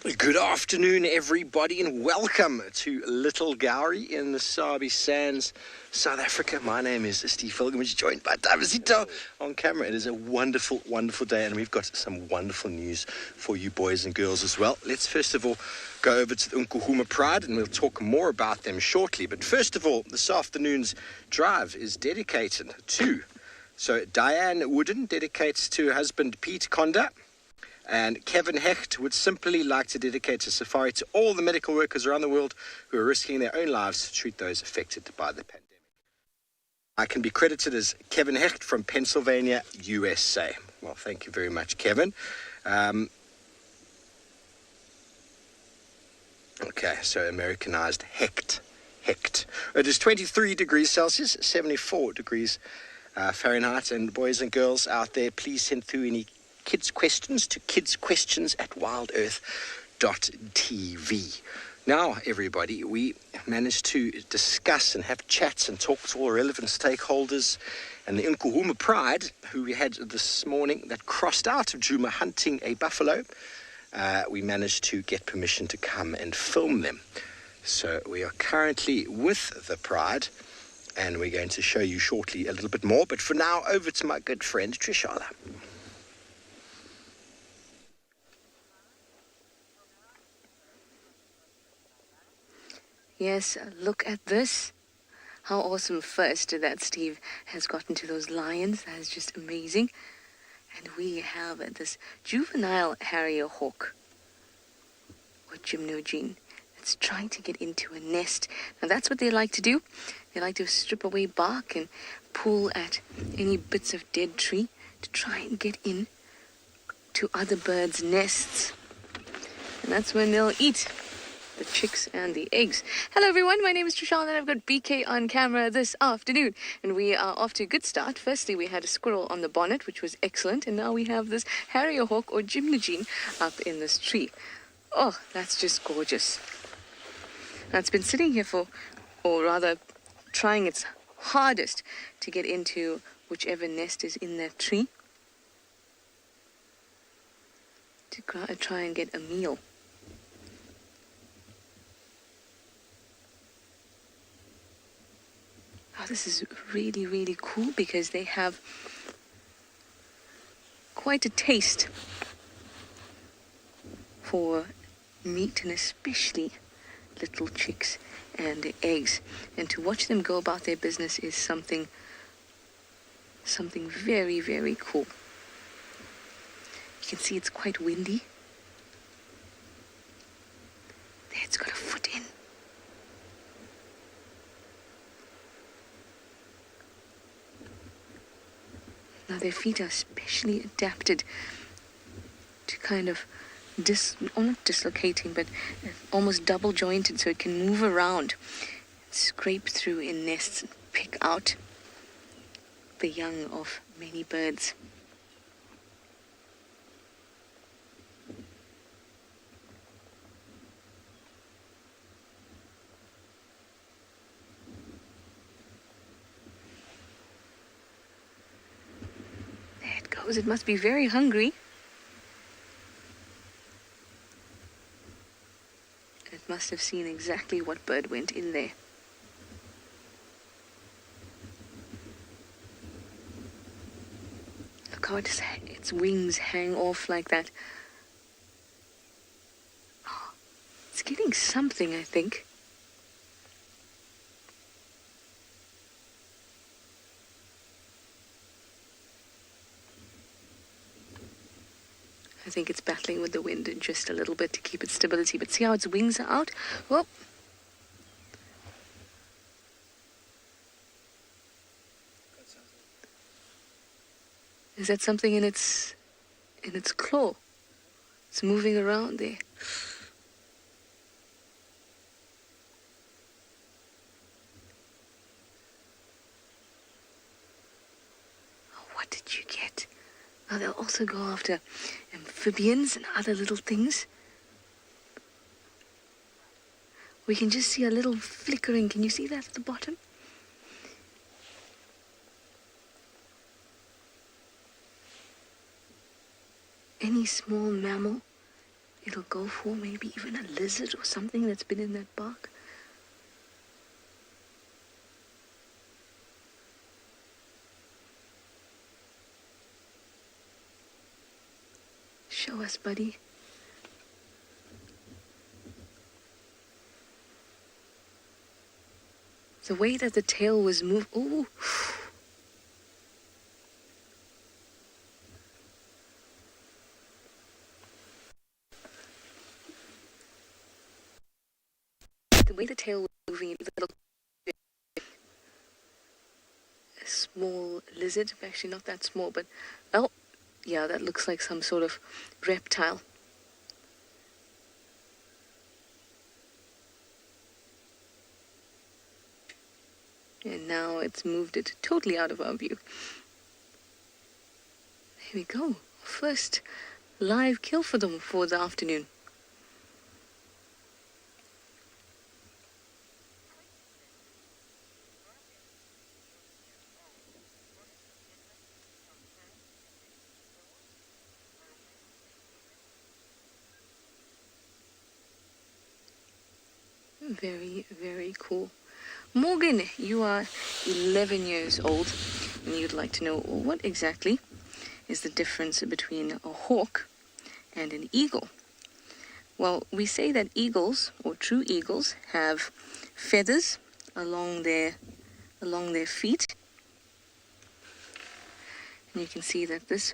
Good afternoon, everybody, and welcome to Little Gowrie in the Sabi Sands, South Africa. My name is Steve Filgimage, joined by Davizito on camera. It is a wonderful, wonderful day, and we've got some wonderful news for you boys and girls as well. Let's first of all go over to the Djuma Pride, and we'll talk more about them shortly. But first of all, this afternoon's drive is dedicated to... So Diane Wooden dedicates to her husband Pete Conda. And Kevin Hecht would simply like to dedicate a safari to all the medical workers around the world who are risking their own lives to treat those affected by the pandemic. I can be credited as Kevin Hecht from Pennsylvania, USA. Well, thank you very much, Kevin. Okay, so Americanized Hecht. It is 23 degrees Celsius, 74 degrees Fahrenheit. And boys and girls out there, please send through any kids' questions to kidsquestions@wildearth.tv. Now, everybody, we managed to discuss and have chats and talk to all relevant stakeholders, and the Djuma Pride, who we had this morning, that crossed out of Djuma hunting a buffalo, we managed to get permission to come and film them. So we are currently with the Pride, and we're going to show you shortly a little bit more. But for now, over to my good friend Trishala. Yes, look at this. How awesome first that Steve has gotten to those lions. That is just amazing. And we have this juvenile harrier hawk, or gymnogene, that's trying to get into a nest. Now that's what they like to do. They like to strip away bark and pull at any bits of dead tree to try and get in to other birds' nests. And that's when they'll eat the chicks and the eggs. Hello everyone, my name is Trishal and I've got BK on camera this afternoon, and we are off to a good start. Firstly, we had a squirrel on the bonnet, which was excellent, and now we have this harrier hawk or gymnogene up in this tree. Oh, that's just gorgeous. Now it's been sitting here for, or rather trying its hardest to get into whichever nest is in that tree to try and get a meal. Oh, this is really, really cool because they have quite a taste for meat, and especially little chicks and their eggs. And to watch them go about their business is something very, very cool. You can see it's quite windy. There, it's got a foot in. Now their feet are specially adapted to kind of not dislocating, but almost double jointed, so it can move around, scrape through in nests and pick out the young of many birds. It must be very hungry. It must have seen exactly what bird went in there. Look how its wings hang off like that. Oh, it's getting something, I think. I think it's battling with the wind just a little bit to keep its stability. But see how its wings are out? Whoop. Is that something in its claw? It's moving around there. Oh, what did you get? Now they'll also go after amphibians and other little things. We can just see a little flickering. Can you see that at the bottom? Any small mammal, it'll go for maybe even a lizard or something that's been in that bark. Show us, buddy. The way that the tail was moved. Ooh. The way the tail was moving, it looked like a small lizard. Actually, not that small, but oh, yeah, that looks like some sort of reptile. And now it's moved it totally out of our view. Here we go. First live kill for them for the afternoon. Very, very cool. Morgan, you are 11 years old, and you'd like to know what exactly is the difference between a hawk and an eagle. Well, we say that eagles, or true eagles, have feathers along their feet. And you can see that this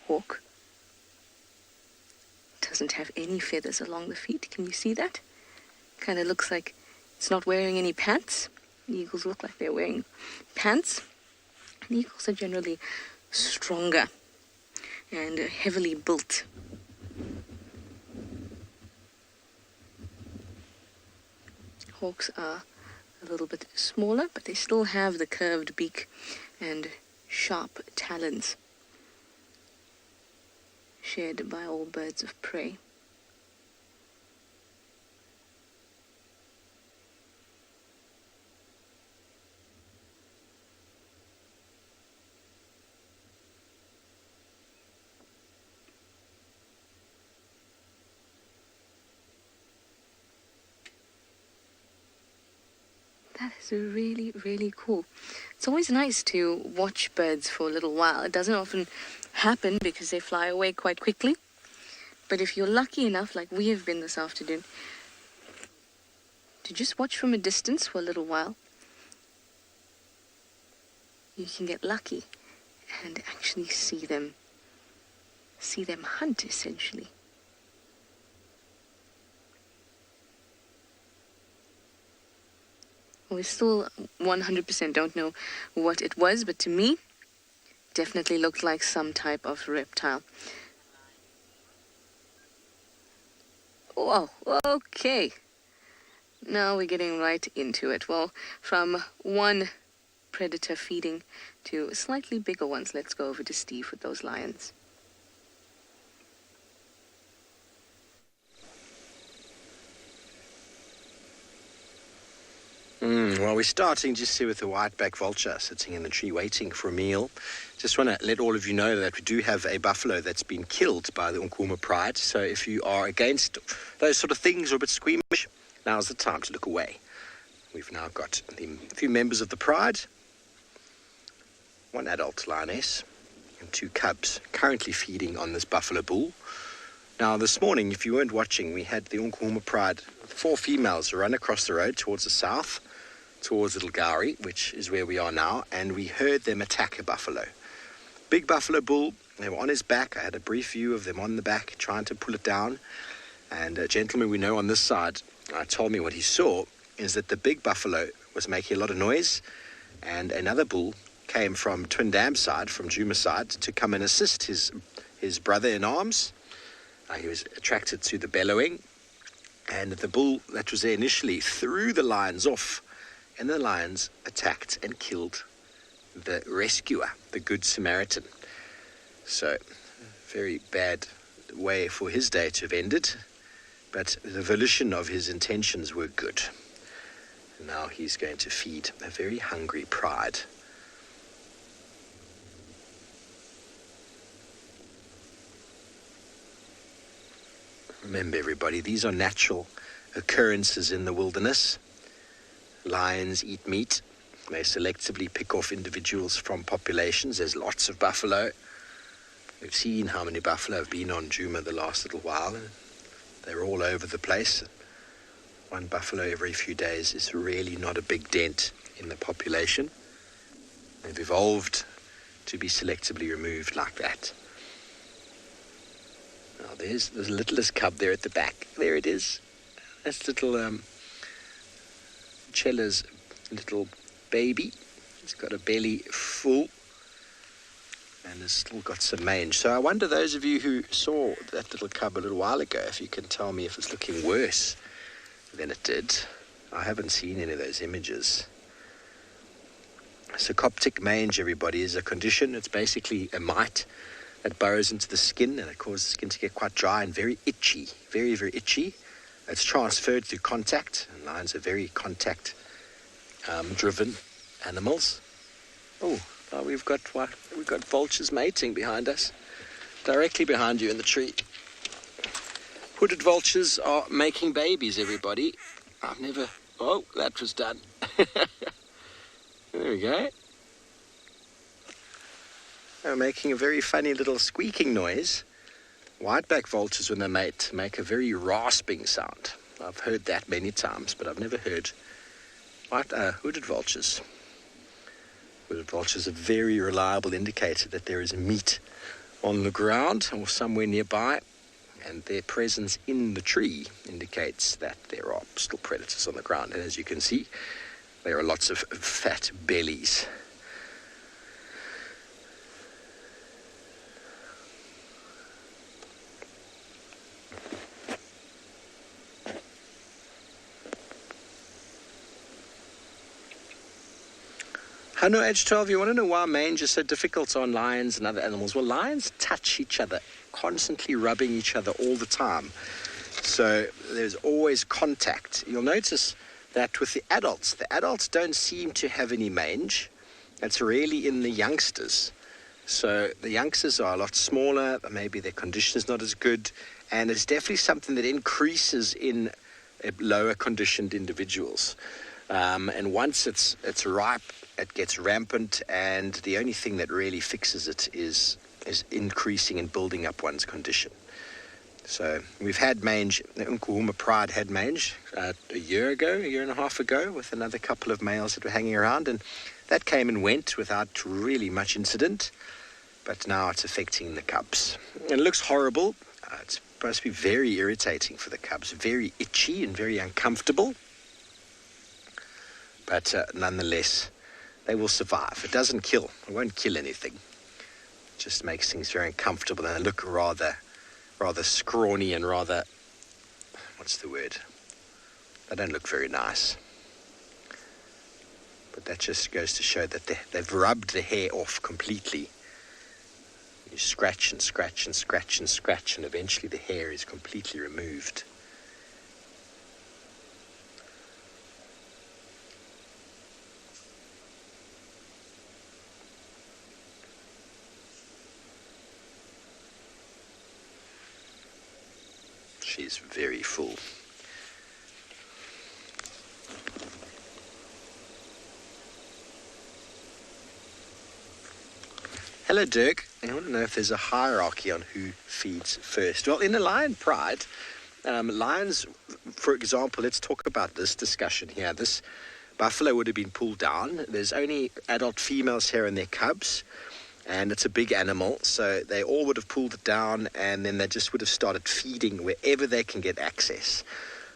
hawk doesn't have any feathers along the feet. Can you see that? Kind of looks like it's not wearing any pants. The eagles look like they're wearing pants. And eagles are generally stronger and heavily built. Hawks are a little bit smaller, but they still have the curved beak and sharp talons shared by all birds of prey. That is really, really cool. It's always nice to watch birds for a little while. It doesn't often happen because they fly away quite quickly. But if you're lucky enough, like we have been this afternoon, to just watch from a distance for a little while, you can get lucky and actually see them hunt, essentially. We still 100% don't know what it was, but to me, definitely looked like some type of reptile. Oh, okay. Now we're getting right into it. Well, from one predator feeding to slightly bigger ones, let's go over to Steve with those lions. Well, we're starting just here with the whiteback vulture sitting in the tree waiting for a meal. Just want to let all of you know that we do have a buffalo that's been killed by the Djuma Pride. So if you are against those sort of things or a bit squeamish, now's the time to look away. We've now got a few members of the Pride, one adult lioness and two cubs currently feeding on this buffalo bull. Now, this morning, if you weren't watching, we had the Djuma Pride, 4 females run across the road towards the south, towards Little Gowrie, which is where we are now, and we heard them attack a buffalo. Big buffalo bull, they were on his back. I had a brief view of them on the back, trying to pull it down. And a gentleman we know on this side told me what he saw is that the big buffalo was making a lot of noise, and another bull came from Twin Dam side, from Djuma side, to come and assist his brother in arms. He was attracted to the bellowing, and the bull that was there initially threw the lions off, and the lions attacked and killed the rescuer, the Good Samaritan. So, very bad way for his day to have ended, but the volition of his intentions were good. And now he's going to feed a very hungry pride. Remember, everybody, these are natural occurrences in the wilderness. Lions eat meat. They selectively pick off individuals from populations. There's lots of buffalo. We've seen how many buffalo have been on Djuma the last little while. And they're all over the place. One buffalo every few days is really not a big dent in the population. They've evolved to be selectively removed like that. Now there's the littlest cub there at the back. There it is. That's little Chella's little baby. It's got a belly full and has still got some mange. So I wonder, those of you who saw that little cub a little while ago, if you can tell me if it's looking worse than it did. I haven't seen any of those images. Sarcoptic Mange, everybody, is a condition. It's basically a mite that burrows into the skin, and it causes the skin to get quite dry and very itchy, very, very itchy. It's transferred through contact, and lions are very contact-driven animals. Oh, we've got vultures mating behind us, directly behind you in the tree. Hooded vultures are making babies, everybody. Oh, that was done. There we go. They're making a very funny little squeaking noise. Whiteback vultures, when they mate, make a very rasping sound. I've heard that many times, but I've never heard hooded vultures. Hooded vultures are a very reliable indicator that there is meat on the ground or somewhere nearby, and their presence in the tree indicates that there are still predators on the ground. And as you can see, there are lots of fat bellies. Hano, age 12, you want to know why mange is so difficult on lions and other animals? Well, lions touch each other, constantly rubbing each other all the time. So there's always contact. You'll notice that with the adults don't seem to have any mange. It's really in the youngsters. So the youngsters are a lot smaller, maybe their condition is not as good, and it's definitely something that increases in lower conditioned individuals. And once it's ripe, it gets rampant, and the only thing that really fixes it is increasing and building up one's condition. So we've had mange. Djuma Pride had mange a year and a half ago, with another couple of males that were hanging around, and that came and went without really much incident. But now it's affecting the cubs. And it looks horrible. It's supposed to be very irritating for the cubs, very itchy and very uncomfortable. But nonetheless, they will survive. It doesn't kill. It won't kill anything. It just makes things very uncomfortable, and they look rather scrawny and rather, what's the word? They don't look very nice. But that just goes to show that they've rubbed the hair off completely. You scratch and scratch and scratch and scratch, and eventually the hair is completely removed. She's very full. Hello, Dirk. I want to know if there's a hierarchy on who feeds first. Well, in the Lion Pride, lions, for example, let's talk about this discussion here. This buffalo would have been pulled down. There's only adult females here and their cubs, and it's a big animal, so they all would have pulled it down, and then they just would have started feeding wherever they can get access.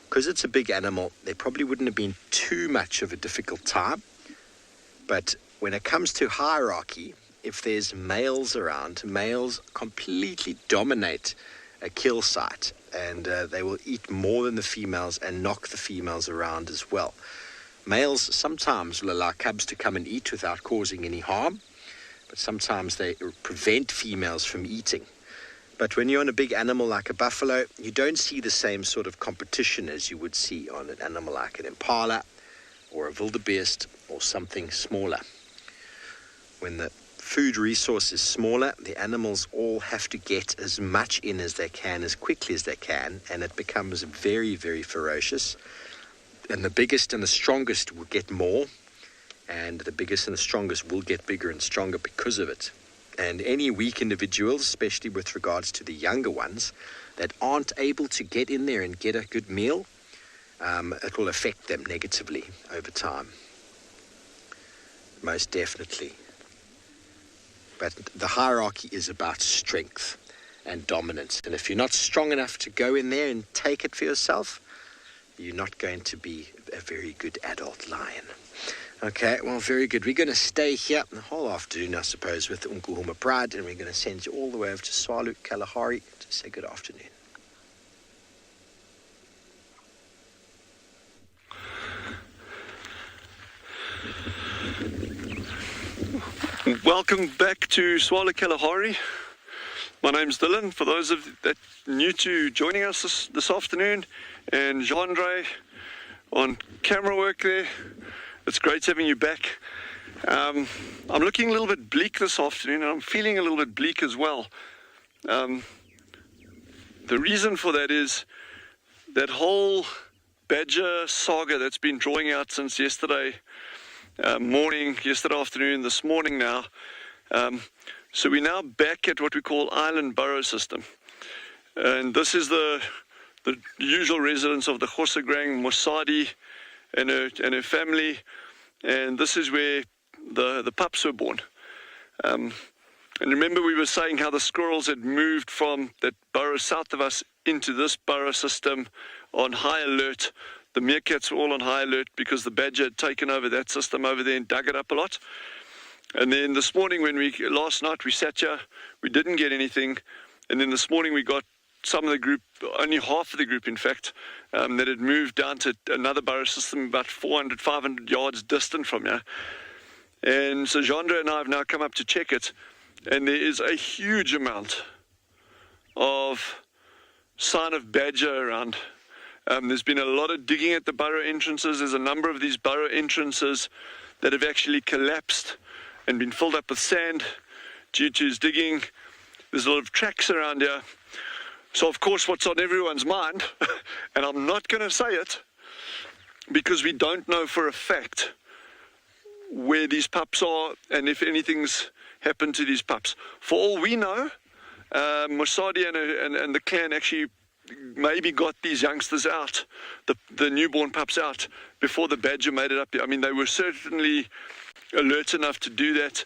Because it's a big animal, there probably wouldn't have been too much of a difficult time. But when it comes to hierarchy, if there's males around, males completely dominate a kill site, and they will eat more than the females and knock the females around as well. Males sometimes will allow cubs to come and eat without causing any harm, but sometimes they prevent females from eating. But when you're on a big animal like a buffalo, you don't see the same sort of competition as you would see on an animal like an impala or a wildebeest or something smaller. When the food resource is smaller. The animals all have to get as much in as they can, as quickly as they can, and it becomes very, very ferocious. And the biggest and the strongest will get more, and the biggest and the strongest will get bigger and stronger because of it. And any weak individuals, especially with regards to the younger ones, that aren't able to get in there and get a good meal, it will affect them negatively over time. Most definitely. But the hierarchy is about strength and dominance. And if you're not strong enough to go in there and take it for yourself, you're not going to be a very good adult lion. Okay, well, very good. We're going to stay here the whole afternoon, I suppose, with the Djuma Pride, and we're going to send you all the way over to Tswalu Kalahari to say good afternoon. Welcome back to Tswalu Kalahari. My name's Dylan. For those of that new to joining us this afternoon, and Jean-Andre on camera work there, it's great having you back. I'm looking a little bit bleak this afternoon, and I'm feeling a little bit bleak as well. The reason for that is that whole badger saga that's been drawing out since yesterday morning, yesterday afternoon, this morning now. So we're now back at what we call island burrow system. And this is the usual residence of the Khosagrang Mosadi and her family. And this is where the pups were born. And remember, we were saying how the squirrels had moved from that burrow south of us into this burrow system on high alert. The meerkats were all on high alert because the badger had taken over that system over there and dug it up a lot. And then this morning, last night we sat here, we didn't get anything. And then this morning we got some of the group, only half of the group in fact, that had moved down to another burrow system about 400, 500 yards distant from here. And so Jean-Andre and I have now come up to check it. And there is a huge amount of sign of badger around. There's been a lot of digging at the burrow entrances. There's a number of these burrow entrances that have actually collapsed and been filled up with sand due to his digging. There's a lot of tracks around here. So of course what's on everyone's mind, and I'm not going to say it because we don't know for a fact where these pups are and if anything's happened to these pups. For all we know, Mosadi and the clan actually maybe got these youngsters out, the newborn pups out, before the badger made it up here. I mean, they were certainly alert enough to do that.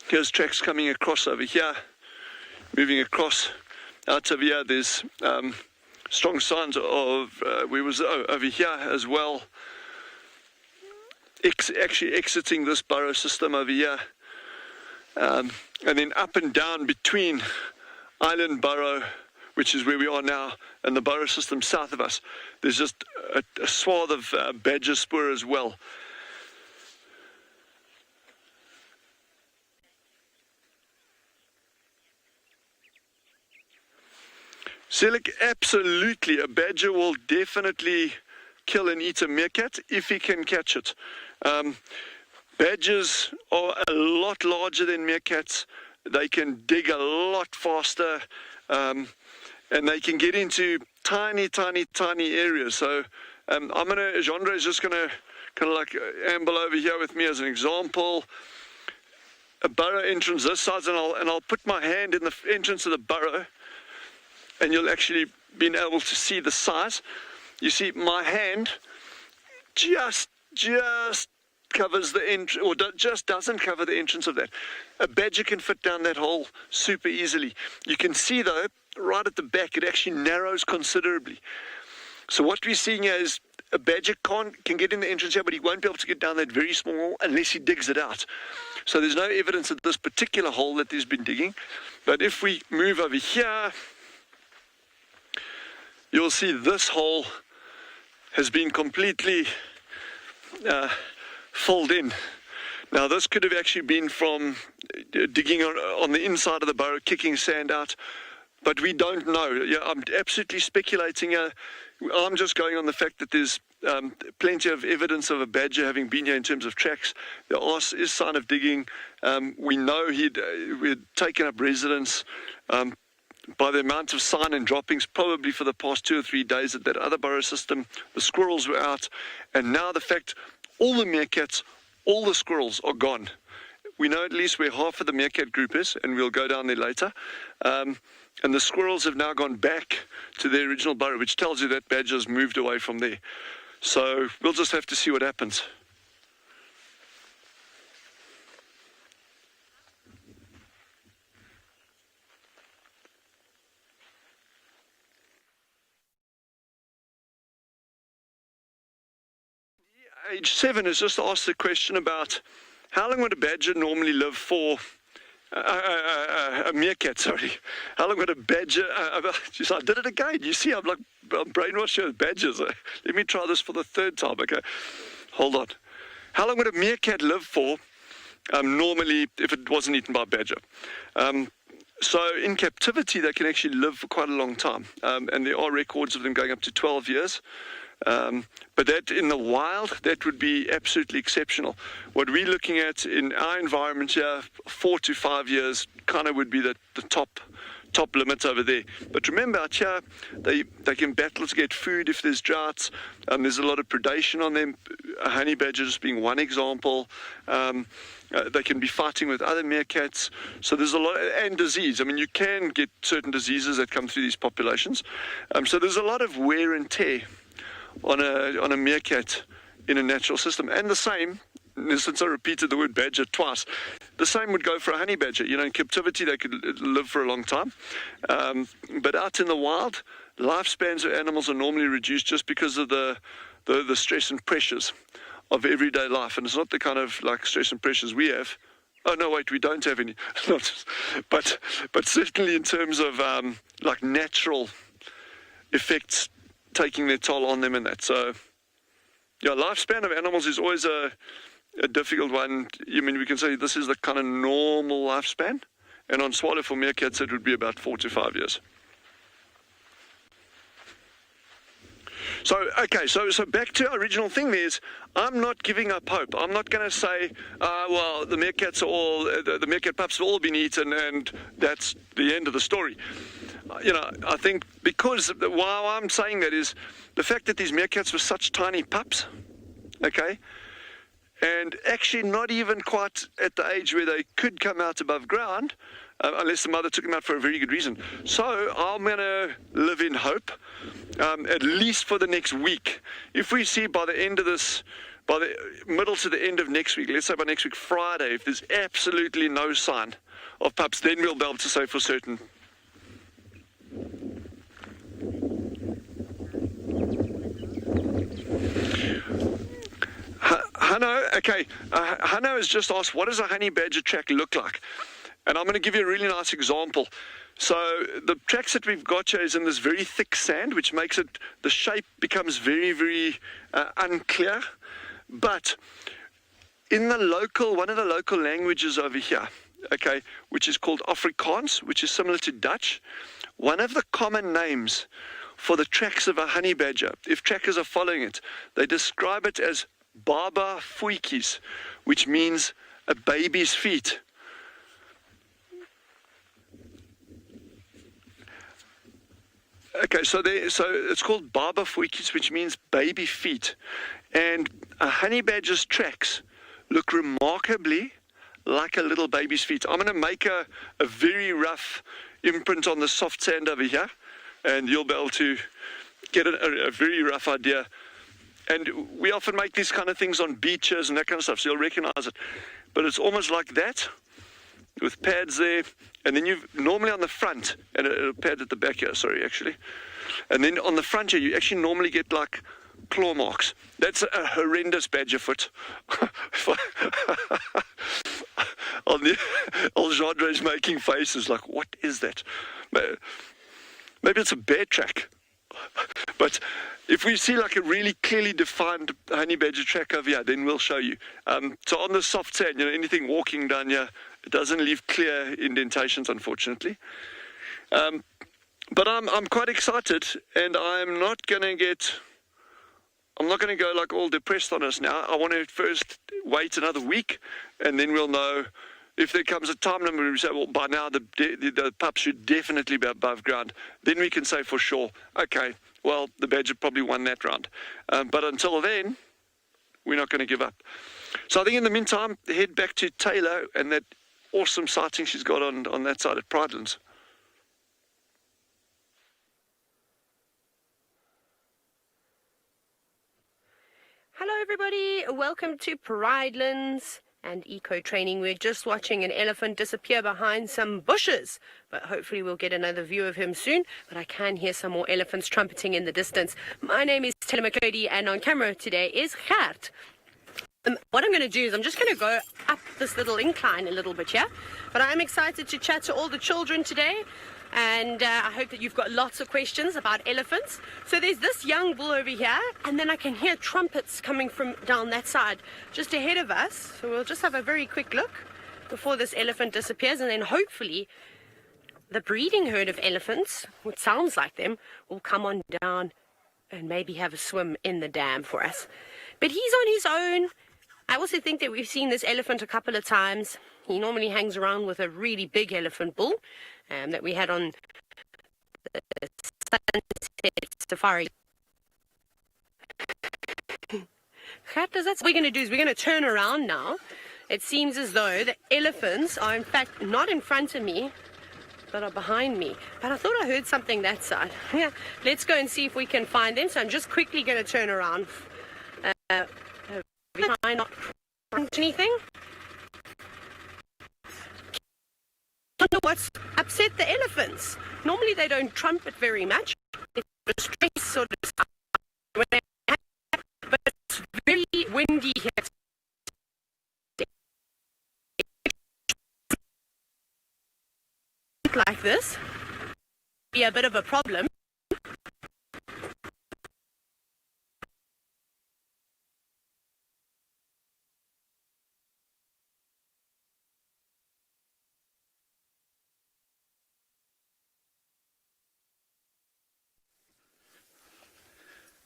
Here's tracks coming across over here, moving across out of here. There's strong signs of over here as well, actually exiting this burrow system over here, and then up and down between Island Burrow, which is where we are now, and the burrow system south of us. There's just a swath of badger spoor as well. So look, absolutely, a badger will definitely kill and eat a meerkat if he can catch it. Badgers are a lot larger than meerkats. They can dig a lot faster, and they can get into tiny areas. So Jean-Andre is just gonna kind of like amble over here with me as an example. A burrow entrance this side, and I'll put my hand in the entrance of the burrow, and you'll actually be able to see the size. You see, my hand just covers the entrance, or just doesn't cover the entrance of that. A badger can fit down that hole super easily. You can see though, right at the back, it actually narrows considerably. So what we're seeing here is a badger can get in the entrance here, but he won't be able to get down that very small hole unless he digs it out. So there's no evidence at this particular hole that he's been digging. But if we move over here, you'll see this hole has been completely filled in. Now this could have actually been from digging on the inside of the burrow, kicking sand out, but we don't know. Yeah, I'm absolutely speculating. I'm just going on the fact that there's plenty of evidence of a badger having been here in terms of tracks. There is sign of digging. We know he'd taken up residence by the amount of sign and droppings, probably for the past 2 or 3 days at that other burrow system. The squirrels were out, and now the fact all the meerkats, all the squirrels are gone. We know at least where half of the meerkat group is, and we'll go down there later. And the squirrels have now gone back to their original burrow, which tells you that badger's moved away from there. So we'll just have to see what happens. Age 7 has just asked the question about how long would a badger normally live for? A meerkat, sorry. How long would a badger... Geez, I did it again. You see, I'm brainwashed here with badgers. Let me try this for the 3rd time. Okay, hold on. How long would a meerkat live for normally if it wasn't eaten by a badger? So in captivity, they can actually live for quite a long time. And there are records of them going up to 12 years. But that in the wild, that would be absolutely exceptional. What we're looking at in our environment here, 4 to 5 years kind of would be the top limit over there. But remember, out here, they can battle to get food if there's droughts. There's a lot of predation on them, a honey badger just being one example. They can be fighting with other meerkats. So there's a lot, and disease. I mean, you can get certain diseases that come through these populations. So there's a lot of wear and tear on a meerkat in a natural system. And the same, since I repeated the word badger twice, the same would go for a honey badger. You know, in captivity they could live for a long time, but out in the wild, lifespans of animals are normally reduced just because of the stress and pressures of everyday life. And it's not the kind of like stress and pressures we have. Oh no, wait, we don't have any. but certainly in terms of like natural effects taking their toll on them and that. So, yeah, lifespan of animals is always a difficult one. I mean, we can say this is the kind of normal lifespan. And on swallow for meerkats, it would be about 4 to 5 years. So, okay, so back to our original thing there is, I'm not giving up hope. I'm not going to say, well, the meerkats are all, the meerkat pups have all been eaten and that's the end of the story. You know, I think because why I'm saying that is the fact that these meerkats were such tiny pups, okay, and actually not even quite at the age where they could come out above ground, unless the mother took them out for a very good reason. So I'm going to live in hope, at least for the next week. If we see by the end of this, by the middle to the end of next week, let's say by next week Friday, if there's absolutely no sign of pups, then we'll be able to say for certain. Hanno, okay, Hanno has just asked, what does a honey badger track look like? And I'm going to give you a really nice example. So the tracks that we've got here is in this very thick sand, which makes it, the shape becomes very, very unclear. But in the local, one of the local languages over here, okay, which is called Afrikaans, which is similar to Dutch, one of the common names for the tracks of a honey badger, if trackers are following it, they describe it as baba voetjies, which means a baby's feet. Okay, so it's called baba voetjies, which means baby feet. And a honey badger's tracks look remarkably like a little baby's feet. I'm going to make a very rough imprint on the soft sand over here, and you'll be able to get a very rough idea. And we often make these kind of things on beaches and that kind of stuff, so you'll recognize it. But it's almost like that, with pads there, and then you've normally on the front, and a pad at the back here, sorry, actually. And then on the front here, you actually normally get like claw marks. That's a horrendous badger foot. Old Jandre's making faces like, what is that? Maybe it's a bear track. But if we see like a really clearly defined honey badger track over here, then we'll show you. So on the soft sand, you know, anything walking down here, it doesn't leave clear indentations, unfortunately. But I'm quite excited, and I'm not going to go like all depressed on us now. I want to first wait another week, and then we'll know if there comes a time number where we say, well, by now the pups should definitely be above ground. Then we can say for sure, okay, well, the badger probably won that round. But until then, we're not going to give up. So I think in the meantime, head back to Taylor and that awesome sighting she's got on that side at Pridelands. Hello everybody, welcome to Pridelands and Eco Training. We're just watching an elephant disappear behind some bushes, but hopefully we'll get another view of him soon. But I can hear some more elephants trumpeting in the distance. My name is Taylor McCurdy, and on camera today is Gert. What I'm going to do is I'm just going to go up this little incline a little bit here, but I'm excited to chat to all the children today. And I hope that you've got lots of questions about elephants. So there's this young bull over here, and then I can hear trumpets coming from down that side just ahead of us. So we'll just have a very quick look before this elephant disappears, and then hopefully the breeding herd of elephants, which sounds like them, will come on down and maybe have a swim in the dam for us. But he's on his own. I also think that we've seen this elephant a couple of times. He normally hangs around with a really big elephant bull that we had on the Sunset Safari. What we're going to do is we're going to turn around now. It seems as though the elephants are in fact not in front of me, but are behind me. But I thought I heard something that side. Yeah, let's go and see if we can find them. So I'm just quickly going to turn around. Try not to anything. I wonder what's upset the elephants. Normally they don't trumpet very much. It's a stress sort of stuff when they have, but it's very windy here. Like this, be a bit of a problem.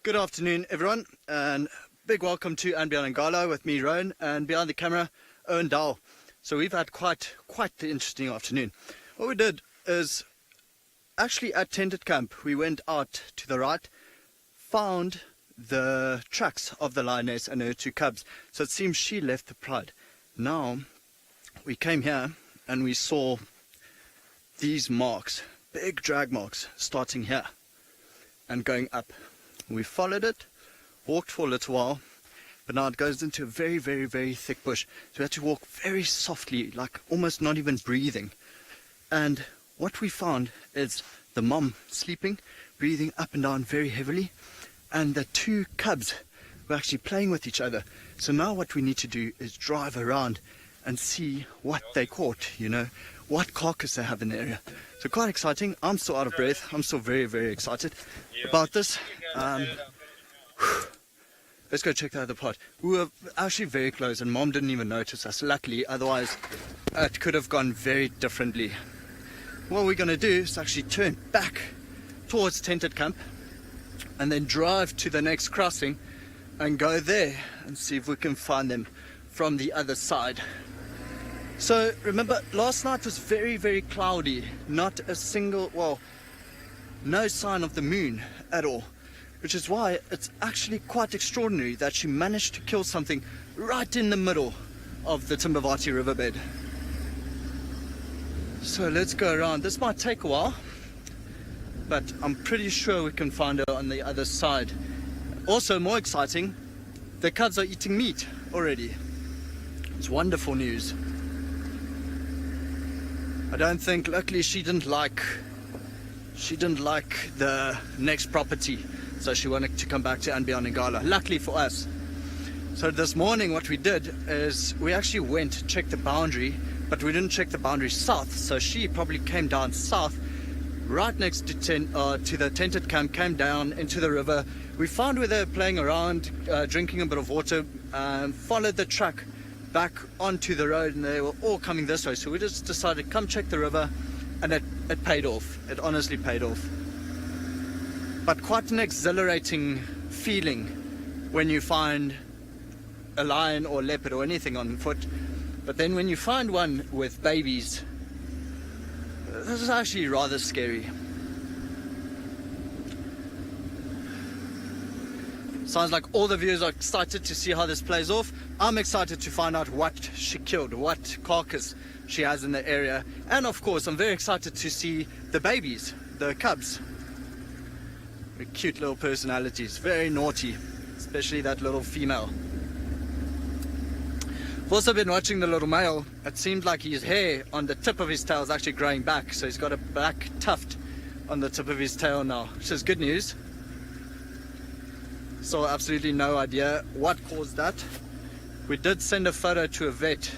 Good afternoon, everyone, and big welcome to andBeyond and Ngala with me, Rowan, and behind the camera, Owen Dahl. So we've had quite the interesting afternoon. What we did is actually at tented camp, we went out to the right, found the tracks of the lioness and her two cubs. So it seems she left the pride. Now we came here and we saw these marks, big drag marks, starting here and going up. We followed it, walked for a little while, but now it goes into a very thick bush. So we had to walk very softly, like almost not even breathing. And what we found is the mom sleeping, breathing up and down very heavily, and the two cubs were actually playing with each other. So now what we need to do is drive around and see what they caught, you know, what carcass they have in the area. So quite exciting. I'm still out of breath. I'm still very excited about this. Let's go check the other part. We were actually very close and Mom didn't even notice us, luckily, otherwise it could have gone very differently. What we're going to do is actually turn back towards tented camp and then drive to the next crossing and go there and see if we can find them from the other side. So remember, last night was very cloudy, not a single, well, no sign of the moon at all, which is why it's actually quite extraordinary that she managed to kill something right in the middle of the Timbavati riverbed. So let's go around. This might take a while, but I'm pretty sure we can find her on the other side. Also, more exciting, the cubs are eating meat already. It's wonderful news. I don't think, luckily she didn't like the next property, so she wanted to come back to andBeyond and Ngala, luckily for us. So this morning what we did is we actually went to check the boundary, but we didn't check the boundary south, so she probably came down south right next to the tented camp, came down into the river. We found where they were playing around, drinking a bit of water, followed the track back onto the road, and they were all coming this way. So we just decided, come check the river, And it paid off. It honestly paid off. But quite an exhilarating feeling when you find a lion or leopard or anything on foot. But then when you find one with babies, this is actually rather scary. Sounds like all the viewers are excited to see how this plays off. I'm excited to find out what she killed, what carcass she has in the area. And of course, I'm very excited to see the babies, the cubs. Very cute little personalities, very naughty, especially that little female. I've also been watching the little male. It seems like his hair on the tip of his tail is actually growing back, so he's got a black tuft on the tip of his tail now, which is good news. So absolutely no idea what caused that. We did send a photo to a vet,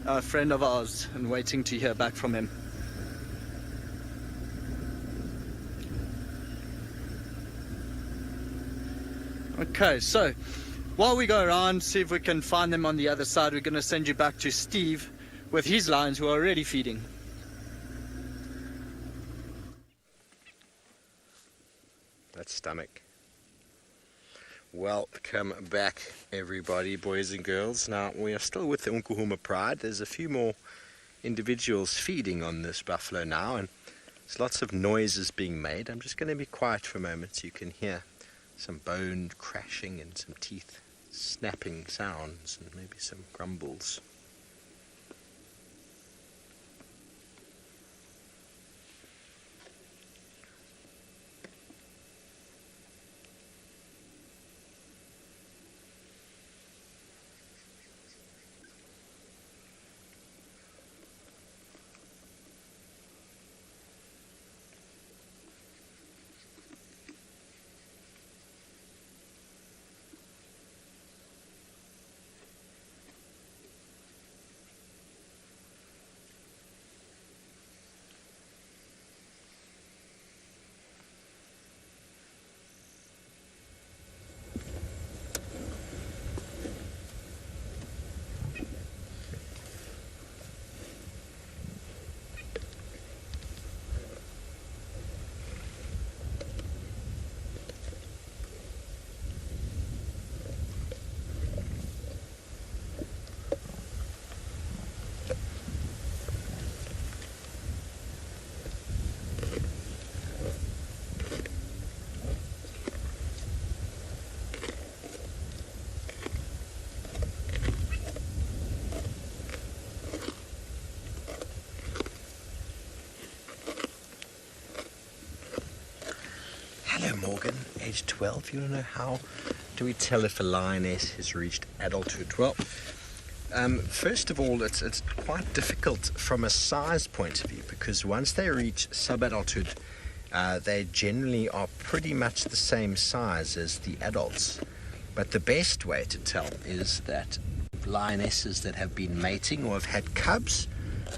a friend of ours, and waiting to hear back from him. Okay, so while we go around, see if we can find them on the other side, we're going to send you back to Steve with his lions who are already feeding. That stomach. Welcome back, everybody, boys and girls. Now, we are still with the Djuma Pride. There's a few more individuals feeding on this buffalo now, and there's lots of noises being made. I'm just going to be quiet for a moment so you can hear some bone crashing and some teeth snapping sounds and maybe some grumbles. Morgan, age 12. You want to know how do we tell if a lioness has reached adulthood? Well, first of all, it's quite difficult from a size point of view, because once they reach sub-adulthood, they generally are pretty much the same size as the adults. But the best way to tell is that lionesses that have been mating or have had cubs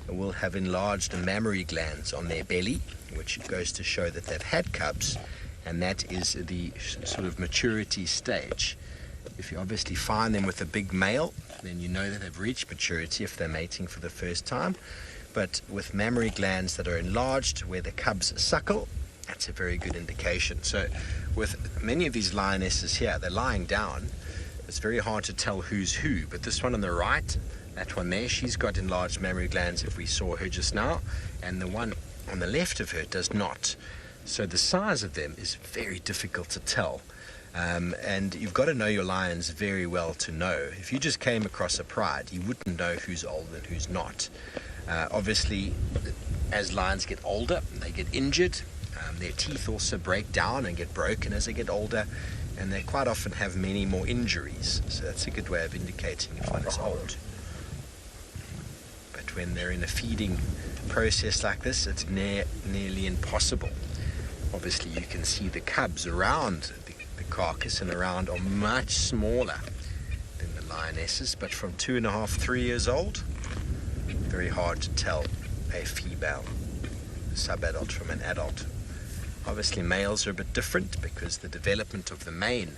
will have enlarged mammary glands on their belly, which goes to show that they've had cubs. And that is the sort of maturity stage. If you obviously find them with a big male, then you know that they've reached maturity if they're mating for the first time. But with mammary glands that are enlarged where the cubs suckle, that's a very good indication. So with many of these lionesses here, they're lying down. It's very hard to tell who's who. But this one on the right, that one there, she's got enlarged mammary glands if we saw her just now. And the one on the left of her does not. So the size of them is very difficult to tell. And you've got to know your lions very well to know. If you just came across a pride, you wouldn't know who's old and who's not. Obviously, as lions get older, they get injured. Their teeth also break down and get broken as they get older. And they quite often have many more injuries. So that's a good way of indicating if one is old. But when they're in a feeding process like this, it's nearly impossible. Obviously, you can see the cubs around the carcass and around are much smaller than the lionesses, but from 2.5, 3 years old, very hard to tell a female sub-adult from an adult. Obviously, males are a bit different because the development of the mane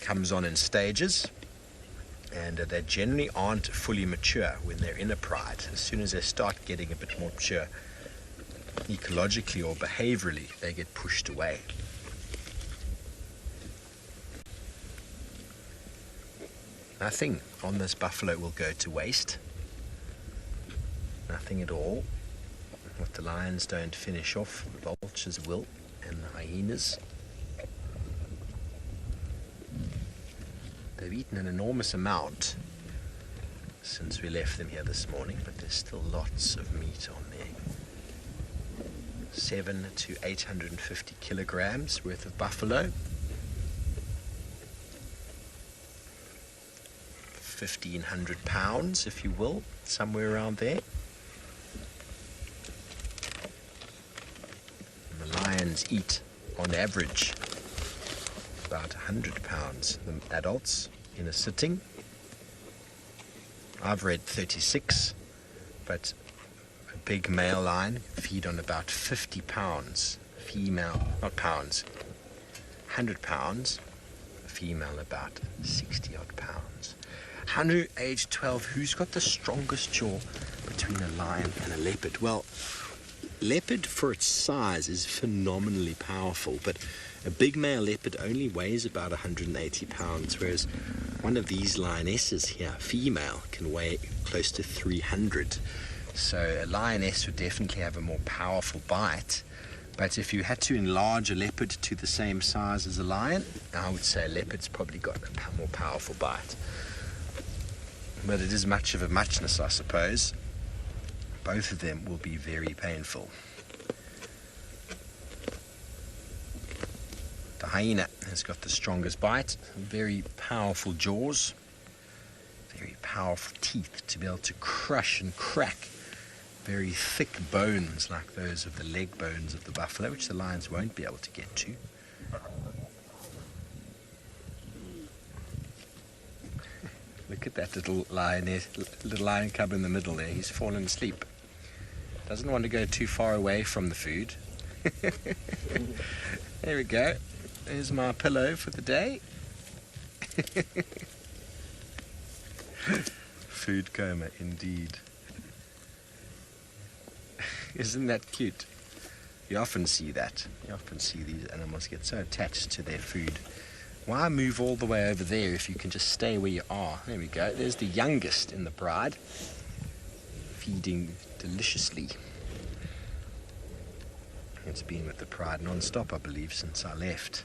comes on in stages, and they generally aren't fully mature when they're in a pride. As soon as they start getting a bit more mature, ecologically or behaviorally, they get pushed away. Nothing on this buffalo will go to waste. Nothing at all. What the lions don't finish off, the vultures will, and the hyenas. They've eaten an enormous amount since we left them here this morning, but there's still lots of meat on there. 700 to 850 kilograms worth of buffalo. 1,500 pounds, if you will, somewhere around there. And the lions eat, on average, about 100 pounds, the adults, in a sitting. I've read 36, but a big male lion feed on about 50 pounds. Female, not pounds, 100 pounds. A female about 60 odd pounds. 100 age 12, who's got the strongest jaw between a lion and a leopard? Well, leopard for its size is phenomenally powerful, but a big male leopard only weighs about 180 pounds, whereas one of these lionesses here, female, can weigh close to 300. So a lioness would definitely have a more powerful bite. But if you had to enlarge a leopard to the same size as a lion, I would say a leopard's probably got a more powerful bite. But it is much of a muchness, I suppose. Both of them will be very painful. The hyena has got the strongest bite, very powerful jaws, very powerful teeth to be able to crush and crack very thick bones like those of the leg bones of the buffalo, which the lions won't be able to get to. Look at that little lion cub in the middle there. He's fallen asleep. Doesn't want to go too far away from the food. There we go. There's my pillow for the day. Food coma, indeed. Isn't that cute? You often see that. You often see these animals get so attached to their food. Why move all the way over there if you can just stay where you are? There we go. There's the youngest in the pride, feeding deliciously. It's been with the pride non-stop, I believe, since I left.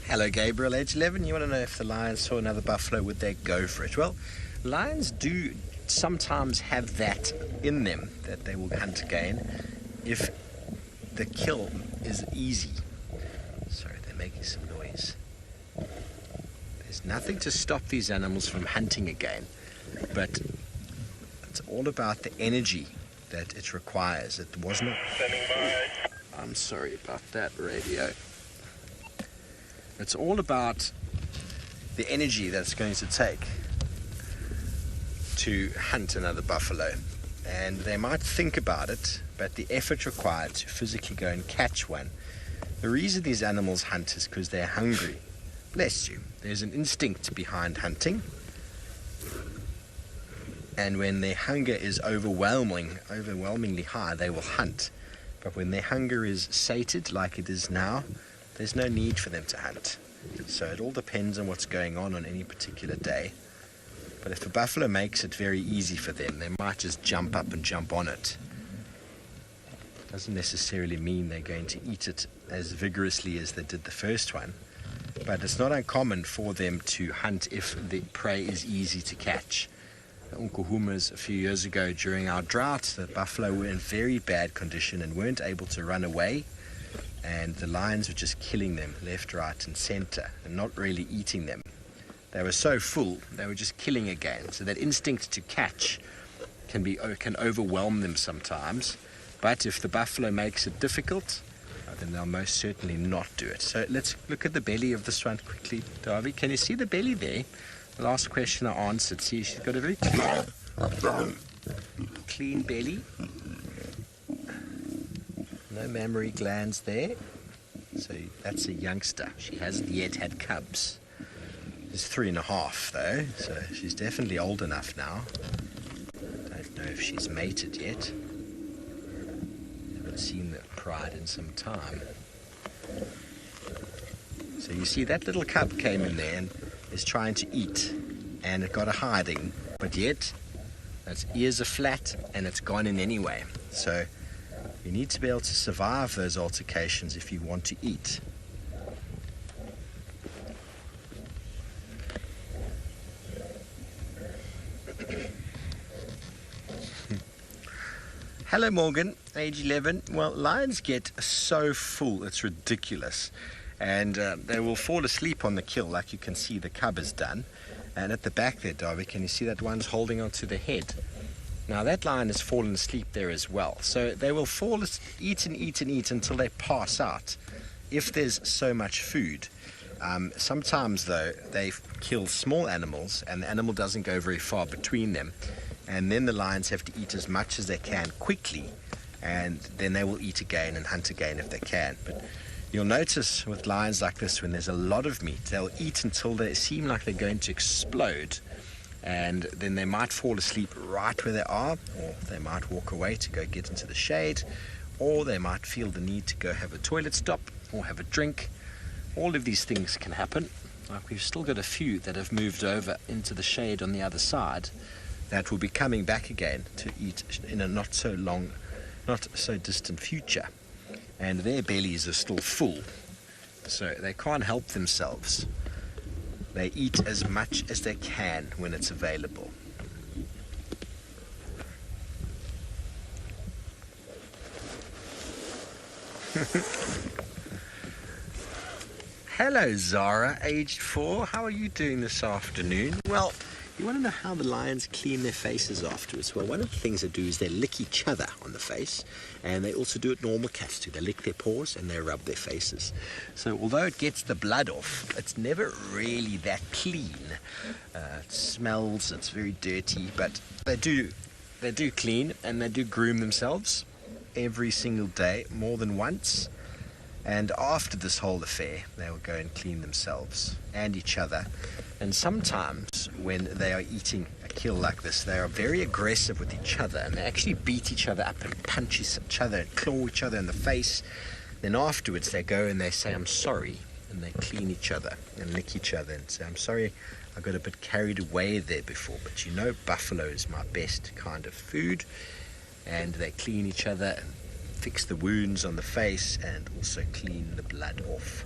Hello Gabriel, age 11. You want to know if the lions saw another buffalo, would they go for it? Well, lions do sometimes have that in them, that they will hunt again if the kill is easy. Sorry, they're making some noise. There's nothing to stop these animals from hunting again, but it's all about the energy that it requires. It was not... I'm sorry about that, radio. It's all about the energy that's going to take to hunt another buffalo. And they might think about it, but the effort required to physically go and catch one. The reason these animals hunt is because they're hungry. Bless you. There's an instinct behind hunting. And when their hunger is overwhelmingly high, they will hunt. But when their hunger is sated, like it is now, there's no need for them to hunt. So it all depends on what's going on any particular day. But if the buffalo makes it very easy for them, they might just jump up and jump on it. Doesn't necessarily mean they're going to eat it as vigorously as they did the first one. But it's not uncommon for them to hunt if the prey is easy to catch. The Unkuhumas a few years ago during our drought, the buffalo were in very bad condition and weren't able to run away. And the lions were just killing them left, right and center and not really eating them. they were so full, they were just killing again. So that instinct to catch can overwhelm them sometimes. But if the buffalo makes it difficult, then they'll most certainly not do it. So let's look at the belly of this one quickly, Darby. Can you see the belly there? The last question I answered. See, she's got a very clean belly. No mammary glands there. So that's a youngster. She hasn't yet had cubs. She's 3.5 though, so she's definitely old enough now. Don't know if she's mated yet. Haven't seen the pride in some time. So you see that little cub came in there and is trying to eat, and it got a hiding, but yet its ears are flat and it's gone in anyway. So you need to be able to survive those altercations if you want to eat. Hello Morgan, age 11. Well, lions get so full, it's ridiculous. And they will fall asleep on the kill, like you can see the cub has done. And at the back there, Darby, can you see that one's holding onto the head? Now that lion has fallen asleep there as well. So they will eat and eat and eat until they pass out, if there's so much food. Sometimes though, they kill small animals and the animal doesn't go very far between them. And then the lions have to eat as much as they can quickly, and then they will eat again and hunt again if they can. But you'll notice with lions like this, when there's a lot of meat, they'll eat until they seem like they're going to explode, and then they might fall asleep right where they are, or they might walk away to go get into the shade, or they might feel the need to go have a toilet stop or have a drink. All of these things can happen. Like we've still got a few that have moved over into the shade on the other side that will be coming back again to eat in a not so distant future. And their bellies are still full, so they can't help themselves. They eat as much as they can when it's available. Hello Zara, aged 4. How are you doing this afternoon? Well, you want to know how the lions clean their faces afterwards? Well, one of the things they do is they lick each other on the face, and they also do it normal cats do. They lick their paws and they rub their faces. So although it gets the blood off, it's never really that clean. It smells, it's very dirty, but they do clean and they do groom themselves every single day, more than once. And after this whole affair, they will go and clean themselves and each other. And sometimes when they are eating a kill like this, they are very aggressive with each other, and they actually beat each other up and punch each other and claw each other in the face. Then afterwards they go and they say, "I'm sorry," and they clean each other and lick each other and say, "I'm sorry, I got a bit carried away there before, but you know buffalo is my best kind of food." And they clean each other and fix the wounds on the face and also clean the blood off.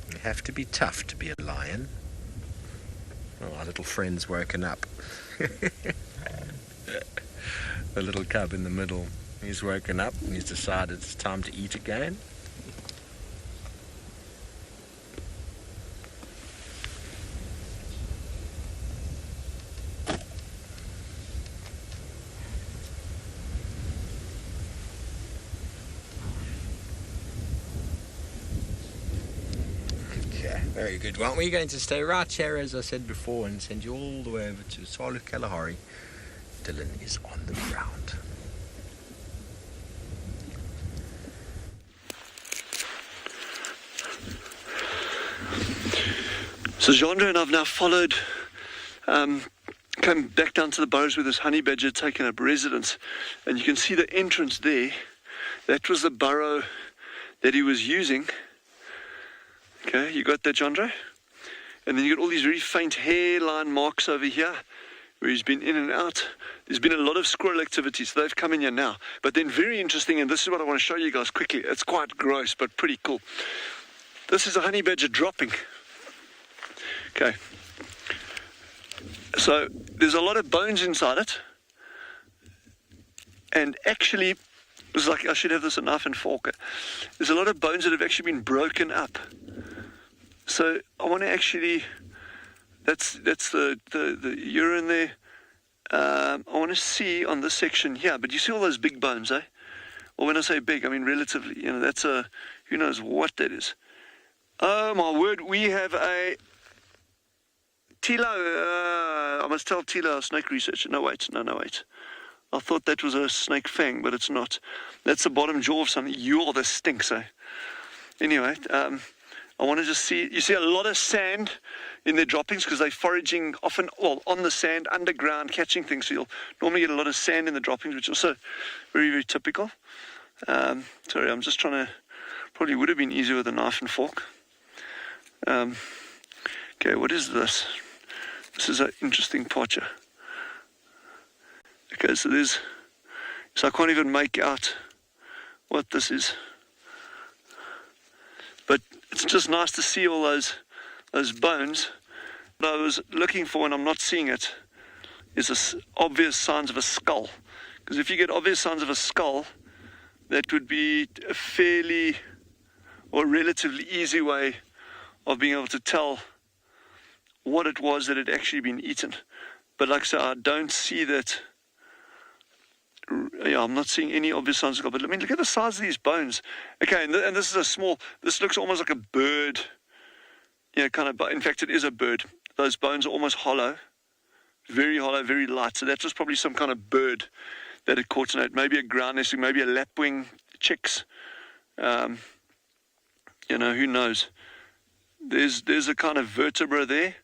You have to be tough to be a lion. Oh, our little friend's woken up. The little cub in the middle, he's woken up and he's decided it's time to eat again. Very good. Well, we're going to stay right here, as I said before, and send you all the way over to Tswalu Kalahari. Dylan is on the ground. So Jandre and I've now followed, come back down to the burrows where this honey badger had taken up residence, and you can see the entrance there. That was the burrow that he was using. Okay, you got that, Jandre? And then you got all these very faint hairline marks over here where he's been in and out. There's been a lot of squirrel activity, so they've come in here now. But then very interesting, and this is what I want to show you guys quickly. It's quite gross, but pretty cool. This is a honey badger dropping. Okay. So there's a lot of bones inside it. And actually, it was like, I should have this a knife and fork. There's a lot of bones that have actually been broken up. So I want to actually, that's the urine there. I want to see on this section here, but you see all those big bones, eh? Or when I say big, I mean relatively, that's who knows what that is. Oh my word, we have a Tilo, I must tell Tilo, our snake researcher. No, wait. I thought that was a snake fang, but it's not. That's the bottom jaw of something. You're the stinks, eh? Anyway, I want to just see, you see a lot of sand in their droppings because they're foraging often, on the sand, underground, catching things. So you'll normally get a lot of sand in the droppings, which is also very, very typical. Sorry, I'm just trying to, probably would have been easier with a knife and fork. Okay, what is this? This is an interesting potcher. Okay, so I can't even make out what this is. But it's just nice to see all those bones. What I was looking for, and I'm not seeing it, is obvious signs of a skull. Because if you get obvious signs of a skull, that would be a fairly or relatively easy way of being able to tell what it was that had actually been eaten. But like I said, I don't see that. Yeah, I'm not seeing any obvious signs of skull. But I mean, look at the size of these bones. Okay, and this is this looks almost like a bird. Kind of, in fact, it is a bird. Those bones are almost hollow, very light. So that was probably some kind of bird that had caught in it. Maybe a ground nesting, maybe a lapwing chicks. Who knows? There's a kind of vertebra there.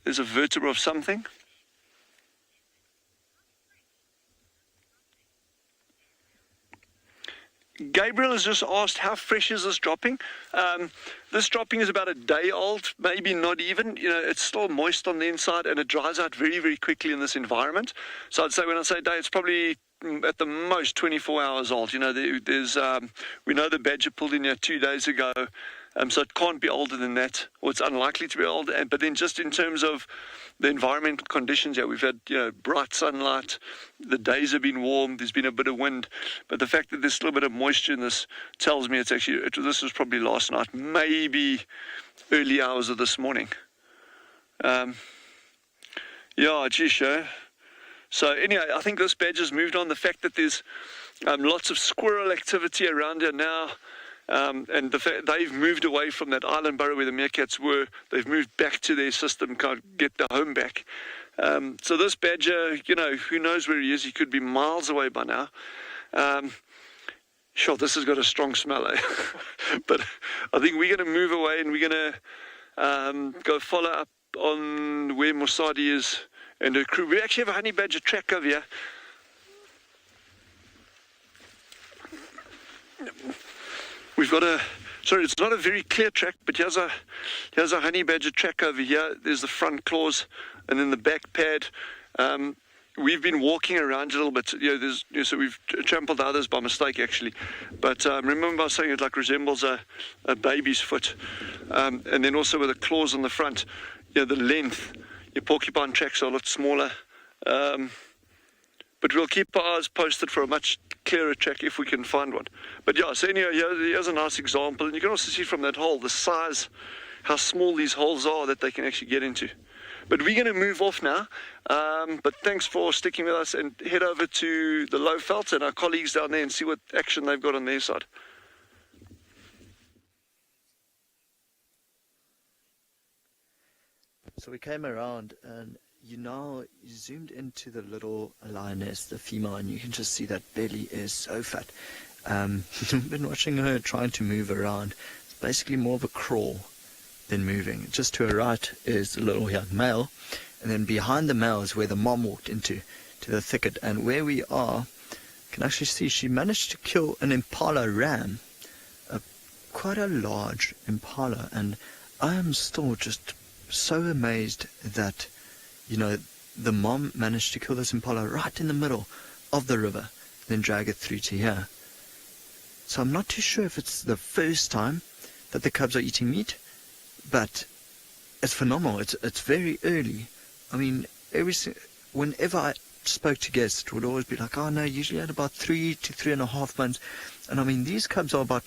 There's a vertebra of something. Gabriel has just asked, how fresh is this dropping? This dropping is about a day old, maybe not even. It's still moist on the inside and it dries out very, very quickly in this environment. So I'd say when I say day, it's probably at the most 24 hours old. We know the badger pulled in here 2 days ago. So it can't be older than that, or it's unlikely to be older. But then just in terms of the environmental conditions, we've had bright sunlight, the days have been warm, there's been a bit of wind, but the fact that there's still a bit of moisture in this tells me this was probably last night, maybe early hours of this morning. So anyway, I think this badger's moved on. The fact that there's lots of squirrel activity around here now. And the fact they've moved away from that island burrow where the meerkats were, they've moved back to their system, can't get their home back. So this badger, who knows where he is? He could be miles away by now. Sure, this has got a strong smell, eh? But I think we're going to move away and we're going to go follow up on where Mosadi is and her crew. We actually have a honey badger track over here. We've got it's not a very clear track, but here's a honey badger track over here. There's the front claws and then the back pad. We've been walking around a little bit. So we've trampled others by mistake, actually. But remember I was saying it resembles a baby's foot. And then also with the claws on the front, the length, your porcupine tracks are a lot smaller. But we'll keep our eyes posted for a much clearer track if we can find one. But so anyway, here's a nice example. And you can also see from that hole the size, how small these holes are that they can actually get into. But we're going to move off now. But thanks for sticking with us and head over to the Lowveld and our colleagues down there and see what action they've got on their side. So we came around and you zoomed into the little lioness, the female, and you can just see that belly is so fat. You've been watching her trying to move around. It's basically more of a crawl than moving. Just to her right is the little young male, and then behind the male is where the mom walked into the thicket. And where we are, you can actually see she managed to kill an impala ram, quite a large impala, and I am still just so amazed that the mom managed to kill this impala right in the middle of the river, then drag it through to here. So I'm not too sure if it's the first time that the cubs are eating meat, but it's phenomenal. It's very early. I mean, whenever I spoke to guests, it would always be like, oh no, usually at about 3 to 3.5 months. And I mean, these cubs are about,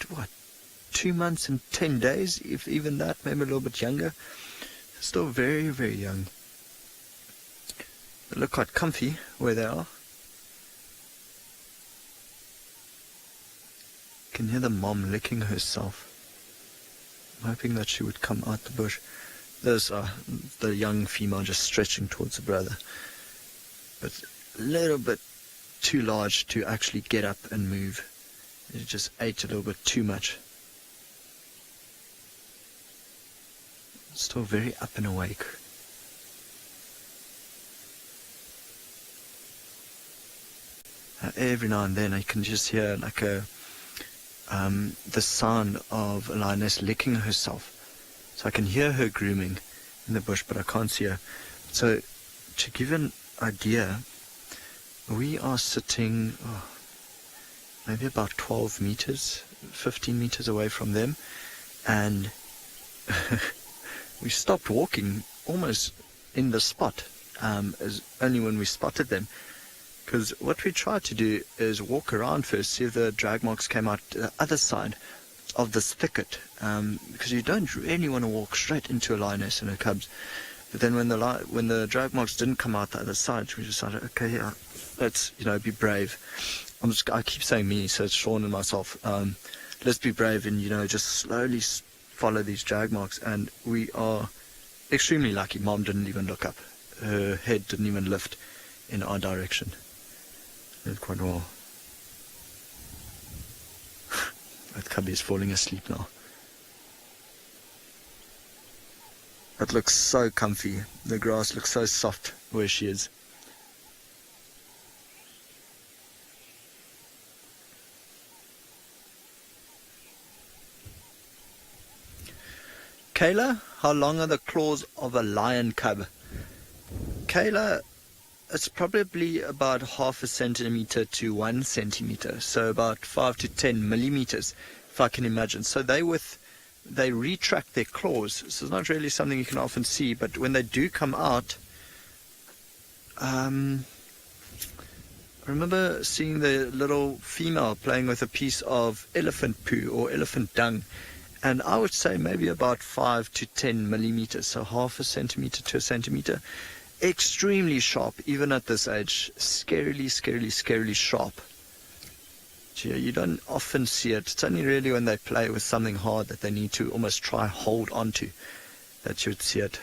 2 months and 10 days, if even that, maybe a little bit younger. Still very, very young. They look quite comfy where they are. You can hear the mom licking herself. I'm hoping that she would come out the bush. There's the young female just stretching towards the brother. But a little bit too large to actually get up and move. It just ate a little bit too much. Still very up and awake. Every now and then I can just hear like the sound of a lioness licking herself. So I can hear her grooming in the bush, but I can't see her. So to give an idea, we are sitting maybe about 12 meters, 15 meters away from them, and we stopped walking almost in the spot, as only when we spotted them. Because what we tried to do is walk around first, see if the drag marks came out the other side of this thicket, because you don't really want to walk straight into a lioness and her cubs. But then when the drag marks didn't come out the other side, we decided, okay, yeah, let's be brave. I keep saying me, so it's Sean and myself. Let's be brave and just slowly follow these drag marks. And we are extremely lucky. Mom didn't even look up. Her head didn't even lift in our direction. Did quite well. That cubby is falling asleep now. It looks so comfy. The grass looks so soft where she is. Kayla, how long are the claws of a lion cub? Kayla, it's probably about 0.5 centimeter to 1 centimeter, so about 5 to 10 millimeters, if I can imagine. So they retract their claws, so it's not really something you can often see, but when they do come out, I remember seeing the little female playing with a piece of elephant poo or elephant dung, and I would say maybe about 5 to 10 millimeters, so 0.5 centimeter to 1 centimeter. Extremely sharp, even at this age. Scarily sharp. You don't often see it. It's only really when they play with something hard that they need to almost try hold onto that you would see it.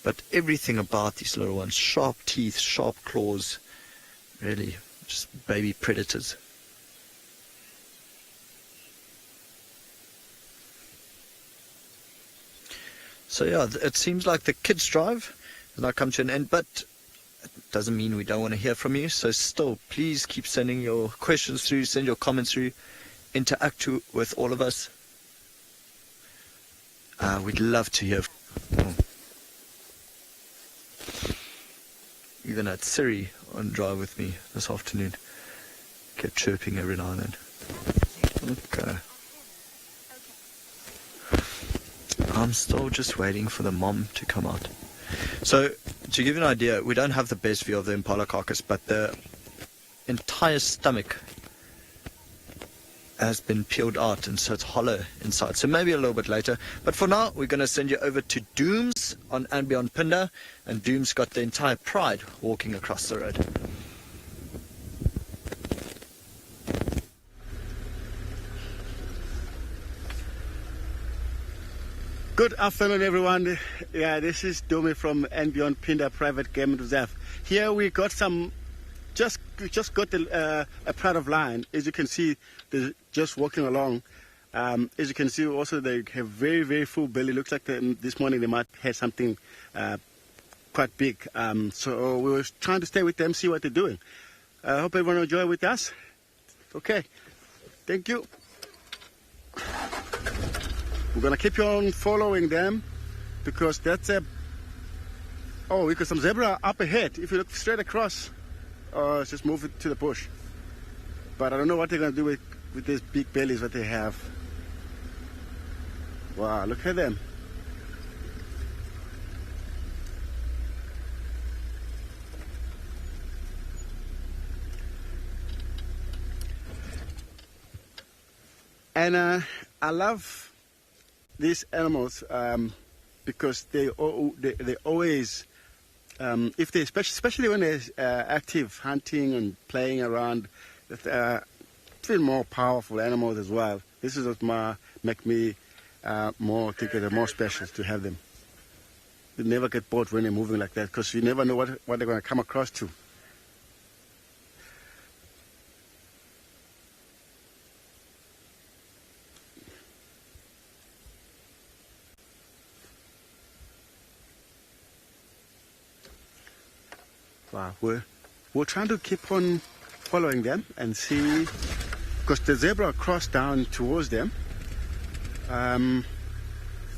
But everything about these little ones, sharp teeth, sharp claws, really just baby predators. So yeah, it seems like the kids' drive has now come to an end, but it doesn't mean we don't want to hear from you. So still, please keep sending your questions through, send your comments through, interact with all of us. We'd love to hear. Even had Siri on drive with me this afternoon. Kept chirping every now and then. Okay. I'm still just waiting for the mom to come out. So, to give you an idea, we don't have the best view of the impala carcass, but the entire stomach has been peeled out, and so it's hollow inside. So maybe a little bit later. But for now, we're going to send you over to Dooms on andBeyond Phinda, and Dooms got the entire pride walking across the road. Good afternoon, everyone. Yeah, this is Djuma from andBeyond Phinda Private Game Reserve. Here we got we just got a pride of lion. As you can see, they're just walking along. As you can see, also they have very, very full belly. Looks like this morning they might have something quite big. So we were trying to stay with them, see what they're doing. I hope everyone will enjoy with us. Okay, thank you. We're going to keep on following them because that's we got some zebra up ahead. If you look straight across, just move it to the bush. But I don't know what they're going to do with these big bellies that they have. Wow, look at them. And I love these animals because they always, if they especially when they're active, hunting and playing around, feel more powerful animals as well. This is what make me more think they're more special to have them. You never get bored when they're moving like that because you never know what they're going to come across to. Wow, we're trying to keep on following them and see, because the zebra crossed down towards them. I don't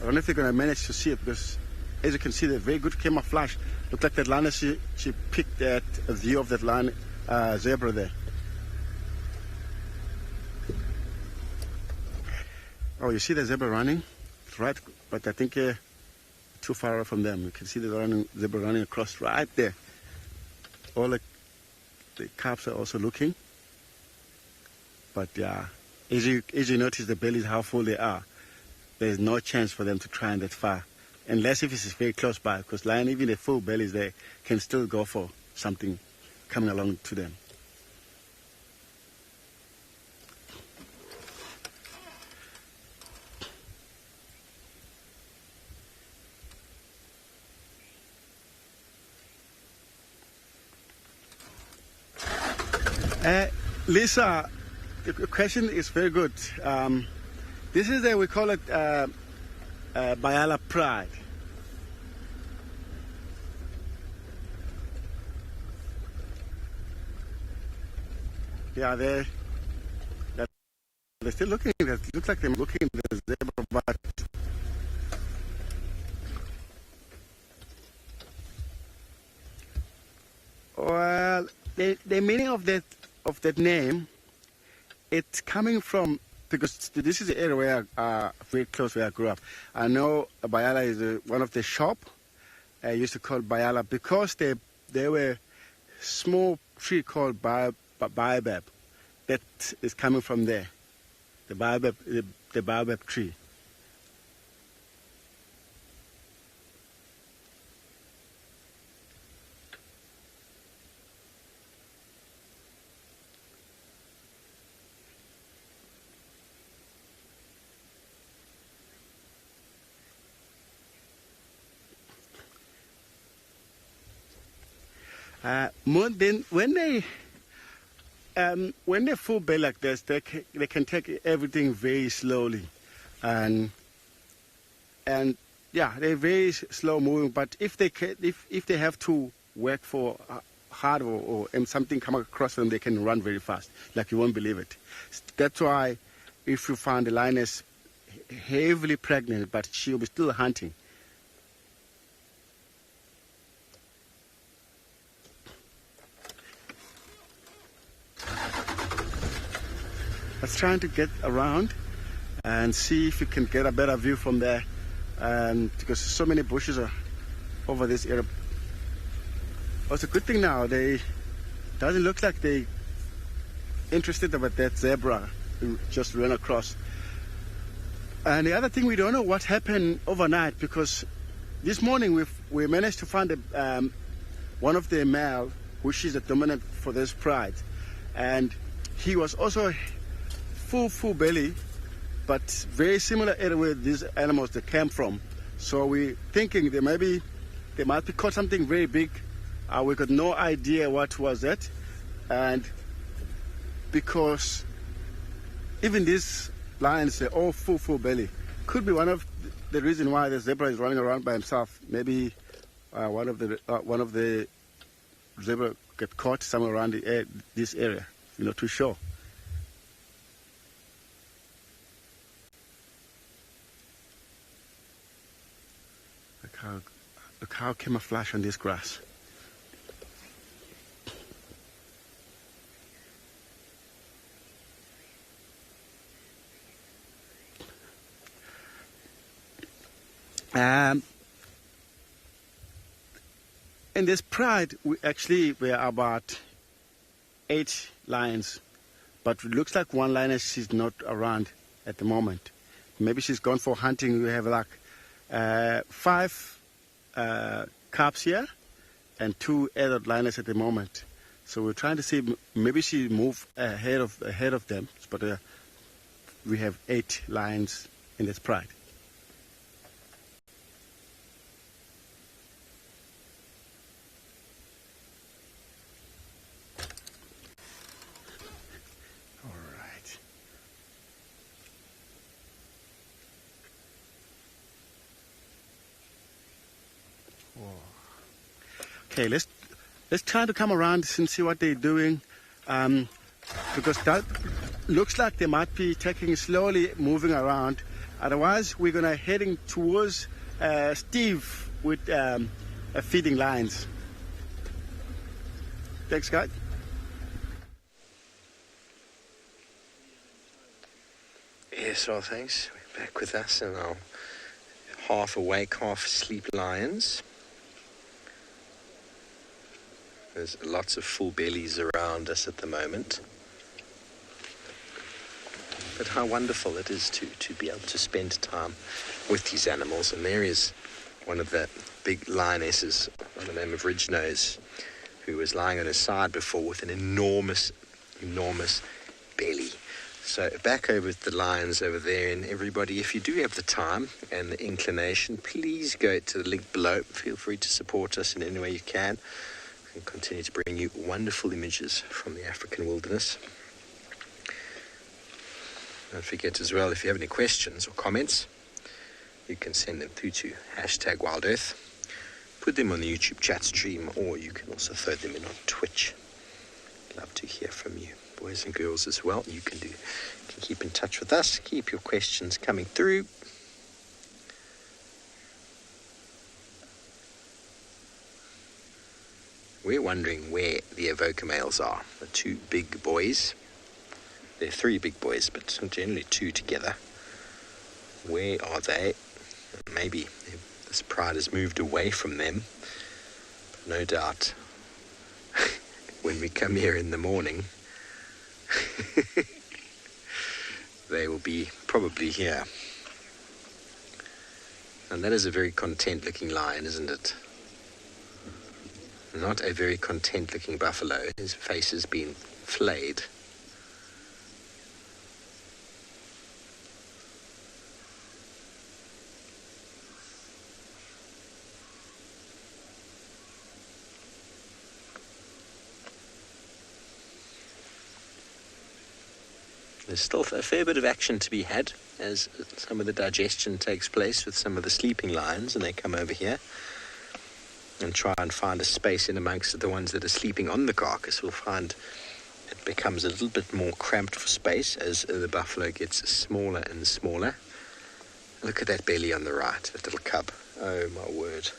know if they're going to manage to see it because, as you can see, they're very good camouflage. Look like that lioness, she picked that view of that zebra there. Oh, you see the zebra running? Right, but I think too far away from them. You can see the zebra running across right there. All the cubs are also looking. But yeah, as you notice the bellies, how full they are, there's no chance for them to try and that far. Unless if it's very close by, because lion, even the full bellies, they can still go for something coming along to them. Lisa, the question is very good. This is we call it Bayala Pride. Yeah, they're still looking. It looks like they're looking at the zebra, but well, the meaning of that name, it's coming from, because this is the area where very close where I grew up. I know Bayala is one of the shop. I used to call Bayala because they were small tree called baobab. That is coming from there. The baobab tree. When they full belly like this, they can take everything very slowly, and yeah, they're very slow moving. But if they have to work for hard or something come across them, they can run very fast, like you won't believe it. That's why if you find the lioness heavily pregnant, but she'll be still hunting. Let's try to get around and see if we can get a better view from there, because so many bushes are over this area. Oh, it's a good thing now. They doesn't look like they interested about that zebra who just ran across. And the other thing, we don't know what happened overnight, because this morning we managed to find one of the male, which is the dominant for this pride, and he was also full belly, but very similar area where these animals they came from. So we're thinking they might be caught something very big. We got no idea what was that, and because even these lions, they're all full belly. Could be one of the reason why the zebra is running around by himself. Maybe one of the zebra get caught somewhere around this area. You're not too sure. Look how camouflage on this grass. In this pride, we were about 8 lions, but it looks like one lioness is not around at the moment. Maybe she's gone for hunting. We have like 5 cubs here and 2 adult lioness at the moment. So we're trying to see, maybe she moved ahead of them, but we have 8 lions in this pride. All right. Okay, let's try to come around and see what they're doing, because that looks like they might be taking slowly, moving around. Otherwise, we're gonna heading towards Steve with feeding lions. Thanks, guys. Yes, well, thanks. We're back with us and our half awake, half asleep lions. There's lots of full bellies around us at the moment. But how wonderful it is to be able to spend time with these animals. And there is one of the big lionesses by the name of Ridge Nose, who was lying on his side before with an enormous belly. So back over with the lions over there, and everybody, if you do have the time and the inclination, please go to the link below. Feel free to support us in any way you can. And continue to bring you wonderful images from the African wilderness. Don't forget as well, if you have any questions or comments, you can send them through to #WildEarth. Put them on the YouTube chat stream, or you can also throw them in on Twitch. Love to hear from you, boys and girls as well. You can keep in touch with us, keep your questions coming through. We're wondering where the evoker males are. The 2 big boys. There are 3 big boys, but generally 2 together. Where are they? Maybe this pride has moved away from them. No doubt, when we come here in the morning, they will be probably here. And that is a very content-looking lion, isn't it? Not a very content-looking buffalo. His face has been flayed. There's still a fair bit of action to be had as some of the digestion takes place with some of the sleeping lions, and they come over here and try and find a space in amongst the ones that are sleeping on the carcass. We'll find it becomes a little bit more cramped for space as the buffalo gets smaller and smaller. Look at that belly on the right, that little cub. Oh my word.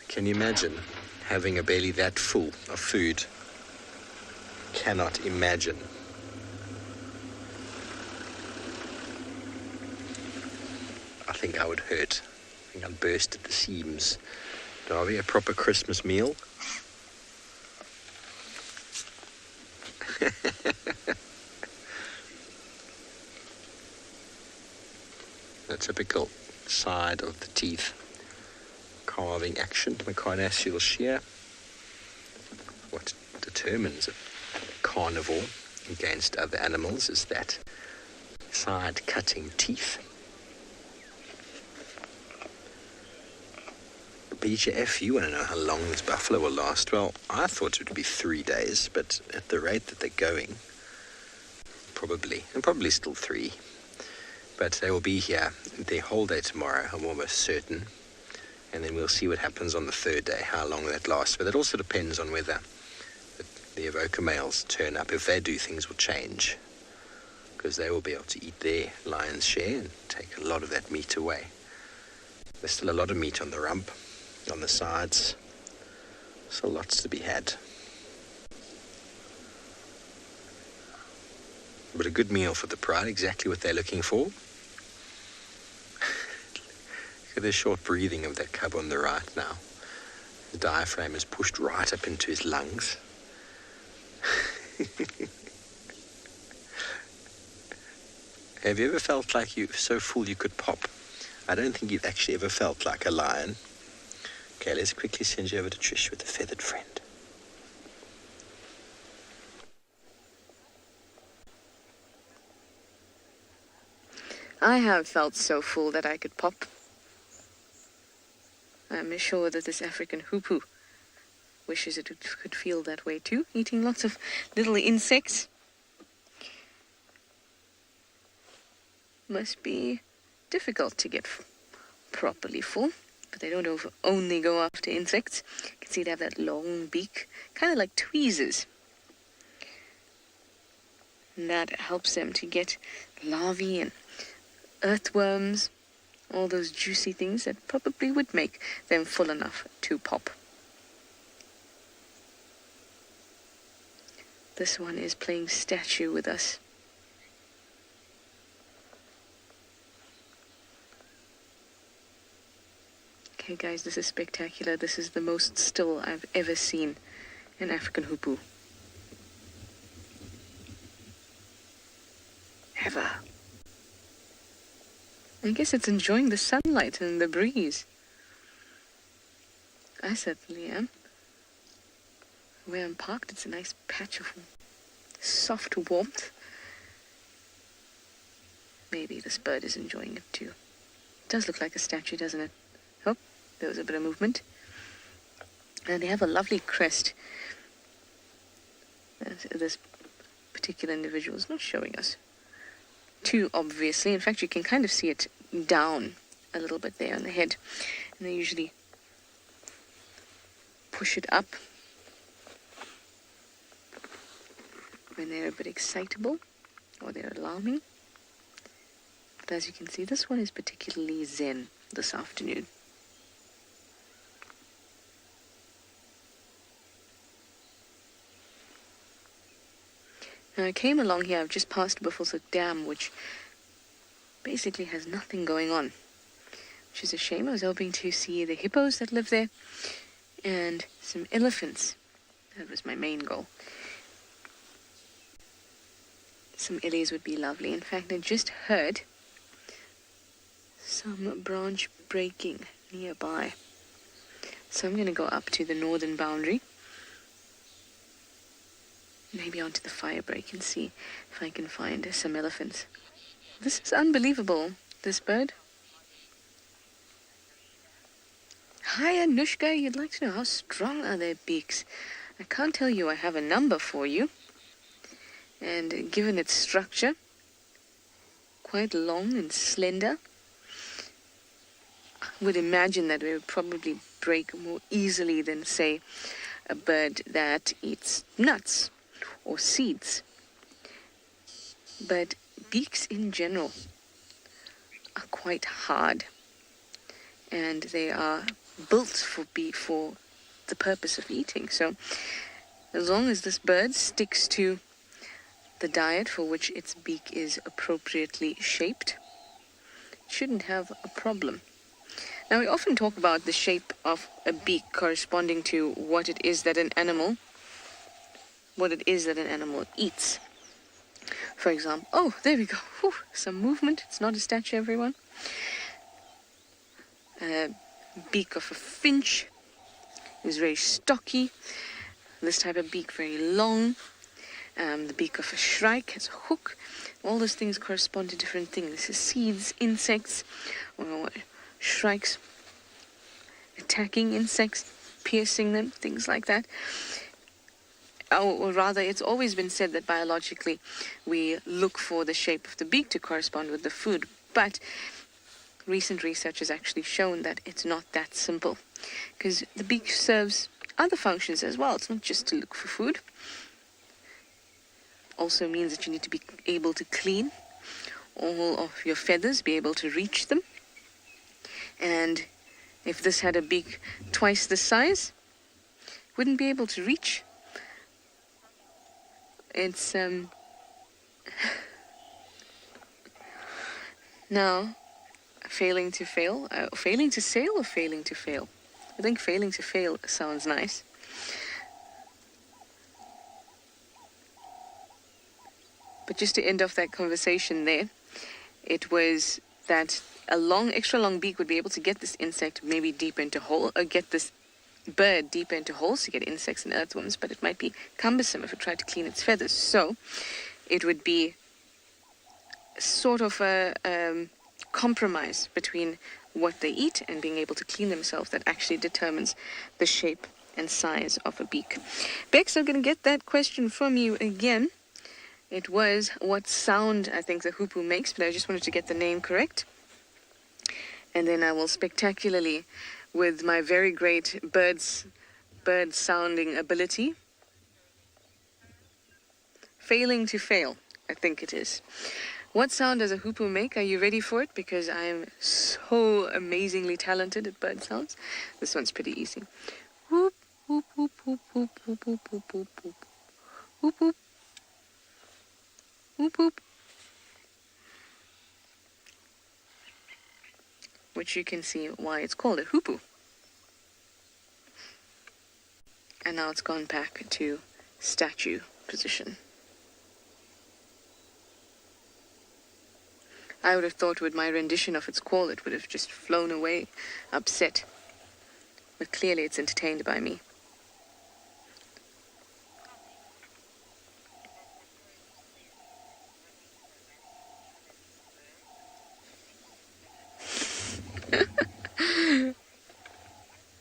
Can you imagine having a belly that full of food? Cannot imagine. I think I would hurt. I think I'd burst at the seams. Darby, a proper Christmas meal. The typical side of the teeth carving action, the carnassial shear. What determines a carnivore against other animals is that side cutting teeth. BJF, you want to know how long this buffalo will last? Well, I thought it would be 3 days, but at the rate that they're going, probably still 3. But they will be here the whole day tomorrow, I'm almost certain. And then we'll see what happens on the 3rd day, how long that lasts. But it also depends on whether the evoker males turn up. If they do, things will change, because they will be able to eat their lion's share and take a lot of that meat away. There's still a lot of meat on the rump, on the sides, so lots to be had. But a good meal for the pride, exactly what they're looking for. Look at the short breathing of that cub on the right now. The diaphragm is pushed right up into his lungs. Have you ever felt like you're so full you could pop? I don't think you've actually ever felt like a lion. Okay, let's quickly send you over to Trish with the feathered friend. I have felt so full that I could pop. I'm sure that this African hoopoe wishes it could feel that way too, eating lots of little insects. Must be difficult to get properly full, but they don't only go after insects. You can see they have that long beak, kind of like tweezers. And that helps them to get larvae and earthworms, all those juicy things that probably would make them full enough to pop. This one is playing statue with us. Okay guys, this is spectacular. This is the most still I've ever seen an African hoopoe. Ever. I guess it's enjoying the sunlight and the breeze. I certainly am. Where I'm parked, it's a nice patch of soft warmth. Maybe this bird is enjoying it too. It does look like a statue, doesn't it? Oh, there was a bit of movement. And they have a lovely crest. This particular individual is not showing us too obviously. In fact, you can kind of see it down a little bit there on the head. And they usually push it up when they're a bit excitable or they're alarming. But as you can see, this one is particularly zen this afternoon. Now I came along here, I've just passed Buffelshoek Dam, which basically has nothing going on, which is a shame. I was hoping to see the hippos that live there and some elephants. That was my main goal. Some illies would be lovely. In fact, I just heard some branch breaking nearby. So I'm going to go up to the northern boundary, maybe onto the fire break, and see if I can find some elephants. This is unbelievable, this bird. Hi, Anushka, you'd like to know how strong are their beaks. I can't tell you I have a number for you. And given its structure, quite long and slender, I would imagine that it would probably break more easily than, say, a bird that eats nuts or seeds. But beaks in general are quite hard, and they are built for the purpose of eating. So as long as this bird sticks to the diet for which its beak is appropriately shaped, it shouldn't have a problem. Now, we often talk about the shape of a beak corresponding to what it is that an animal eats. For example, oh, there we go. Whew, some movement. It's not a statue, everyone. Beak of a finch is very stocky. This type of beak very long. The beak of a shrike has a hook. All those things correspond to different things. This is seeds, insects, or shrikes attacking insects, piercing them, things like that. Or rather, it's always been said that biologically we look for the shape of the beak to correspond with the food. But recent research has actually shown that it's not that simple, because the beak serves other functions as well. It's not just to look for food. Also means that you need to be able to clean all of your feathers, be able to reach them. And if this had a beak twice the size, it wouldn't be able to reach. It's now failing to sail or failing to fail. I think failing to fail sounds nice. But just to end off that conversation there, it was that a extra long beak would be able to get this insect maybe deep into hole, or get this bird deep into holes to get insects and earthworms, but it might be cumbersome if it tried to clean its feathers. So it would be sort of a compromise between what they eat and being able to clean themselves that actually determines the shape and size of a beak. Bex, I'm going to get that question from you again. It was what sound I think the hoopoe makes, but I just wanted to get the name correct. And then I will spectacularly, with my very great bird sounding ability, failing to fail, I think it is. What sound does a hoopoe make? Are you ready for it? Because I am so amazingly talented at bird sounds. This one's pretty easy. Whoop, whoop, whoop, whoop, whoop, whoop, whoop, whoop, whoop, whoop. Whoop, whoop. Whoop, whoop. Which you can see why it's called a hoopoe. And now it's gone back to statue position. I would have thought with my rendition of its call it would have just flown away, upset. But clearly it's entertained by me.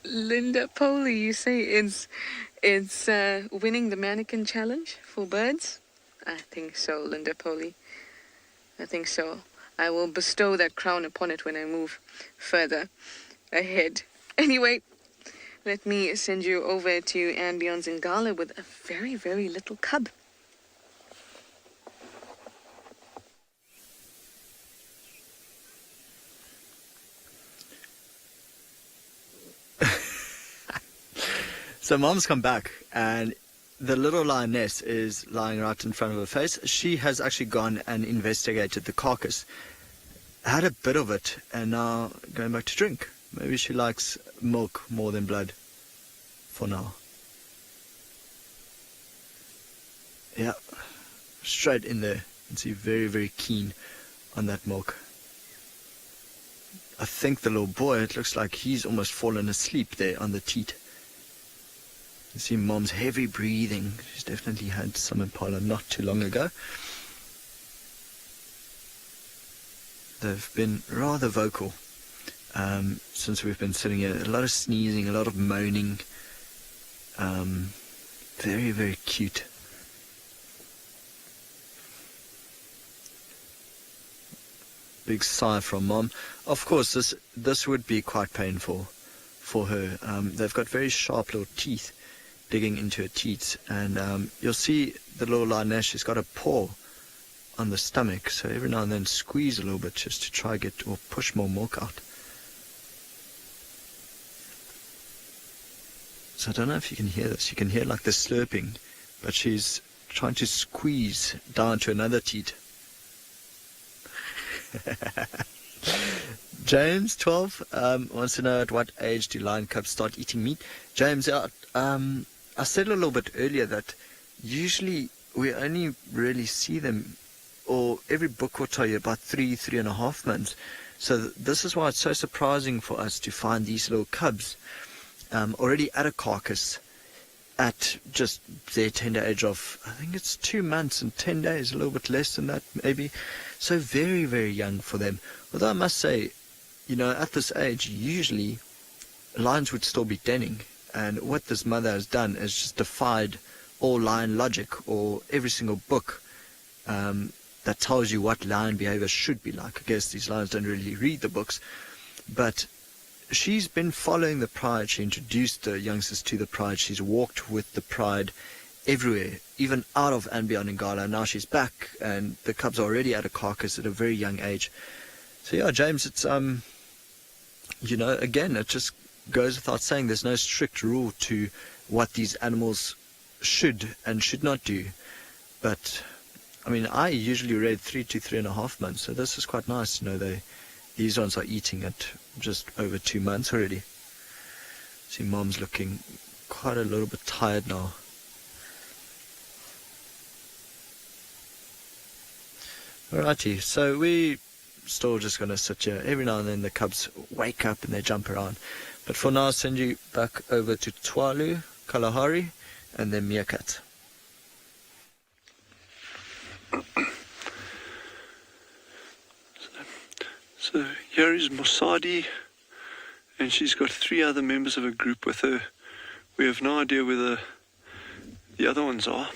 Linda Poley, you say it's winning the mannequin challenge for birds? I think so, Linda Poley. I think so. I will bestow that crown upon it when I move further ahead. Anyway, let me send you over to andBeyond's Ngala with a very, very little cub. So Mom's come back, and the little lioness is lying right in front of her face. She has actually gone and investigated the carcass, had a bit of it, and now going back to drink. Maybe she likes milk more than blood for now. Yeah, straight in there. And see, very, very keen on that milk. I think the little boy, it looks like he's almost fallen asleep there on the teat. You see Mom's heavy breathing. She's definitely had some impala not too long ago. They've been rather vocal since we've been sitting here. A lot of sneezing, a lot of moaning. Very, very cute. Big sigh from Mom. Of course, this would be quite painful for her. They've got very sharp little teeth digging into her teats, and you'll see the little lioness, she's got a paw on the stomach, so every now and then squeeze a little bit just to try get or push more milk out. So I don't know if you can hear this. You can hear like the slurping, but she's trying to squeeze down to another teat. James, 12, wants to know at what age do lion cubs start eating meat. James, I said a little bit earlier that usually we only really see them, or every book will tell you about 3.5 months. So this is why it's so surprising for us to find these little cubs already at a carcass at just their tender age of, I think it's 2 months and 10 days, a little bit less than that maybe. So very, very young for them. Although I must say, you know, at this age, usually lions would still be denning. And what this mother has done is just defied all lion logic or every single book that tells you what lion behavior should be like. I guess these lions don't really read the books. But she's been following the pride. She introduced the youngsters to the pride. She's walked with the pride everywhere, even out of andBeyond Ngala. Now she's back, and the cubs are already at a carcass at a very young age. So yeah, James, it's you know, again, it just goes without saying there's no strict rule to what these animals should and should not do. But I mean, I usually read 3 to 3.5 months, so this is quite nice. You know, these ones are eating at just over 2 months already. See, Mom's looking quite a little bit tired now. Alrighty, so we still just going to sit here. Every now and then the cubs wake up and they jump around. But for now, I'll send you back over to Tswalu Kalahari and then Meerkat. So here is Mosadi, and she's got 3 other members of a group with her. We have no idea where the other ones are.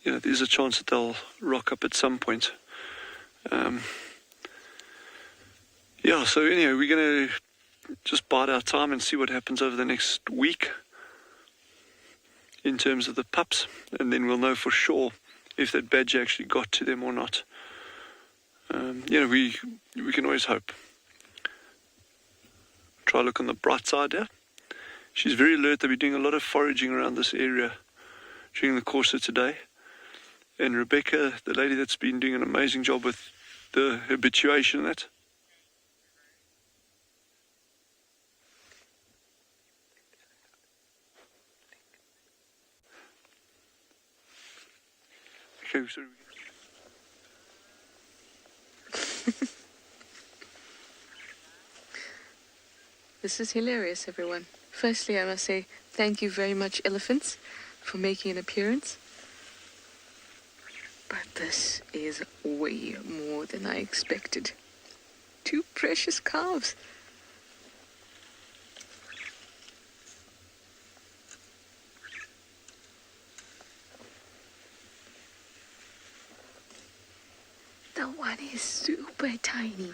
There's a chance that they'll rock up at some point. So anyway, we're going to just bide our time and see what happens over the next week in terms of the pups, and then we'll know for sure if that badger actually got to them or not. We can always hope. Try to look on the bright side here. She's very alert. They'll be doing a lot of foraging around this area during the course of today. And Rebecca, the lady that's been doing an amazing job with the habituation and that. Okay, sorry. This is hilarious, everyone. Firstly, I must say thank you very much, elephants, for making an appearance. But this is way more than I expected. 2 precious calves. The one is super tiny.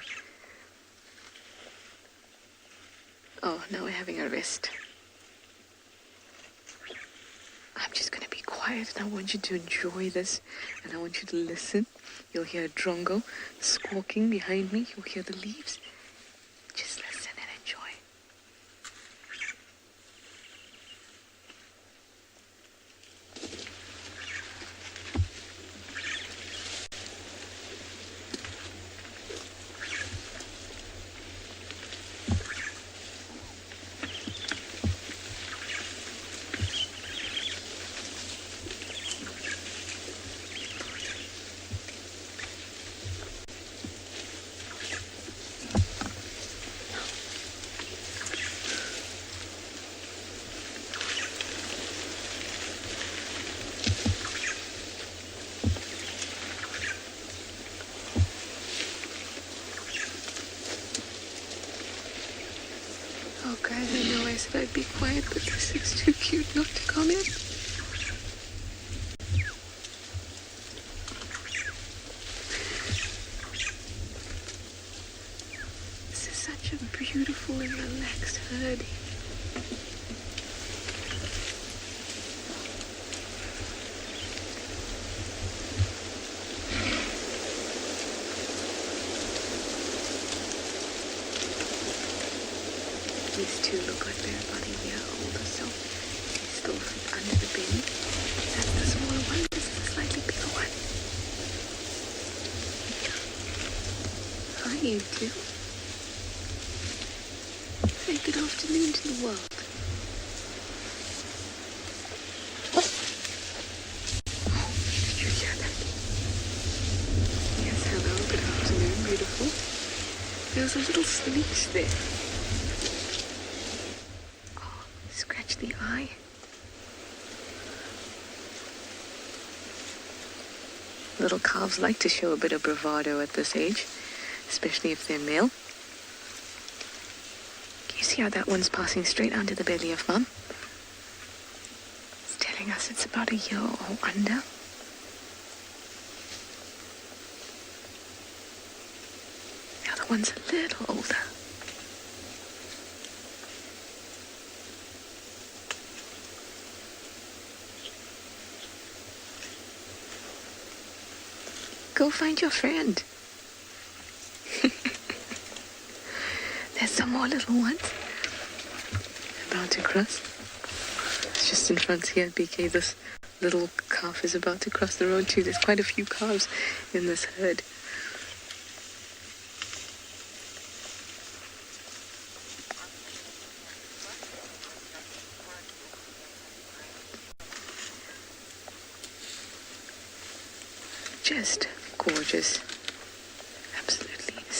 Oh, now we're having a rest. I'm just going to be quiet and I want you to enjoy this and I want you to listen. You'll hear a drongo squawking behind me. You'll hear the leaves. Just listen and enjoy. Oh guys, I know I said I'd be quiet, but this is too cute not to comment. This is such a beautiful and relaxed herd. These two look like they're about a year older, so they still fit under the belly. That's the smaller one. This is the slightly bigger one. Hi, you two. Say good afternoon to the world. Did you hear that? Yes, hello, good afternoon, beautiful. There's a little sneeze there. Scratch the eye. Little calves like to show a bit of bravado at this age, especially if they're male. Can you see how that one's passing straight under the belly of mum? It's telling us it's about a year or under. The other one's a little older. Go find your friend. There's some more little ones about to cross. It's just in front here, BK. This little calf is about to cross the road too. There's quite a few calves in this herd. Just gorgeous.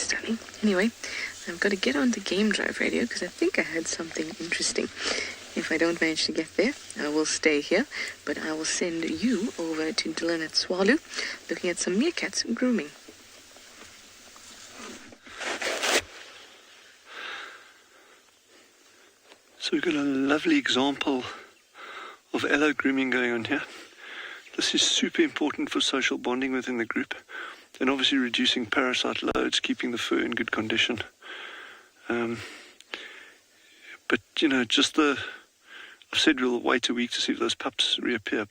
stunning. Anyway, I've got to get on the game drive radio because I think I heard something interesting. If I don't manage to get there, I will stay here, but I will send you over to Dylan at Tswalu, looking at some meerkats grooming. So we've got a lovely example of allo grooming going on here. This is super important for social bonding within the group, and obviously reducing parasite loads, keeping the fur in good condition. But, you know, I've said we'll wait a week to see if those pups reappear.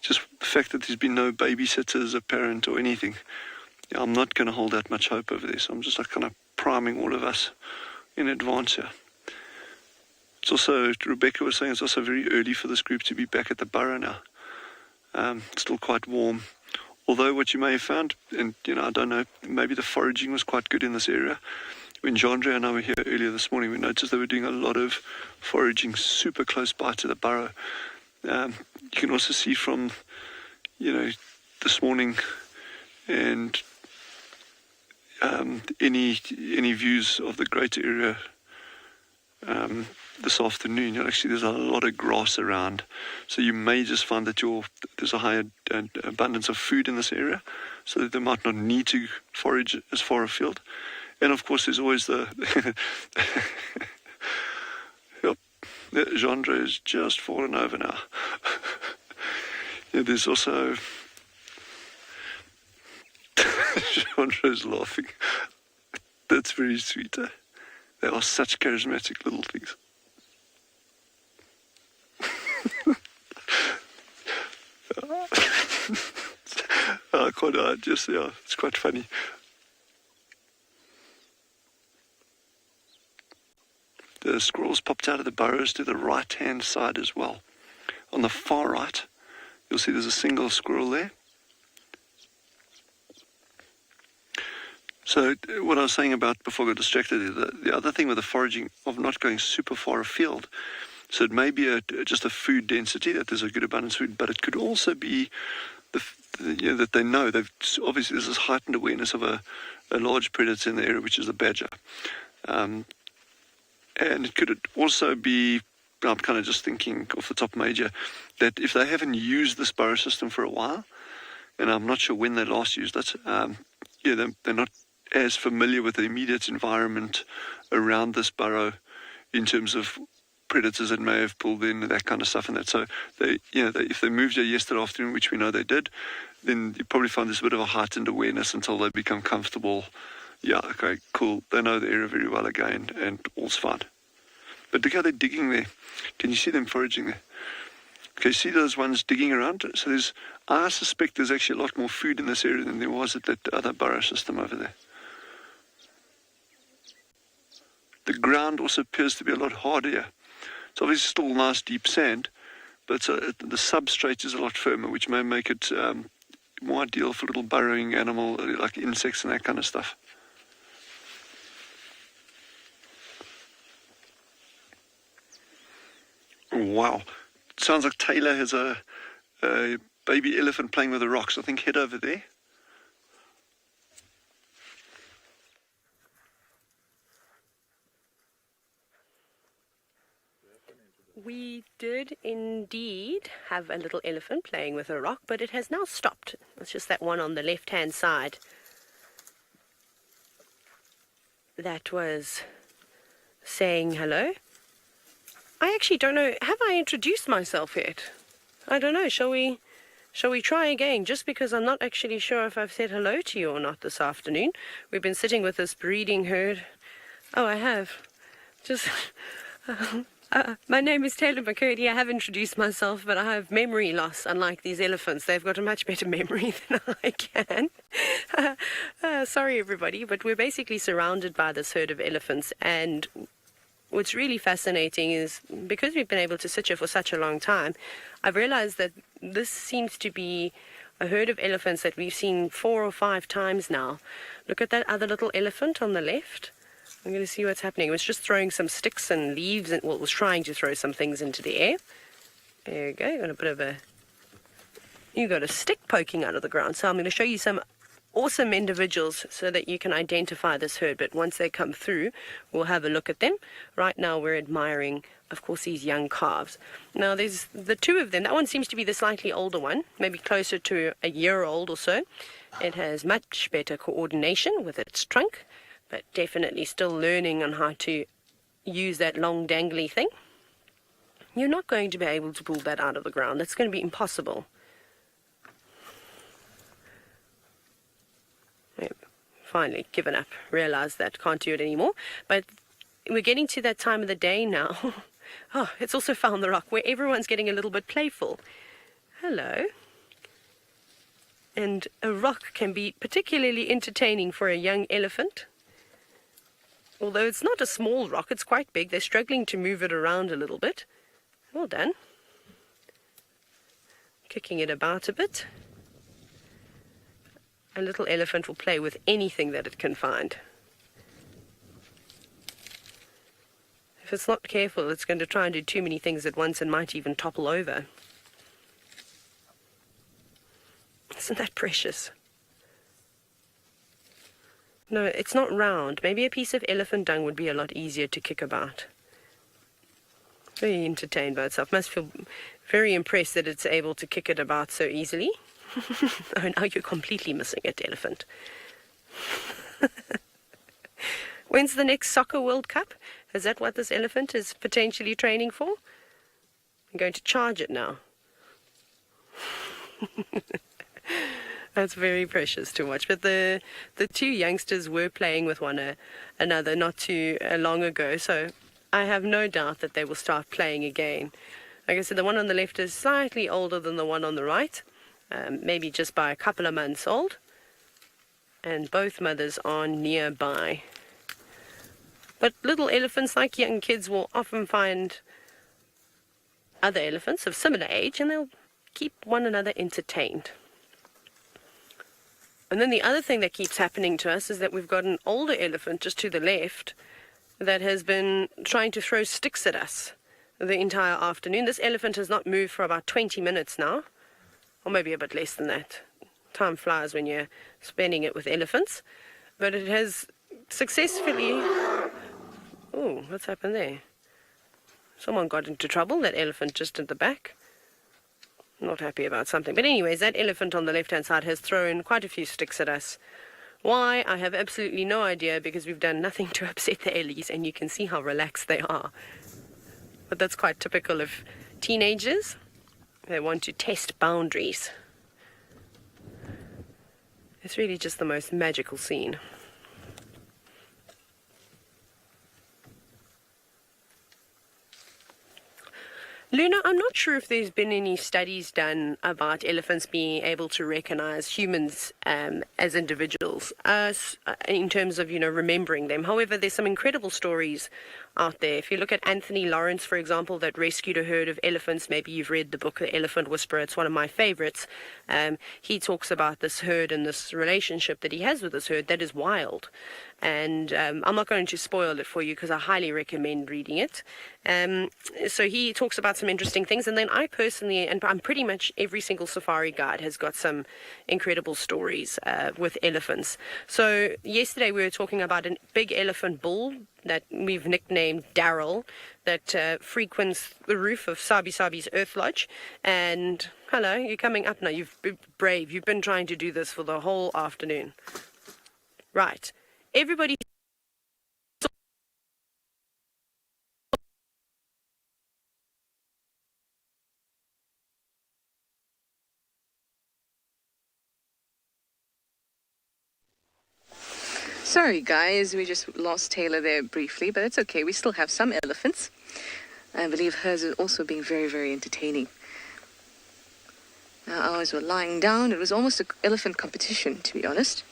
Just the fact that there's been no babysitters, a parent or anything, I'm not going to hold that much hope over this. I'm just like kind of priming all of us in advance here. It's also, Rebecca was saying, it's also very early for this group to be back at the burrow now. It's still quite warm. Although what you may have found, and you know, I don't know, maybe the foraging was quite good in this area. When Jandre and I were here earlier this morning, we noticed they were doing a lot of foraging super close by to the burrow. You can also see from, you know, this morning and any views of the greater area this afternoon, actually there's a lot of grass around, so you may just find that there's a higher abundance of food in this area, so that they might not need to forage as far afield. And of course there's always the yep, Jandre has just fallen over now. Yeah, there's also Jandre's laughing. That's very sweet. They are such charismatic little things. It's quite funny. The squirrels popped out of the burrows to the right-hand side as well. On the far right, you'll see there's a single squirrel there. So what I was saying about before I got distracted, the other thing with the foraging of not going super far afield, so it may be just a food density, that there's a good abundance of food, but it could also be that they know, obviously there's this heightened awareness of a large predator in the area, which is the badger. And it could also be, I'm kind of just thinking off the top major, that if they haven't used this burrow system for a while, and I'm not sure when they last used it, they're not as familiar with the immediate environment around this burrow in terms of predators that may have pulled in, that kind of stuff, and that. So if they moved here yesterday afternoon, which we know they did, then you probably find this a bit of a heightened awareness until they become comfortable. Yeah, okay, cool. They know the area very well again, and all's fine. But look how they're digging there. Can you see them foraging there? Okay, see those ones digging around? So I suspect there's actually a lot more food in this area than there was at that other burrow system over there. The ground also appears to be a lot harder here. It's obviously still nice deep sand, but the substrate is a lot firmer, which may make it more ideal for little burrowing animal, like insects and that kind of stuff. Wow. It sounds like Taylor has a baby elephant playing with the rocks. I think head over there. We did indeed have a little elephant playing with a rock, but it has now stopped. It's just that one on the left-hand side that was saying hello. I actually don't know. Have I introduced myself yet? I don't know. Shall we try again? Just because I'm not actually sure if I've said hello to you or not this afternoon. We've been sitting with this breeding herd. Oh, I have. Just... my name is Taylor McCurdy. I have introduced myself, but I have memory loss, unlike these elephants. They've got a much better memory than I can. Sorry, everybody, but we're basically surrounded by this herd of elephants, and what's really fascinating is, because we've been able to sit here for such a long time, I've realized that this seems to be a herd of elephants that we've seen 4 or 5 times now. Look at that other little elephant on the left. I'm going to see what's happening. It was just throwing some sticks and leaves, and well, it was trying to throw some things into the air. There you go. You got a stick poking out of the ground. So I'm going to show you some awesome individuals so that you can identify this herd. But once they come through, we'll have a look at them. Right now we're admiring, of course, these young calves. Now there's the two of them. That one seems to be the slightly older one, maybe closer to a year old or so. It has much better coordination with its trunk, but definitely still learning on how to use that long dangly thing. You're not going to be able to pull that out of the ground. That's going to be impossible. Finally given up, realized that can't do it anymore. But we're getting to that time of the day now. Oh, it's also found the rock where everyone's getting a little bit playful. Hello. And a rock can be particularly entertaining for a young elephant. Although it's not a small rock, it's quite big. They're struggling to move it around a little bit. Well done. Kicking it about a bit. A little elephant will play with anything that it can find. If it's not careful, it's going to try and do too many things at once and might even topple over. Isn't that precious? No, it's not round. Maybe a piece of elephant dung would be a lot easier to kick about. Very entertained by itself. Must feel very impressed that it's able to kick it about so easily. Oh, now you're completely missing it, elephant. When's the next Soccer World Cup? Is that what this elephant is potentially training for? I'm going to charge it now. That's very precious to watch. But the two youngsters were playing with one another not too long ago, so I have no doubt that they will start playing again. Like I said, the one on the left is slightly older than the one on the right. Maybe just by a couple of months old, and both mothers are nearby. But little elephants, like young kids, will often find other elephants of similar age, and they'll keep one another entertained. And then the other thing that keeps happening to us is that we've got an older elephant just to the left that has been trying to throw sticks at us the entire afternoon. This elephant has not moved for about 20 minutes now. Or maybe a bit less than that. Time flies when you're spending it with elephants. But it has successfully... Oh, what's happened there? Someone got into trouble, that elephant just at the back. Not happy about something. But anyways, that elephant on the left-hand side has thrown quite a few sticks at us. Why? I have absolutely no idea, because we've done nothing to upset the ellies, and you can see how relaxed they are. But that's quite typical of teenagers. They want to test boundaries. It's really just the most magical scene. Luna, I'm not sure if there's been any studies done about elephants being able to recognize humans as individuals, in terms of, remembering them. However, there's some incredible stories out there. If you look at Anthony Lawrence, for example, that rescued a herd of elephants, maybe you've read the book The Elephant Whisperer, it's one of my favorites. He talks about this herd and this relationship that he has with this herd that is wild. And I'm not going to spoil it for you because I highly recommend reading it. So he talks about some interesting things. And then I personally, and I'm pretty much every single safari guide has got some incredible stories with elephants. So yesterday we were talking about a big elephant bull that we've nicknamed Daryl, that frequents the roof of Sabi's Earth Lodge. And hello, you're coming up now. You've been brave. You've been trying to do this for the whole afternoon. Right. Everybody. Sorry guys, we just lost Taylor there briefly, but it's okay. We still have some elephants. I believe hers is also being very, very entertaining. Now ours were lying down. It was almost an elephant competition, to be honest.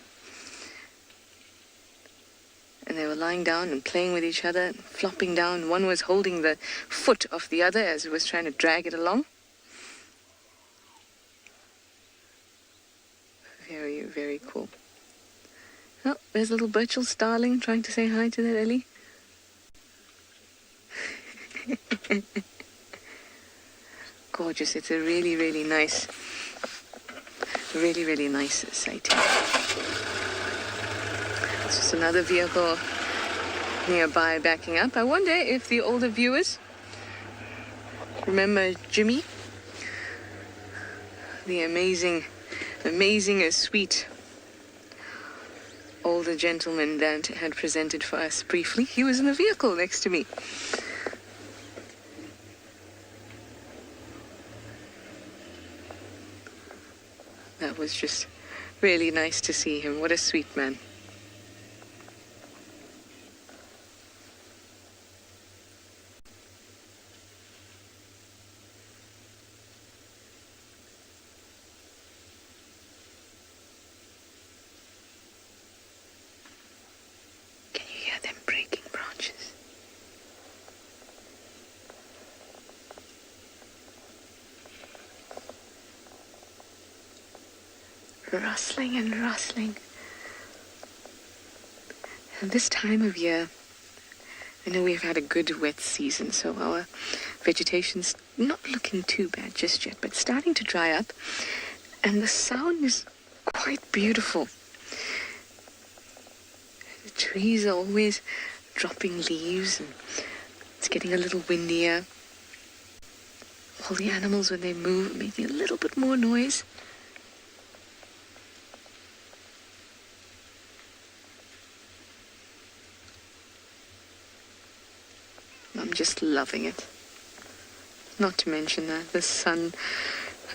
And they were lying down and playing with each other, flopping down. One was holding the foot of the other as it was trying to drag it along. Very, very cool. Oh, there's little Birchall Starling trying to say hi to that Ellie. Gorgeous. It's a really, really nice sighting. It's just another vehicle nearby backing up. I wonder if the older viewers remember Jimmy, the amazing, sweet older gentleman that had presented for us briefly. He was in the vehicle next to me. That was just really nice to see him. What a sweet man. Can you hear them breaking branches? Rustling and rustling. And this time of year, I know we've had a good wet season, so our vegetation's not looking too bad just yet, but starting to dry up, and the sound is quite beautiful. The trees are always dropping leaves, and it's getting a little windier. All the animals, when they move, are making a little bit more noise. I'm just loving it. Not to mention that the sun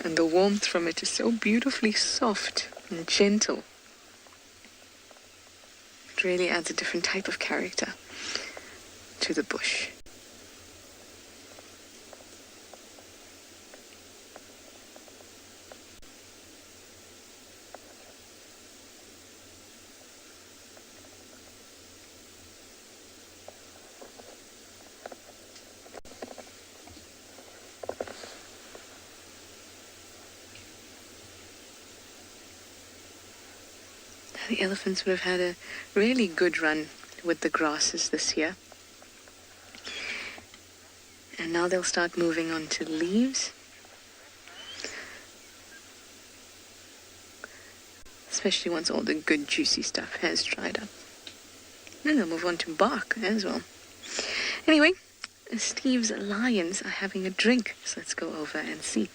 and the warmth from it is so beautifully soft and gentle. It really adds a different type of character to the bush. The elephants would have had a really good run with the grasses this year. And now they'll start moving on to leaves. Especially once all the good juicy stuff has dried up. Then they'll move on to bark as well. Anyway, Steve's lions are having a drink, so let's go over and see.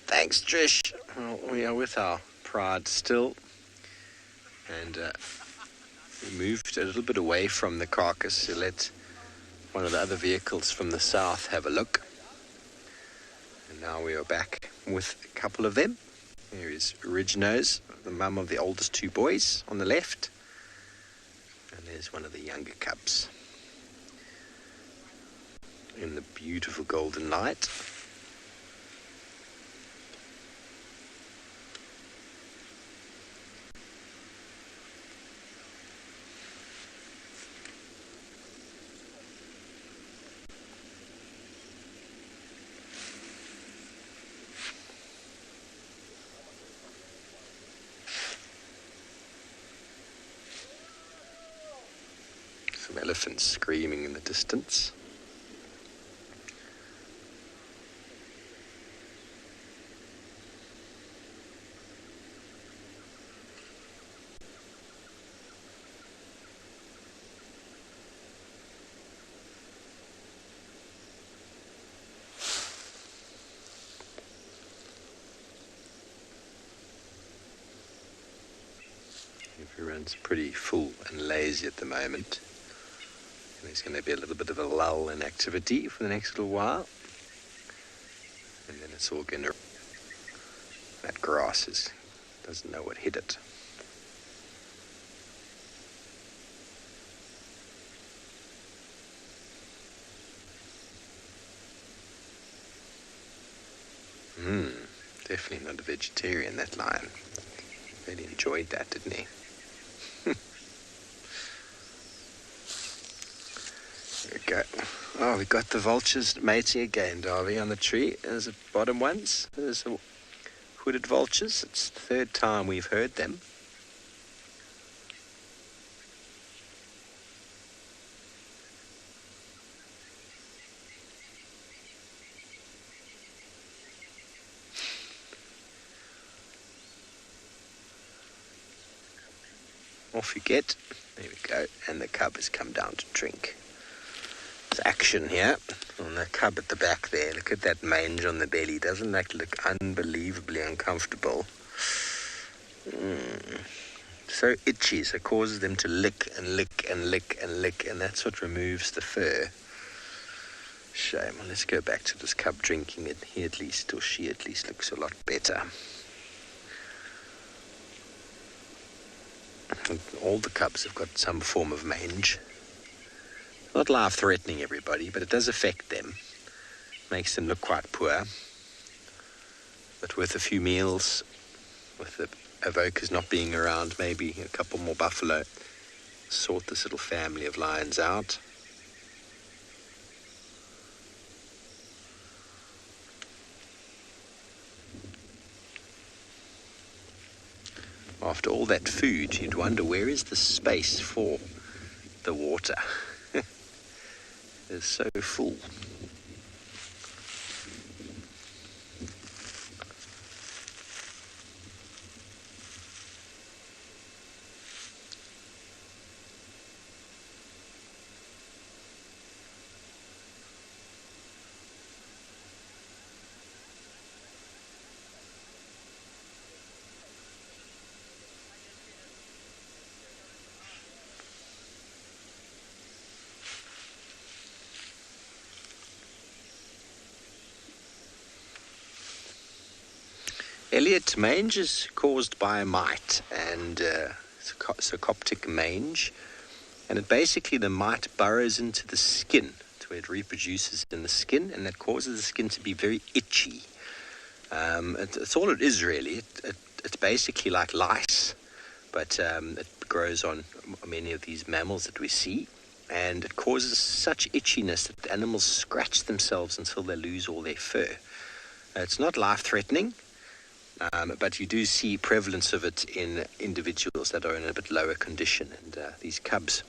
Thanks, Trish. Well, we are with our pride still, and we moved a little bit away from the carcass to let one of the other vehicles from the south have a look. And now we are back with a couple of them. There is Ridgenose, the mum of the oldest two boys, on the left, and there's one of the younger cubs in the beautiful golden light. Some elephants screaming in the distance. Everyone's pretty full and lazy at the moment. And there's going to be a little bit of a lull in activity for the next little while. And then it's all going to... That grass doesn't know what hit it. Definitely not a vegetarian, that lion. Really enjoyed that, didn't he? There we go. Oh, we got the vultures mating again, Darby, on the tree. There's the bottom ones. There's the hooded vultures. It's the third time we've heard them. Off you get. There we go. And the cub has come down to drink. There's action here on the cub at the back there. Look at that mange on the belly. Doesn't that look unbelievably uncomfortable? So itchy, so it causes them to lick and lick and lick and lick, and that's what removes the fur. Shame. Well, let's go back to this cub drinking it. He at least, or she at least, looks a lot better. All the cubs have got some form of mange. Not life-threatening, everybody, but it does affect them. Makes them look quite poor. But with a few meals, with the evokers not being around, maybe a couple more buffalo, sort this little family of lions out. After all that food, you'd wonder, where is the space for the water? It's so full. Elliot, mange is caused by a mite, and Sarcoptic Mange, and basically the mite burrows into the skin to where it reproduces in the skin, and that causes the skin to be very itchy. It's all it is really. It's basically like lice, but it grows on many of these mammals that we see, and it causes such itchiness that animals scratch themselves until they lose all their fur. It's not life-threatening. But you do see prevalence of it in individuals that are in a bit lower condition, and these cubs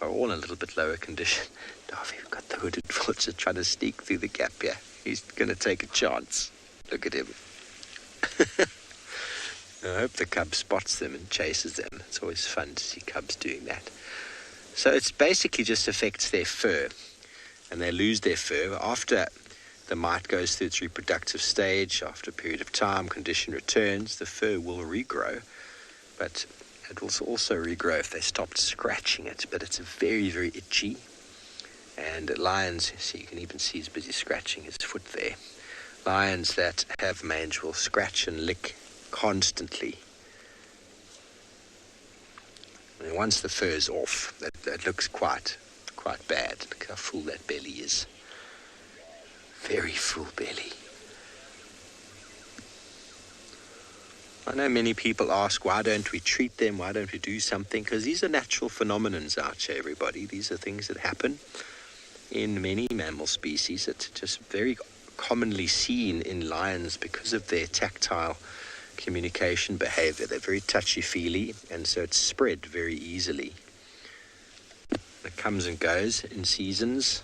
are all in a little bit lower condition. Darby, we've got the hooded vulture trying to sneak through the gap here. He's going to take a chance. Look at him. I hope the cub spots them and chases them. It's always fun to see cubs doing that. So it basically just affects their fur, and they lose their fur after the mite goes through its reproductive stage. After a period of time, condition returns, the fur will regrow, but it will also regrow if they stopped scratching it. But it's very, very itchy, and lions, see, you can even see he's busy scratching his foot there. Lions that have mange will scratch and lick constantly. And once the fur's off, that looks quite bad. Look how full that belly is. Very full belly. I know many people ask, why don't we treat them? Why don't we do something? Because these are natural phenomenons out here, everybody. These are things that happen in many mammal species. It's just very commonly seen in lions because of their tactile communication behavior. They're very touchy-feely, and so it's spread very easily. It comes and goes in seasons.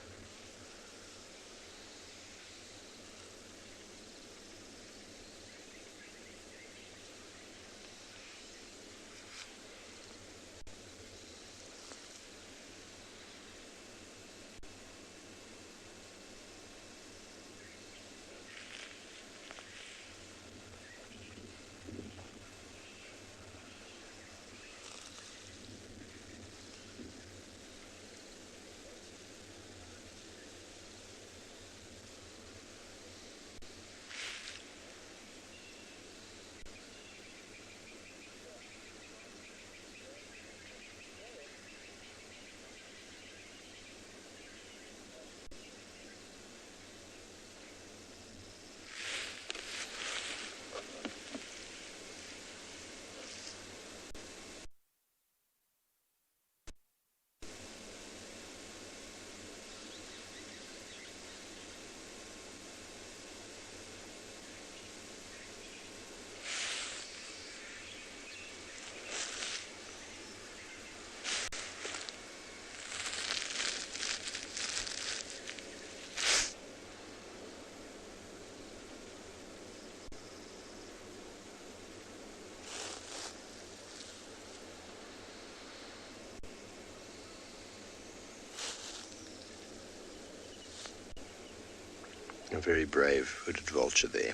A very brave hooded vulture there.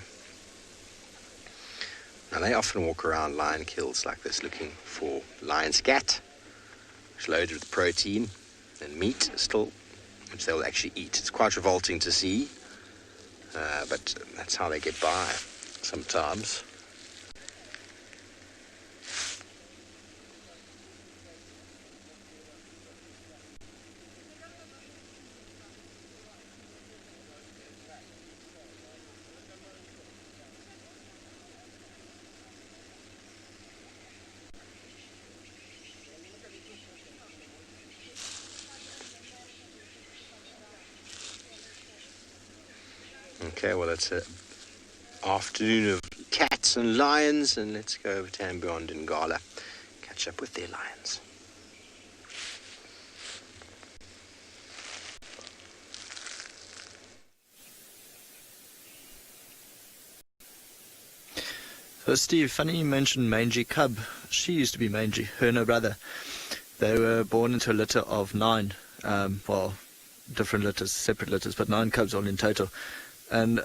Now they often walk around lion kills like this looking for lion scat, which is loaded with protein and meat still, which they'll actually eat. It's quite revolting to see, but that's how they get by sometimes. Okay, well, it's an afternoon of cats and lions, and let's go over to andBeyond in Ngala, catch up with their lions. So Steve, funny you mentioned Mangy Cub. She used to be Mangy, her and her brother. They were born into a litter of 9, different litters, separate litters, but 9 cubs all in total. And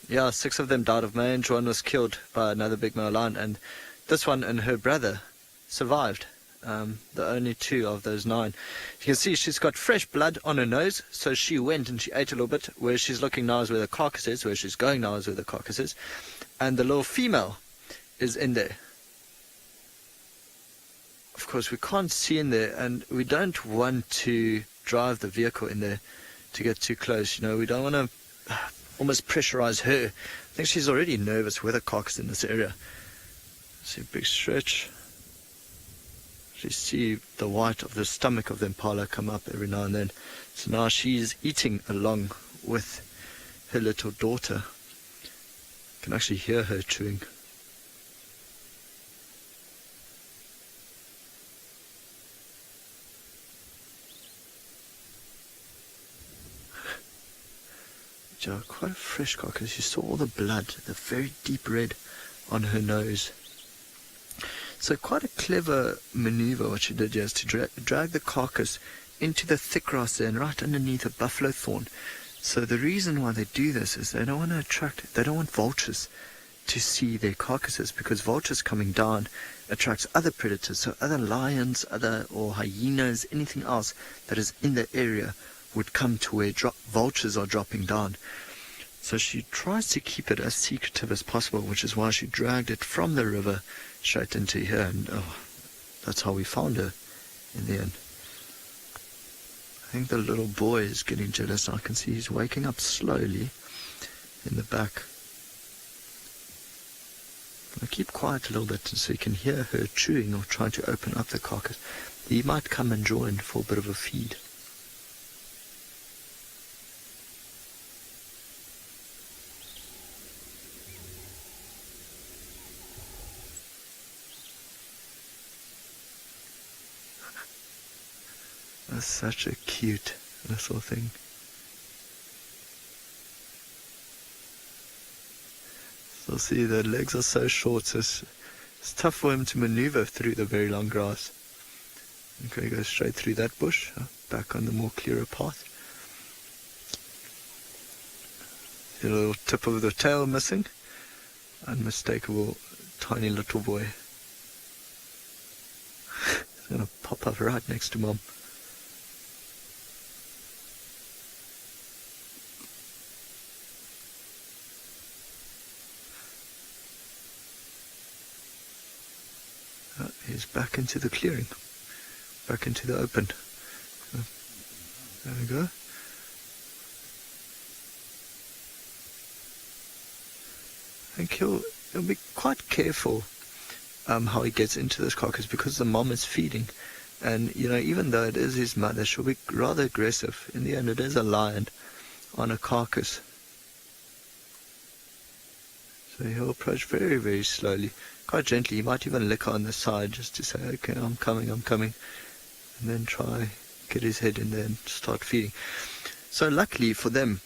6 of them died of mange. 1 was killed by another big male lion, and this one and her brother survived. The only 2 of those 9. You can see she's got fresh blood on her nose, so she went and she ate a little bit. Where she's looking now is where the carcass is, where she's going now is where the carcass is. And the little female is in there. Of course, we can't see in there, and we don't want to drive the vehicle in there to get too close. You know, we don't want to almost pressurize her. I think she's already nervous with a carcass in this area. See a big stretch. You see the white of the stomach of the impala come up every now and then. So now she's eating along with her little daughter. You can actually hear her chewing. Quite a fresh carcass. You saw all the blood, the very deep red on her nose. So quite a clever maneuver what she did here is to drag the carcass into the thick grass there and right underneath a buffalo thorn. So the reason why they do this is they don't want vultures to see their carcasses, because vultures coming down attracts other predators, so other lions, or hyenas, anything else that is in the area would come to where vultures are dropping down. So she tries to keep it as secretive as possible, which is why she dragged it from the river straight into here, and that's how we found her in the end. I think the little boy is getting jealous. I can see he's waking up slowly in the back. I'll keep quiet a little bit so you can hear her chewing or trying to open up the carcass. He might come and join for a bit of a feed. That's such a cute little thing. So see, the legs are so short, so it's tough for him to maneuver through the very long grass. Okay, go straight through that bush, back on the more clearer path. The little tip of the tail missing. Unmistakable tiny little boy. He's gonna pop up right next to Mom. He's back into the clearing, back into the open. There we go. I think he'll be quite careful how he gets into this carcass, because the mom is feeding, and you know, even though it is his mother, she'll be rather aggressive. In the end, it is a lion on a carcass. So he'll approach very, very slowly, quite gently. He might even lick her on the side just to say, okay, I'm coming, and then try get his head in there and start feeding. So luckily for them,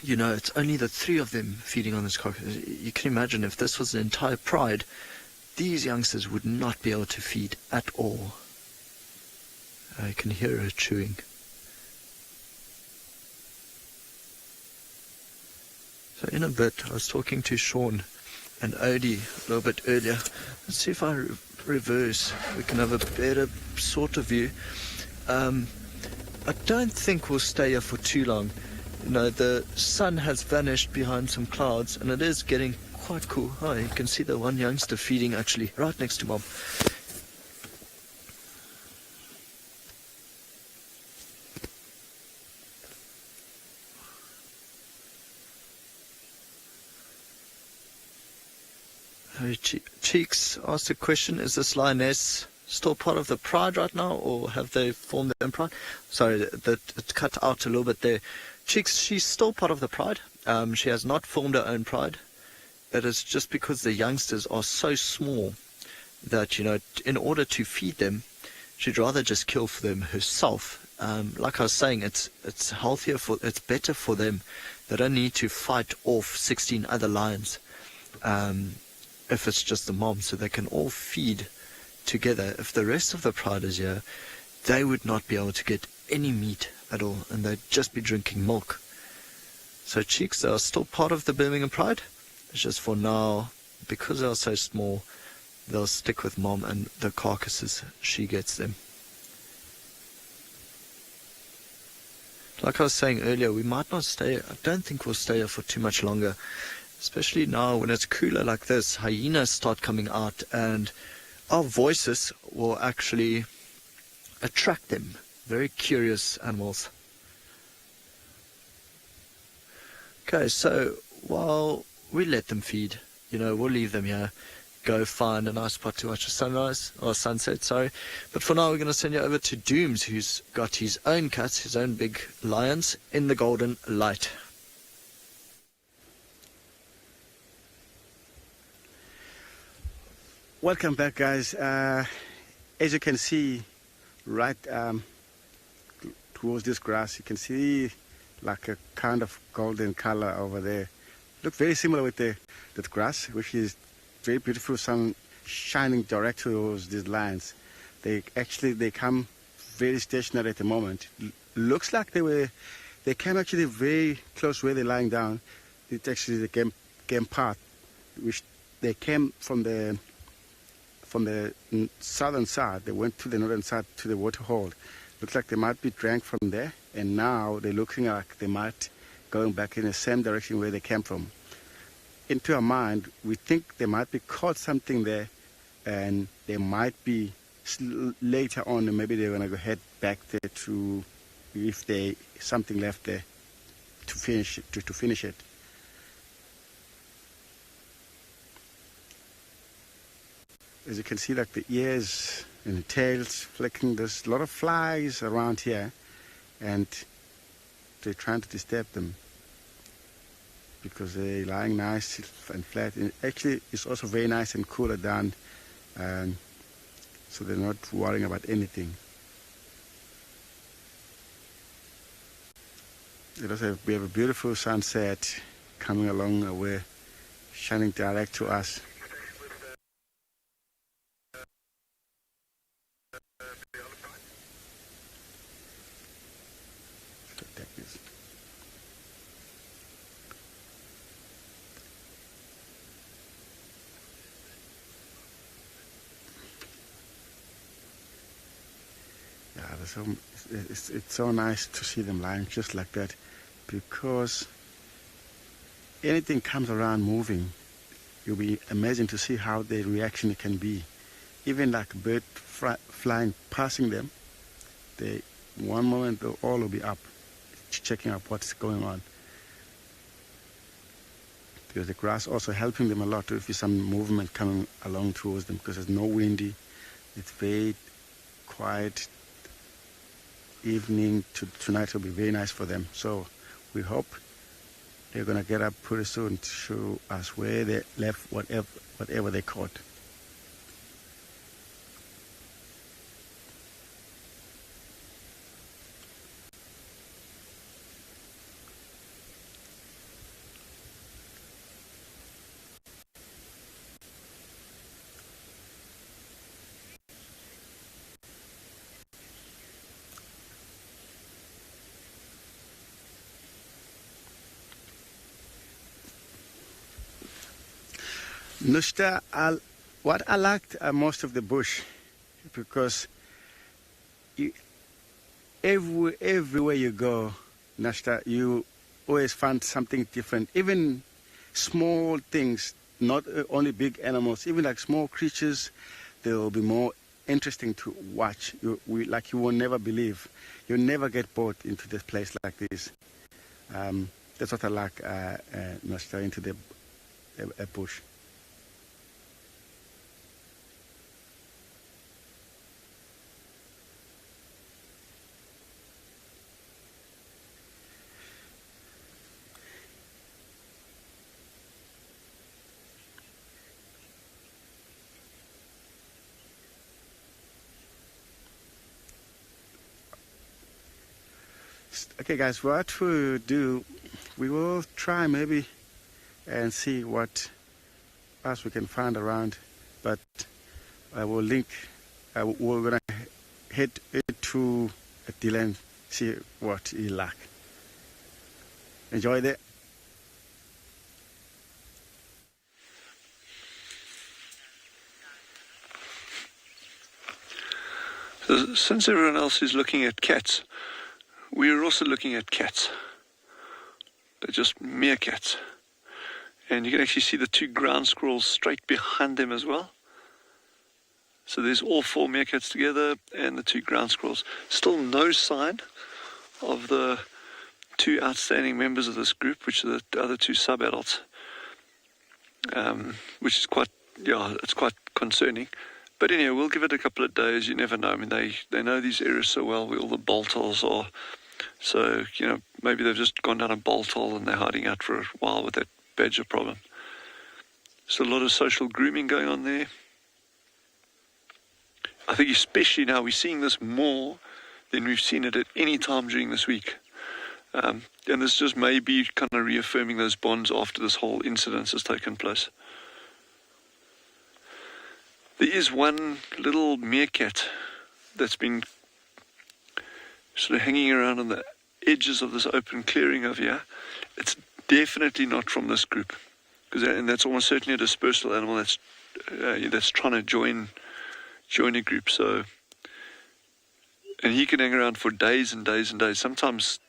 you know, it's only the 3 of them feeding on this carcass. You can imagine if this was the entire pride, these youngsters would not be able to feed at all. I can hear her chewing. So in a bit, I was talking to Sean and Odie a little bit earlier. Let's see if I reverse. We can have a better sort of view. I don't think we'll stay here for too long. You know, the sun has vanished behind some clouds, and it is getting quite cool. Oh, you can see the one youngster feeding actually right next to Mom. Cheeks asked a question, is this Lioness still part of the Pride right now, or have they formed their own Pride? Sorry, it cut out a little bit there. Cheeks, she's still part of the Pride. She has not formed her own Pride. It is just because the youngsters are so small that, you know, in order to feed them, she'd rather just kill for them herself. Like I was saying, it's healthier it's better for them. They don't need to fight off 16 other lions. If it's just the mom, so they can all feed together. If the rest of the Pride is here, they would not be able to get any meat at all, and they'd just be drinking milk. So Cheeks, they are still part of the Birmingham Pride. It's just for now, because they are so small, they'll stick with Mom and the carcasses. She gets them. Like I was saying earlier, we might not stay. I don't think we'll stay here for too much longer. Especially now when it's cooler like this, hyenas start coming out, and our voices will actually attract them. Very curious animals. Okay, so while we let them feed, you know, we'll leave them here, go find a nice spot to watch a sunrise, or sunset, sorry. But for now, we're going to send you over to Dooms, who's got his own cats, his own big lions, in the golden light. Welcome back, guys. As you can see, right towards this grass, you can see like a kind of golden color over there. Look very similar with the grass, which is very beautiful. Sun shining direct towards these lions. They come very stationary at the moment. Looks like they came actually very close where they're lying down. It's actually the game path, which they came from the southern side. They went to the northern side to the water hole. Looks like they might be drank from there, and now they're looking like they might going back in the same direction where they came from. Into our mind, we think they might be caught something there, and they might be later on, and maybe they're gonna go head back there to, if they something left there to finish it. As you can see, like the ears and the tails flicking, there's a lot of flies around here, and they're trying to disturb them because they're lying nice and flat. And actually, it's also very nice and cooler down, so they're not worrying about anything. We have a beautiful sunset coming along, we're shining direct to us. It's so nice to see them lying just like that, because anything comes around moving, it'll be amazing to see how their reaction can be. Even like a bird flying, passing them, one moment they'll all will be up, checking out what's going on. Because the grass also helping them a lot if there's some movement coming along towards them, because it's no windy, it's very quiet. Evening tonight will be very nice for them. So we hope they're going to get up pretty soon to show us where they left whatever they caught. Nushta, what I liked most of the bush, because everywhere you go, Nashta, you always find something different. Even small things, not only big animals, even like small creatures, they will be more interesting to watch. Like you will never believe. You'll never get bored into this place like this. That's what I like, Nashta, into the bush. Okay, guys, what we'll do, we will try maybe and see what else we can find around, but I will link, we're going to head to Dylan, see what he like. Enjoy that. So, since everyone else is looking at cats, we're also looking at cats. They're just meerkats. And you can actually see the two ground squirrels straight behind them as well. So there's all four meerkats together and the two ground squirrels. Still no sign of the two outstanding members of this group, which are the other two sub-adults. Which is quite, it's quite concerning. But anyway, we'll give it a couple of days. You never know. I mean, they know these areas so well, where all the bolt holes are. So, maybe they've just gone down a bolt hole and they're hiding out for a while with that badger problem. So a lot of social grooming going on there. I think especially now we're seeing this more than we've seen it at any time during this week. And this just may be kind of reaffirming those bonds after this whole incident has taken place. There is one little meerkat that's been sort of hanging around on the edges of this open clearing over here. It's definitely not from this group, and that's almost certainly a dispersal animal that's trying to join a group. So, and he can hang around for days and days and days, sometimes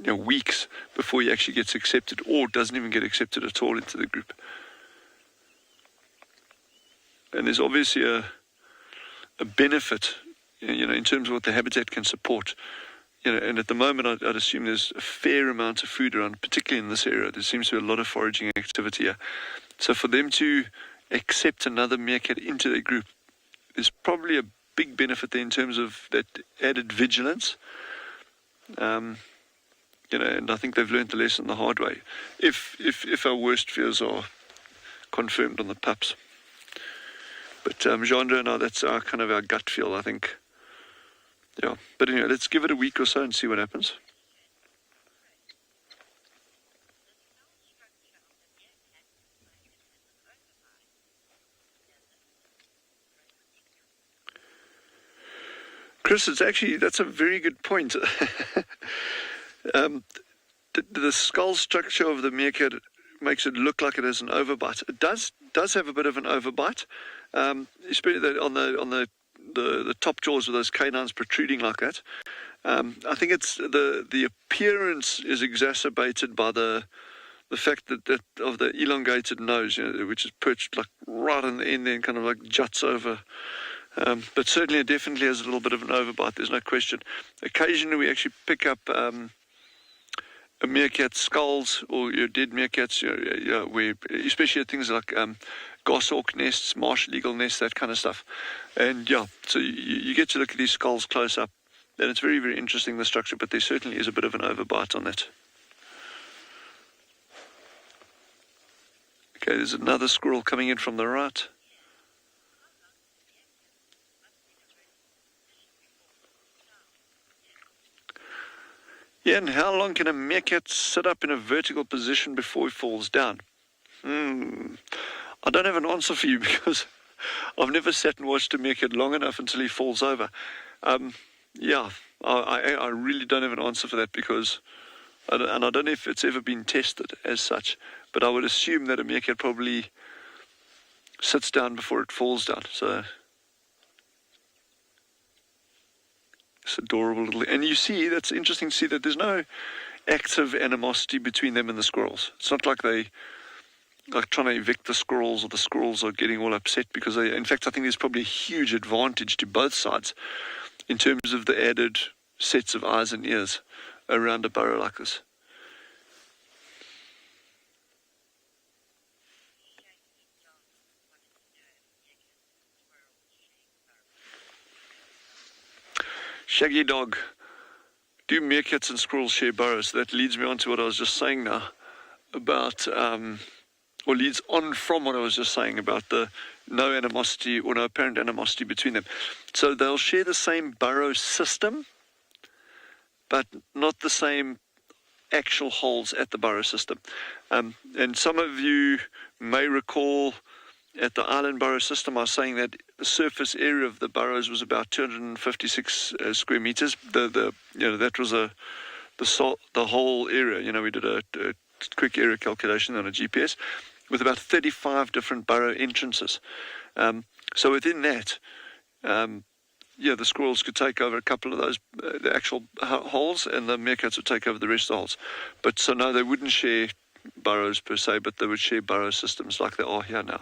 weeks before he actually gets accepted, or doesn't even get accepted at all into the group. And there's obviously a benefit, in terms of what the habitat can support. And at the moment, I'd assume there's a fair amount of food around, particularly in this area. There seems to be a lot of foraging activity here. So for them to accept another meerkat into their group, there's probably a big benefit there in terms of that added vigilance. And I think they've learned the lesson the hard way, if our worst fears are confirmed on the pups. But genre, now that's our gut feel, I think. Yeah, but anyway, let's give it a week or so and see what happens. Chris, that's a very good point. The skull structure of the meerkat makes it look like it has an overbite. It does have a bit of an overbite, especially on the top jaws with those canines protruding like that. I think it's the appearance is exacerbated by the fact that of the elongated nose, which is perched like right on the end there and kind of like juts over. But certainly it definitely has a little bit of an overbite, there's no question. Occasionally we actually pick up a meerkat skulls or your dead meerkats, where, especially at things like goshawk nests, marsh eagle nests, that kind of stuff. And so you get to look at these skulls close up, and it's very, very interesting, the structure, but there certainly is a bit of an overbite on that. Okay, there's another squirrel coming in from the right. Yeah, and how long can a meerkat sit up in a vertical position before he falls down? I don't have an answer for you, because I've never sat and watched a meerkat long enough until he falls over. I really don't have an answer for that, because, and I don't know if it's ever been tested as such, but I would assume that a meerkat probably sits down before it falls down. So it's adorable little, and you see, that's interesting to see that there's no active animosity between them and the squirrels. It's not like they like trying to evict the squirrels, or the squirrels are getting all upset because they, in fact, I think there's probably a huge advantage to both sides in terms of the added sets of eyes and ears around a burrow like this. Shaggy dog. Do meerkats and squirrels share burrows? That leads me on to what I was just saying now about, or leads on from what I was just saying about the no animosity or no apparent animosity between them. So they'll share the same burrow system, but not the same actual holes at the burrow system. And some of you may recall at the island burrow system, I was saying that the surface area of the burrows was about 256 square meters. That was the whole area. We did a quick area calculation on a GPS with about 35 different burrow entrances. So within that, the squirrels could take over a couple of those, the actual holes, and the meerkats would take over the rest of the holes. But so no, they wouldn't share burrows per se, but they would share burrow systems like they are here now.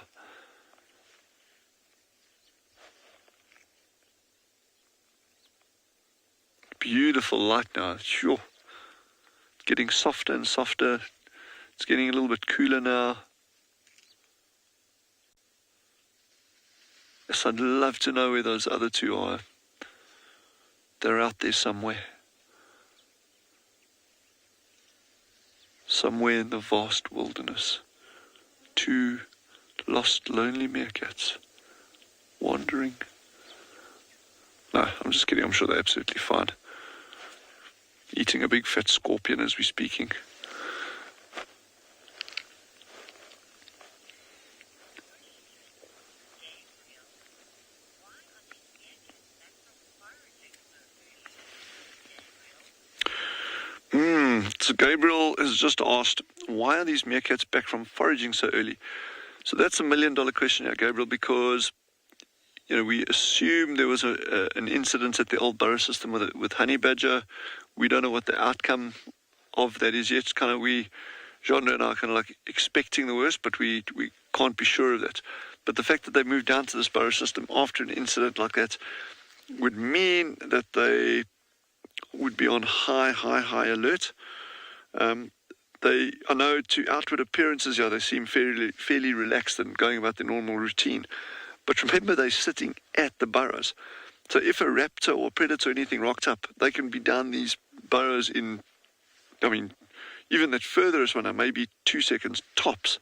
Beautiful light now. Sure. It's getting softer and softer. It's getting a little bit cooler now. Yes, I'd love to know where those other two are. They're out there somewhere. Somewhere in the vast wilderness. Two lost, lonely meerkats wandering. No, I'm just kidding. I'm sure they're absolutely fine. Eating a big fat scorpion as we're speaking. So Gabriel has just asked, why are these meerkats back from foraging so early? So that's $1 million question here, Gabriel, because we assume there was an incident at the old burrow system with honey badger. We don't know what the outcome of that is yet. It's kind of Genre and I are kind of like expecting the worst, but we can't be sure of that. But the fact that they moved down to this burrow system after an incident like that would mean that they would be on high alert. I know to outward appearances, they seem fairly relaxed and going about their normal routine. But remember, they're sitting at the burrows. So if a raptor or predator or anything rocked up, they can be down these burrows in, even that furthest one, maybe 2 seconds tops.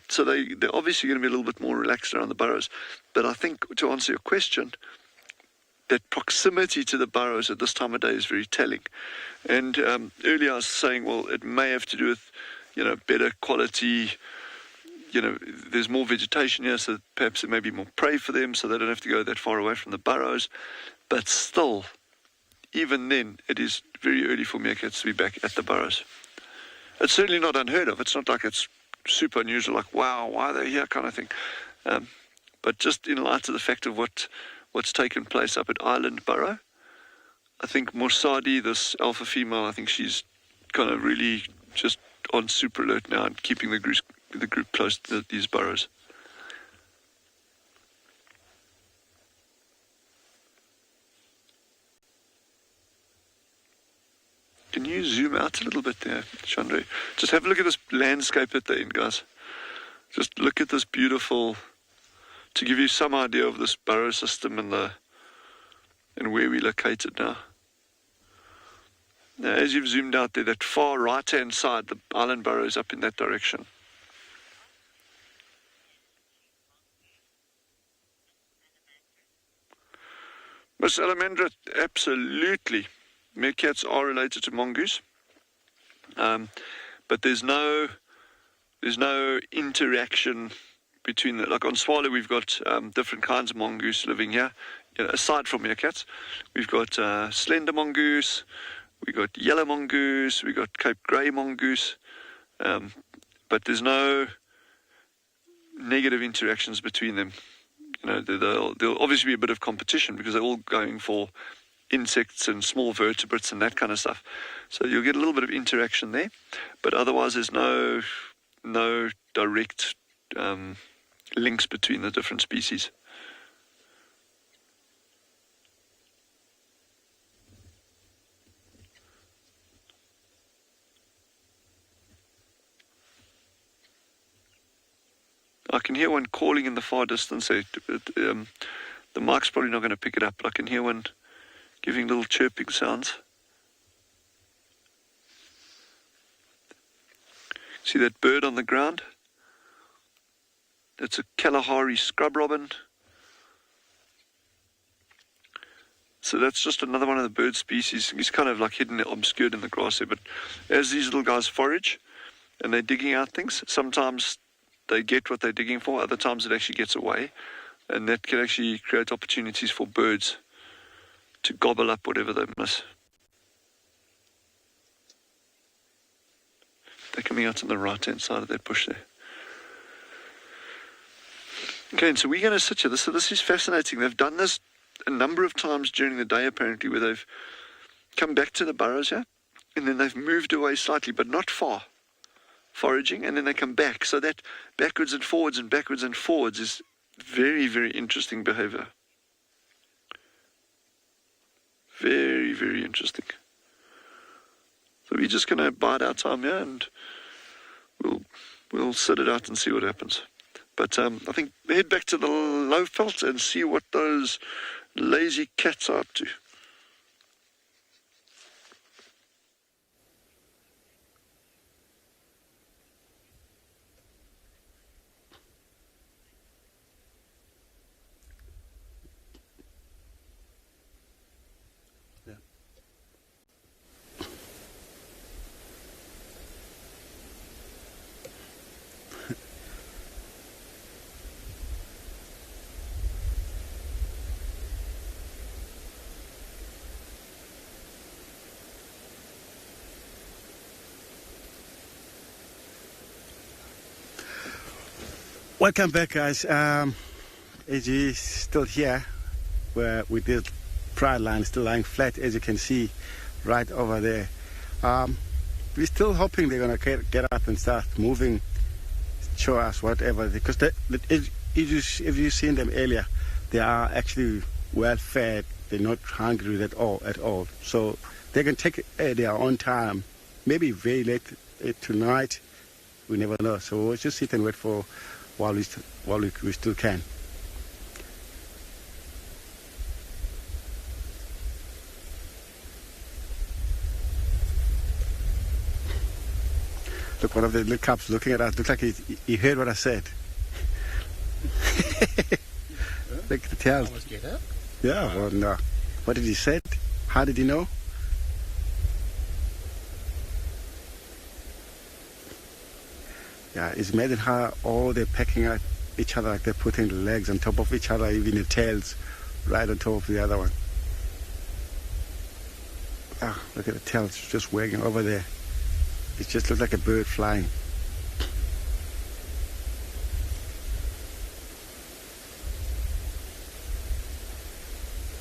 So they're obviously going to be a little bit more relaxed around the burrows. But I think, to answer your question, that proximity to the burrows at this time of day is very telling. And earlier I was saying, well, it may have to do with, better quality. There's more vegetation here, so perhaps there may be more prey for them, so they don't have to go that far away from the burrows. But still, even then, it is very early for meerkats to be back at the burrows. It's certainly not unheard of. It's not like it's super unusual, like, wow, why are they here kind of thing. But just in light of the fact of what's taken place up at Island Burrow, I think Morsadi, this alpha female, I think she's kind of really just on super alert now and keeping the group close to these burrows. Can you zoom out a little bit there, Chandra? Just have a look at this landscape at the end, guys. Just look at this beautiful, to give you some idea of this burrow system and where we're located now. Now, as you've zoomed out there, that far right-hand side, the island burrow is up in that direction. Miss Alamandra, absolutely. Meerkats are related to mongoose, but there's no interaction between the, like on Tswalu, we've got different kinds of mongoose living here. Aside from meerkats, we've got slender mongoose, we've got yellow mongoose, we've got Cape Grey mongoose, but there's no negative interactions between them. You know, there'll obviously be a bit of competition because they're all going for insects and small vertebrates and that kind of stuff. So you'll get a little bit of interaction there, but otherwise there's no direct links between the different species. I can hear one calling in the far distance. The mic's probably not going to pick it up, but I can hear one giving little chirping sounds. See that bird on the ground? That's a Kalahari Scrub Robin. So that's just another one of the bird species. He's kind of like hidden, obscured in the grass there. But as these little guys forage and they're digging out things, sometimes they get what they're digging for, other times it actually gets away. And that can actually create opportunities for birds to gobble up whatever they miss. They're coming out on the right-hand side of that bush there. Okay, and so we're going to sit here. So this is fascinating. They've done this a number of times during the day, apparently, where they've come back to the burrows here, and then they've moved away slightly, but not far, foraging, and then they come back. So that backwards and forwards is very, very interesting behavior. Very, very interesting. So we're just going to bide our time here, and we'll sit it out and see what happens. But I think head back to the low felt and see what those lazy cats are up to. Welcome back, guys. AG is still here, where with this pride line still lying flat, as you can see right over there. We're still hoping they're going to get up and start moving, show us whatever, because if you've seen them earlier, they are actually well fed. They're not hungry at all. So they can take their own time, maybe very late tonight. We never know. So we'll just sit and wait for while we still can. Look, one of the little cubs looking at us. Looks like he heard what I said. Look at the tail. Yeah, well, no. What did he say? How did he know? Yeah, it's amazing how all they're pecking at each other, like they're putting the legs on top of each other, even the tails right on top of the other one. Ah, look at the tails just wagging over there. It just looks like a bird flying.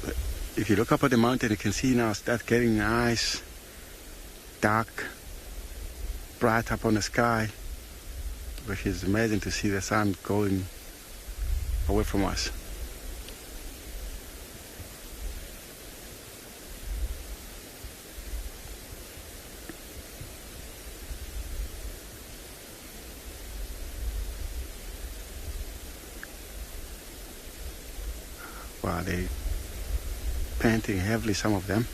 But if you look up at the mountain, you can see now start getting nice, dark, bright up on the sky, which is amazing to see the sun going away from us. Wow, they're panting heavily, some of them.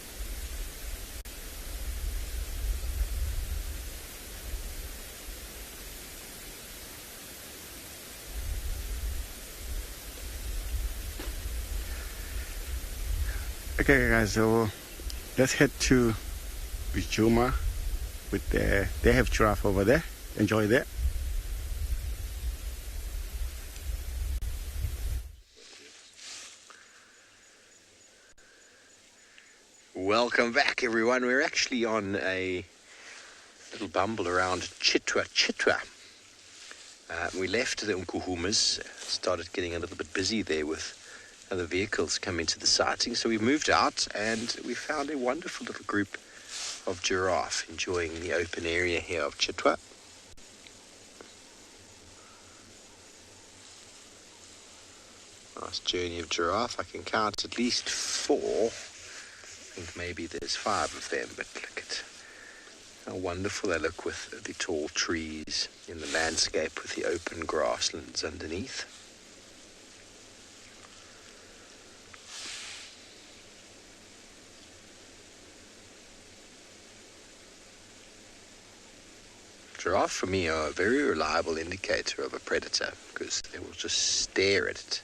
Okay, guys, so let's head to Djuma. They have giraffe over there. Enjoy that. Welcome back, everyone. We're actually on a little bumble around Chitwa. We left the Nkuhumas, started getting a little bit busy there with other vehicles coming to the sighting, so we moved out and we found a wonderful little group of giraffe enjoying the open area here of Chitwa. Nice journey of giraffe. I can count at least 4. I think maybe there's 5 of them, but look at how wonderful they look with the tall trees in the landscape with the open grasslands underneath. Giraffe for me are a very reliable indicator of a predator because they will just stare at it.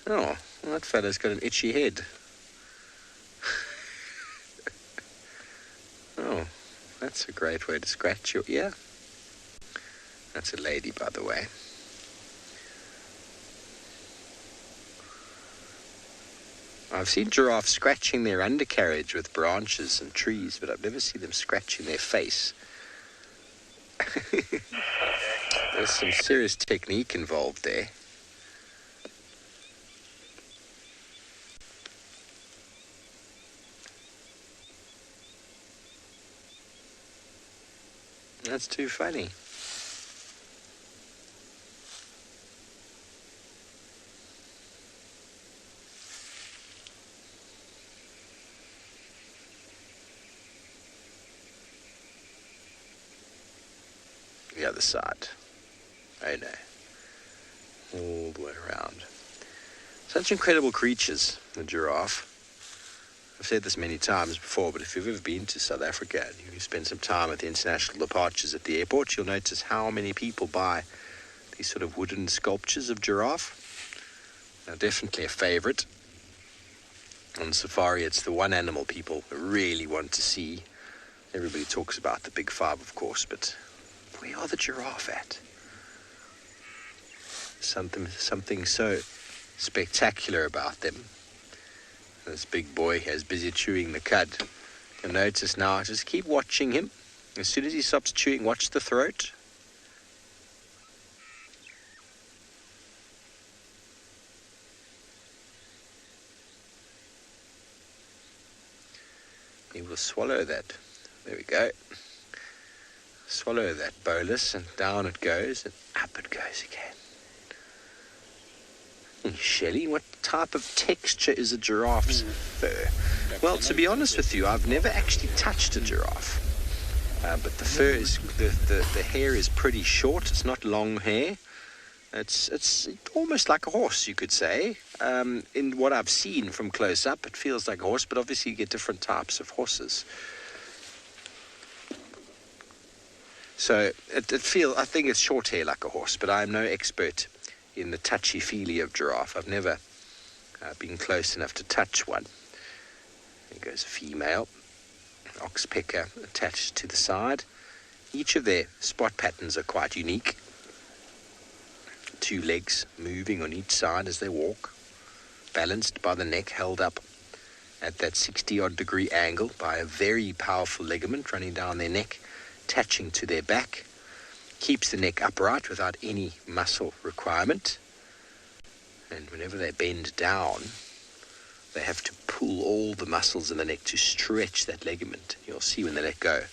Oh, well, that fella's got an itchy head. Oh, that's a great way to scratch your ear. That's a lady, by the way. I've seen giraffes scratching their undercarriage with branches and trees, but I've never seen them scratching their face. There's some serious technique involved there. That's too funny. The other side. Oh no. All the way around. Such incredible creatures, the giraffe. I've said this many times before, but if you've ever been to South Africa and you spend some time at the international departures at the airport, you'll notice how many people buy these sort of wooden sculptures of giraffe. They're definitely a favorite. On safari, it's the one animal people really want to see. Everybody talks about the big 5, of course, but where are the giraffe at? Something so spectacular about them. This big boy is busy chewing the cud. You'll notice now, just keep watching him. As soon as he stops chewing, watch the throat. He will swallow that. There we go. Swallow that bolus and down it goes and up it goes again. Shelley, what type of texture is a giraffe's fur? Well, to be honest with you, I've never actually touched a giraffe. But the fur is, the hair is pretty short. It's not long hair. It's almost like a horse, you could say. In what I've seen from close up, it feels like a horse, but obviously you get different types of horses. So I think it's short hair like a horse, but I'm no expert in the touchy-feely of giraffe. I've never been close enough to touch one. There goes a female, an oxpecker attached to the side. Each of their spot patterns are quite unique. 2 legs moving on each side as they walk, balanced by the neck held up at that 60-odd degree angle by a very powerful ligament running down their neck, attaching to their back. Keeps the neck upright without any muscle requirement. And whenever they bend down, they have to pull all the muscles in the neck to stretch that ligament. You'll see when they let go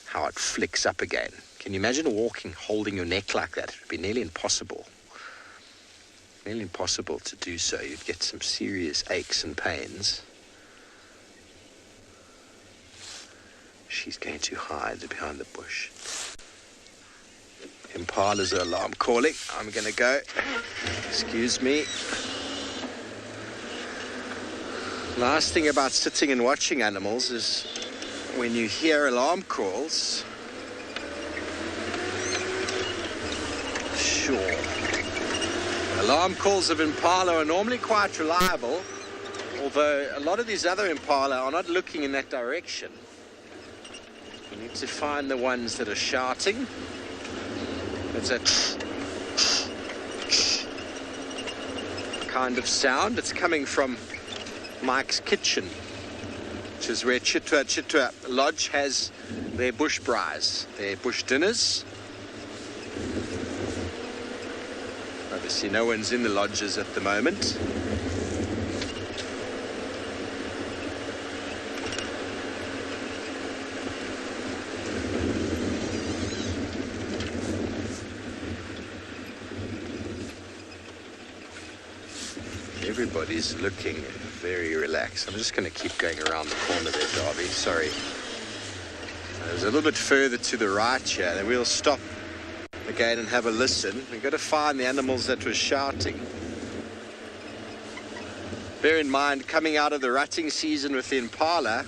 how it flicks up again. Can you imagine walking, holding your neck like that? It would be nearly impossible. Nearly impossible to do so. You'd get some serious aches and pains. She's going to hide behind the bush. Impala's alarm calling. I'm going to go. Excuse me. Last thing about sitting and watching animals is when you hear alarm calls. Sure. Alarm calls of impala are normally quite reliable, although a lot of these other impala are not looking in that direction. You need to find the ones that are shouting. It's a kind of sound. It's coming from Mike's kitchen, which is where Chitwa Lodge has their bush braais, their bush dinners. Obviously no one's in the lodges at the moment. Everybody's looking very relaxed. I'm just going to keep going around the corner there, Darby. Sorry. There's a little bit further to the right here, then we'll stop again and have a listen. We've got to find the animals that were shouting. Bear in mind, coming out of the rutting season with the impala,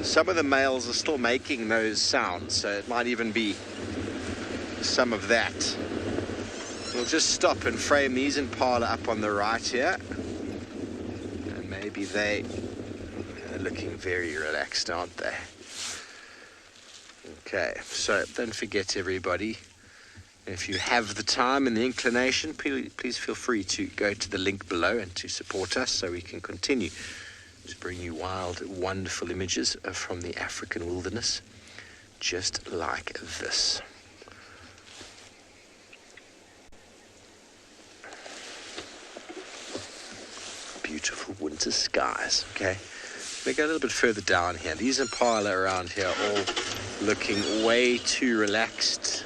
some of the males are still making those sounds, so it might even be some of that. We'll just stop and frame these impala up on the right here. And maybe they are looking very relaxed, aren't they? Okay, so don't forget, everybody, if you have the time and the inclination, please feel free to go to the link below and to support us so we can continue to bring you wild, wonderful images from the African wilderness, just like this. Beautiful winter skies. Okay, we go a little bit further down here. These impala around here are all looking way too relaxed.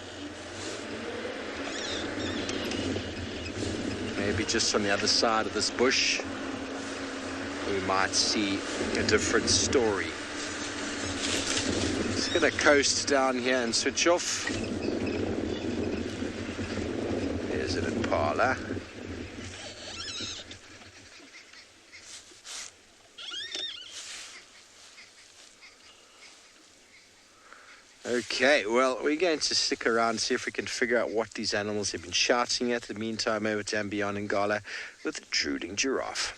Maybe just on the other side of this bush we might see a different story. Just gonna coast down here and switch off. There's an impala. Okay, well, we're going to stick around and see if we can figure out what these animals have been shouting at. In the meantime, over to andBeyond and Ngala with the drooling giraffe.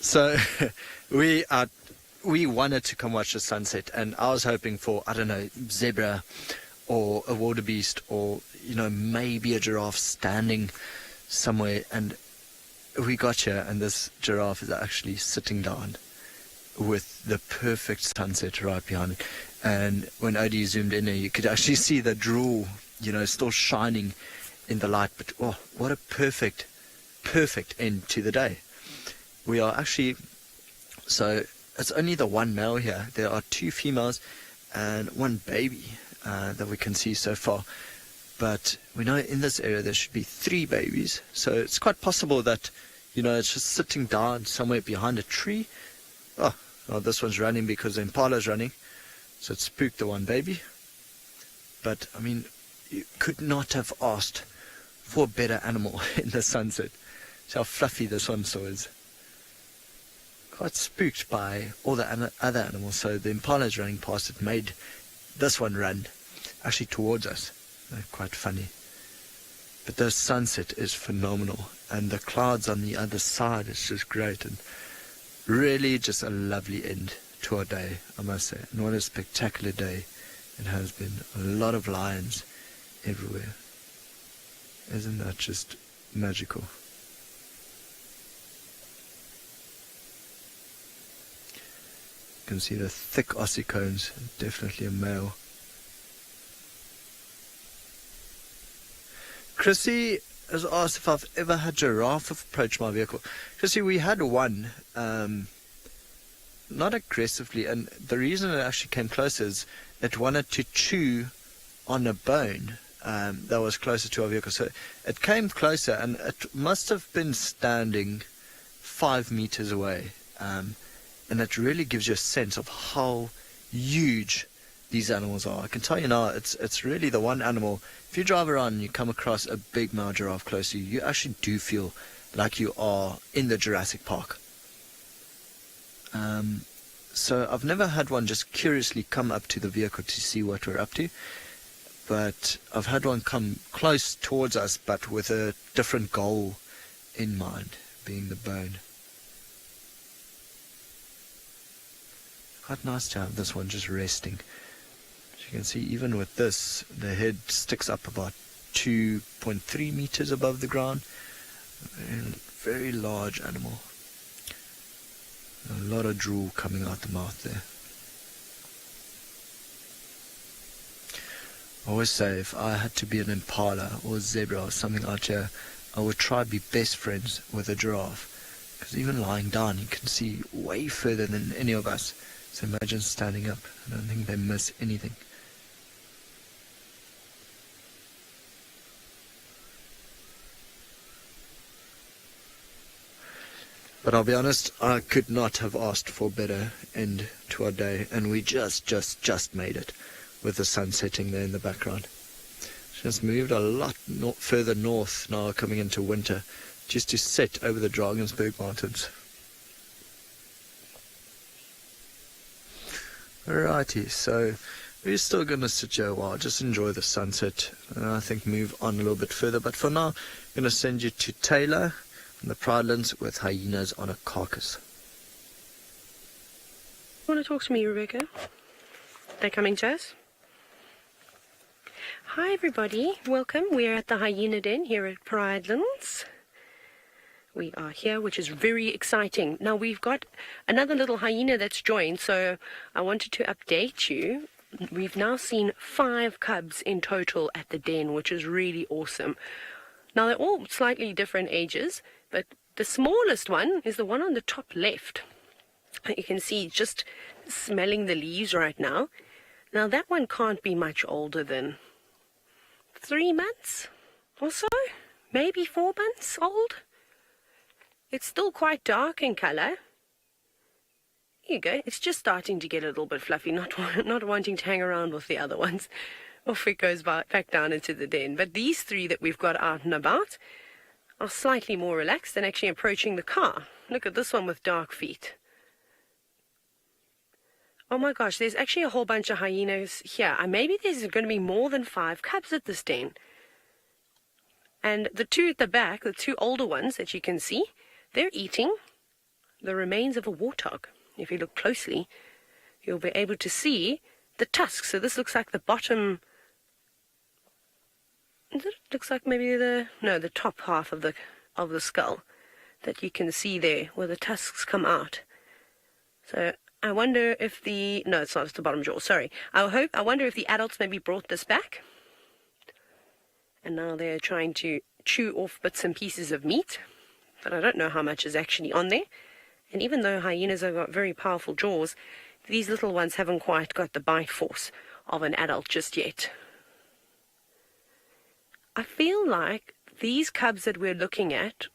So we wanted to come watch the sunset, and I was hoping for, I don't know, zebra or a wildebeest, or, you know, maybe a giraffe standing somewhere. And we got here, and this giraffe is actually sitting down with the perfect sunset right behind it. And when Odie zoomed in there, you could actually see the drool, you know, still shining in the light. But oh, what a perfect end to the day. We are actually, so it's only the one male here. There are 2 females and 1 baby that we can see so far. But we know in this area there should be 3 babies. So it's quite possible that, you know, it's just sitting down somewhere behind a tree. Oh, well, this one's running because the impala's running. So it spooked the 1 baby. But, I mean, you could not have asked for a better animal in the sunset. See how fluffy this one still is. Quite spooked by all the other animals. So the impala's running past it made this one run actually towards us. Quite funny. But the sunset is phenomenal, and the clouds on the other side is just great, and really just a lovely end to our day, I must say. And what a spectacular day it has been. A lot of lions everywhere. Isn't that just magical? You can see the thick ossicones, definitely a male. Chrissy has asked if I've ever had giraffe approach my vehicle. Chrissy, we had one, not aggressively, and the reason it actually came closer is it wanted to chew on a bone that was closer to our vehicle. So it came closer, and it must have been standing 5 meters away. And it really gives you a sense of how huge these animals are. I can tell you now, it's really the one animal. If you drive around and you come across a big male giraffe close to you, you actually do feel like you are in the Jurassic Park. So I've never had one just curiously come up to the vehicle to see what we're up to, but I've had one come close towards us, but with a different goal in mind, being the bone. Quite nice to have this one just resting. You can see even with this, the head sticks up about 2.3 meters above the ground. Very large animal. A lot of drool coming out the mouth there. I always say if I had to be an impala or a zebra or something out here, I would try to be best friends with a giraffe. Because even lying down, you can see way further than any of us. So imagine standing up. I don't think they miss anything. But I'll be honest, I could not have asked for a better end to our day, and we just made it, with the sun setting there in the background. Just moved a lot further north now, coming into winter, just to set over the Drakensberg Mountains. Alrighty, so we're still going to sit here a while, just enjoy the sunset, and I think move on a little bit further. But for now, I'm going to send you to Taylor and the Prrivelands with hyenas on a carcass. Want to talk to me, Rebecca? They're coming to us. Hi everybody, welcome. We're at the hyena den here at Prrivelands. We are here, which is very exciting. Now we've got another little hyena that's joined, so I wanted to update you. We've now seen 5 cubs in total at the den, which is really awesome. Now they're all slightly different ages, but the smallest one is the one on the top left. You can see just smelling the leaves right now. Now that one can't be much older than 3 months or so, maybe 4 months old. It's still quite dark in color. Here you go. It's just starting to get a little bit fluffy, not wanting to hang around with the other ones. Off it goes back down into the den. But these 3 that we've got out and about are slightly more relaxed and actually approaching the car. Look at this one with dark feet. Oh my gosh, there's actually a whole bunch of hyenas here. Maybe there's going to be more than 5 cubs at this den. And the 2 at the back, the 2 older ones that you can see, they're eating the remains of a warthog. If you look closely, you'll be able to see the tusks. So this looks like the bottom. It looks like maybe the top half of the skull that you can see there, where the tusks come out. So I wonder if no, it's not. It's the bottom jaw. Sorry. I wonder if the adults maybe brought this back, and now they're trying to chew off bits and pieces of meat. But I don't know how much is actually on there. And even though hyenas have got very powerful jaws, these little ones haven't quite got the bite force of an adult just yet. I feel like these cubs that we're looking at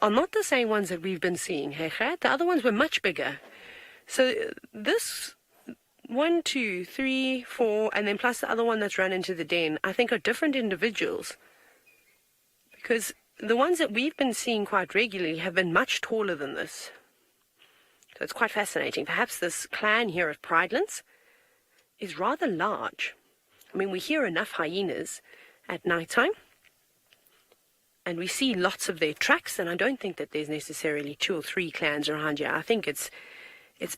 are not the same ones that we've been seeing. The other ones were much bigger. So this 1, 2, 3, 4, and then plus the other one that's run into the den, I think are different individuals. Because the ones that we've been seeing quite regularly have been much taller than this. So it's quite fascinating. Perhaps this clan here at Prrivelands is rather large. I mean, we hear enough hyenas at night time, and we see lots of their tracks, and I don't think that there's necessarily 2 or 3 clans around here. I think it's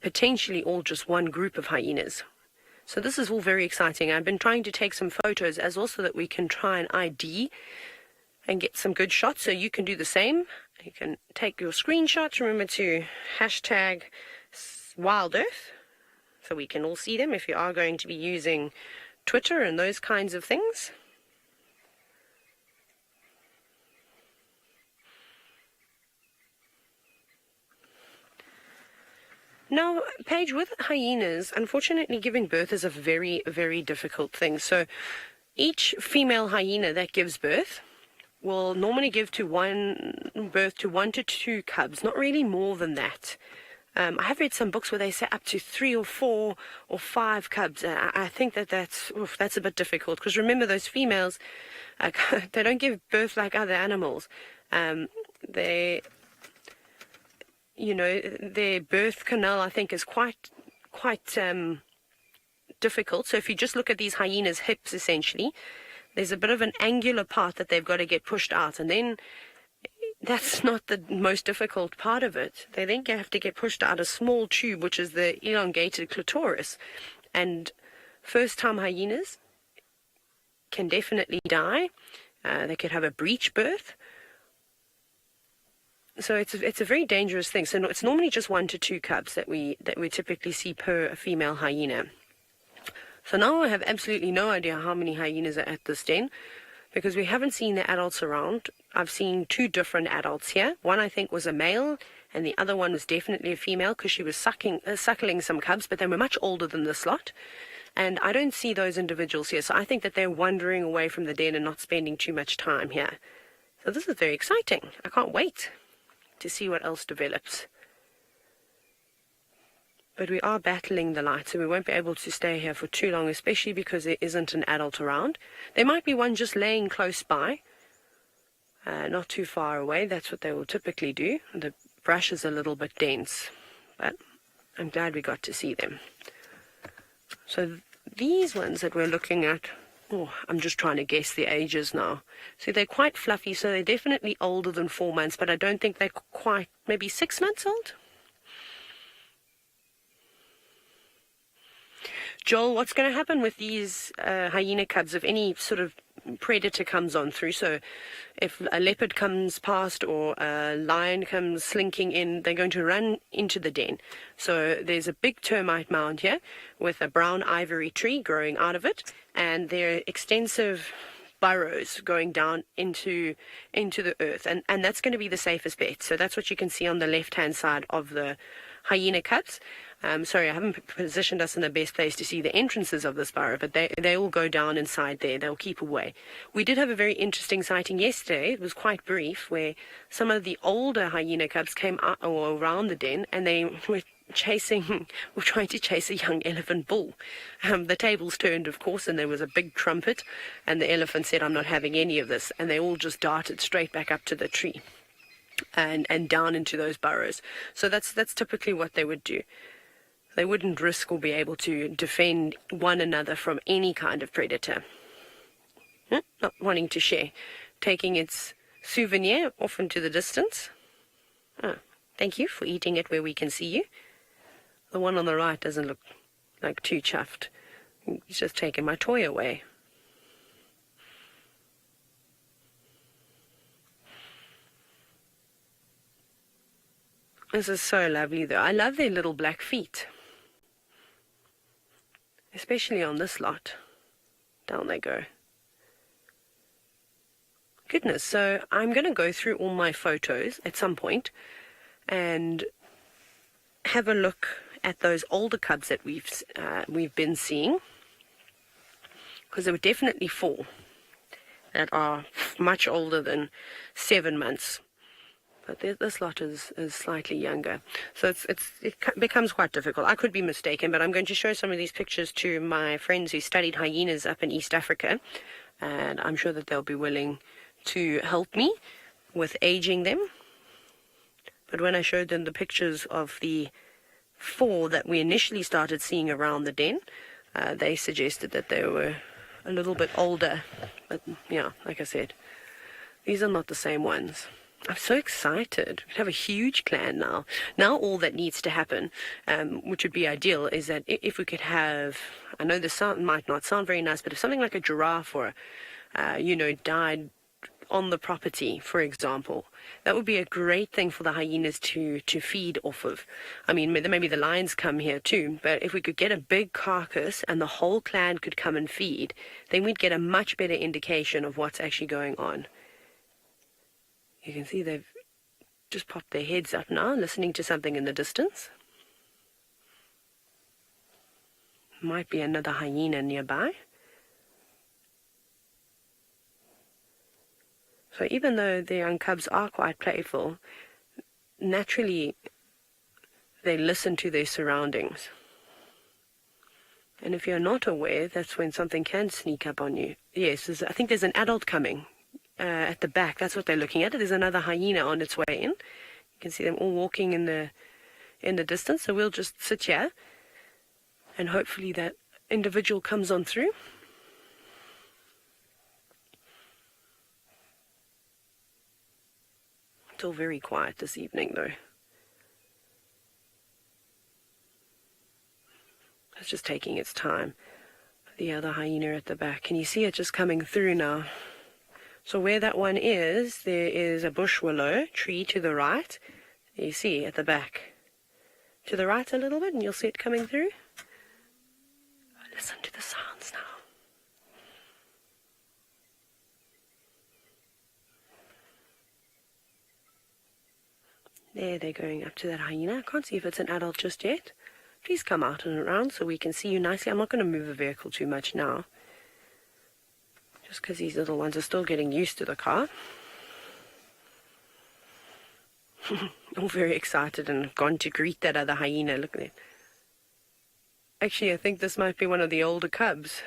potentially all just one group of hyenas. So this is all very exciting. I've been trying to take some photos as also that we can try and ID and get some good shots, so you can do the same. You can take your screenshots. Remember to hashtag WildEarth so we can all see them if you are going to be using Twitter and those kinds of things. Now, Paige, with hyenas, unfortunately giving birth is a very, very difficult thing. So each female hyena that gives birth will normally give birth to 1 to 2 cubs, not really more than that. I have read some books where they say up to 3 or 4 or 5 cubs. I think that's a bit difficult, because remember, those females, they don't give birth like other animals. Their birth canal, I think, is quite difficult. So if you just look at these hyenas' hips, essentially, there's a bit of an angular part that they've got to get pushed out, and then that's not the most difficult part of it. They then have to get pushed out a small tube, which is the elongated clitoris. And first-time hyenas can definitely die. They could have a breech birth. So it's a very dangerous thing. So it's normally just 1 to 2 cubs that we typically see per female hyena. So now I have absolutely no idea how many hyenas are at this den, because we haven't seen the adults around. I've seen 2 different adults here. One I think was a male, and the other one was definitely a female, because she was suckling some cubs, but they were much older than this lot. And I don't see those individuals here, so I think that they're wandering away from the den and not spending too much time here. So this is very exciting. I can't wait to see what else develops. But we are battling the light, so we won't be able to stay here for too long, especially because there isn't an adult around. There might be one just laying close by, not too far away. That's what they will typically do. The brush is a little bit dense, but I'm glad we got to see them. So these ones that we're looking at, I'm just trying to guess the ages now. So they're quite fluffy, so they're definitely older than 4 months, but I don't think they're quite, maybe 6 months old? Joel, what's going to happen with these hyena cubs if any sort of predator comes on through? So if a leopard comes past or a lion comes slinking in, they're going to run into the den. So there's a big termite mound here with a brown ivory tree growing out of it, and there are extensive burrows going down into the earth, and that's going to be the safest bet. So that's what you can see on the left-hand side of the hyena cubs. Sorry, I haven't positioned us in the best place to see the entrances of this burrow, but they all go down inside there. They'll keep away. We did have a very interesting sighting yesterday. It was quite brief, where some of the older hyena cubs came out, or around the den, and they were trying to chase a young elephant bull. The tables turned, of course, and there was a big trumpet, and the elephant said, "I'm not having any of this," and they all just darted straight back up to the tree and down into those burrows. So that's typically what they would do. They wouldn't risk or be able to defend one another from any kind of predator. Not wanting to share. Taking its souvenir off into the distance. Thank you for eating it where we can see you. The one on the right doesn't look like too chuffed. He's just taken my toy away. This is so lovely, though. I love their little black feet. Especially on this lot. Down they go. Goodness, so I'm going to go through all my photos at some point and have a look at those older cubs that we've been seeing. Because there were definitely 4 that are much older than 7 months. But this lot is slightly younger. So it becomes quite difficult. I could be mistaken, but I'm going to show some of these pictures to my friends who studied hyenas up in East Africa, and I'm sure that they'll be willing to help me with aging them. But when I showed them the pictures of the 4 that we initially started seeing around the den, they suggested that they were a little bit older. But yeah, like I said, these are not the same ones. I'm so excited. We have a huge clan now. Now all that needs to happen, which would be ideal, is that if we could have, I know this might not sound very nice, but if something like a giraffe or, died on the property, for example, that would be a great thing for the hyenas to feed off of. I mean, maybe the lions come here too, but if we could get a big carcass and the whole clan could come and feed, then we'd get a much better indication of what's actually going on. You can see they've just popped their heads up now, listening to something in the distance. Might be another hyena nearby. So even though the young cubs are quite playful, naturally they listen to their surroundings. And if you're not aware, that's when something can sneak up on you. Yes, I think there's an adult coming. At the back, that's what they're looking at. There's another hyena on its way in. You can see them all walking in the distance. So we'll just sit here, and hopefully that individual comes on through. It's all very quiet this evening, though. It's just taking its time. The other hyena at the back. Can you see it just coming through now? So where that one is, there is a bush willow tree to the right. You see at the back. To the right a little bit, and you'll see it coming through. Listen to the sounds now. There, they're going up to that hyena. I can't see if it's an adult just yet. Please come out and around so we can see you nicely. I'm not going to move the vehicle too much now, just because these little ones are still getting used to the car. All very excited and have gone to greet that other hyena. Look at it. Actually, I think this might be one of the older cubs.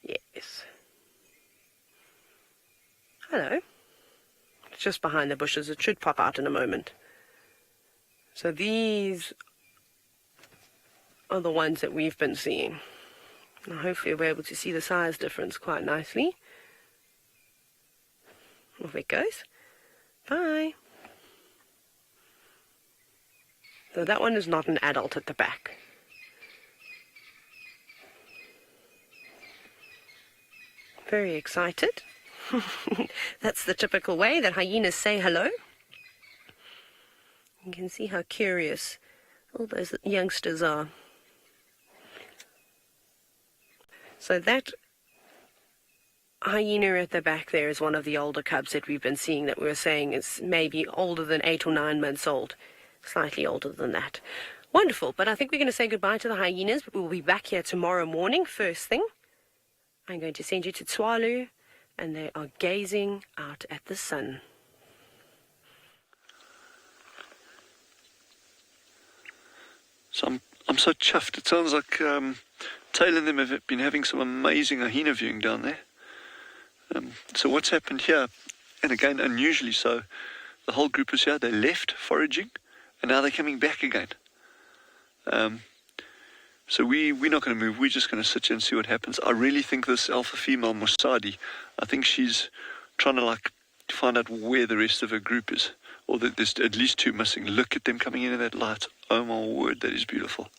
Yes. Hello. It's just behind the bushes. It should pop out in a moment. So these are the ones that we've been seeing. Now hopefully we'll be able to see the size difference quite nicely. Off it goes. Bye. So that one is not an adult at the back. Very excited. That's the typical way that hyenas say hello. You can see how curious all those youngsters are. So that hyena at the back there is one of the older cubs that we've been seeing, that we were saying is maybe older than 8 or 9 months old. Slightly older than that. Wonderful, but I think we're going to say goodbye to the hyenas, but we'll be back here tomorrow morning, first thing. I'm going to send you to Tswalu, and they are gazing out at the sun. So I'm so chuffed. It sounds like Taylor and them have been having some amazing hyena viewing down there. So what's happened here, and again unusually so, the whole group is here. They left foraging, and now they're coming back again. So we're not going to move. We're just going to sit here and see what happens. I really think this alpha female Musadi, I think she's trying to find out where the rest of her group is, or that there's at least 2 missing. Look at them coming into that light. Oh my word, that is beautiful.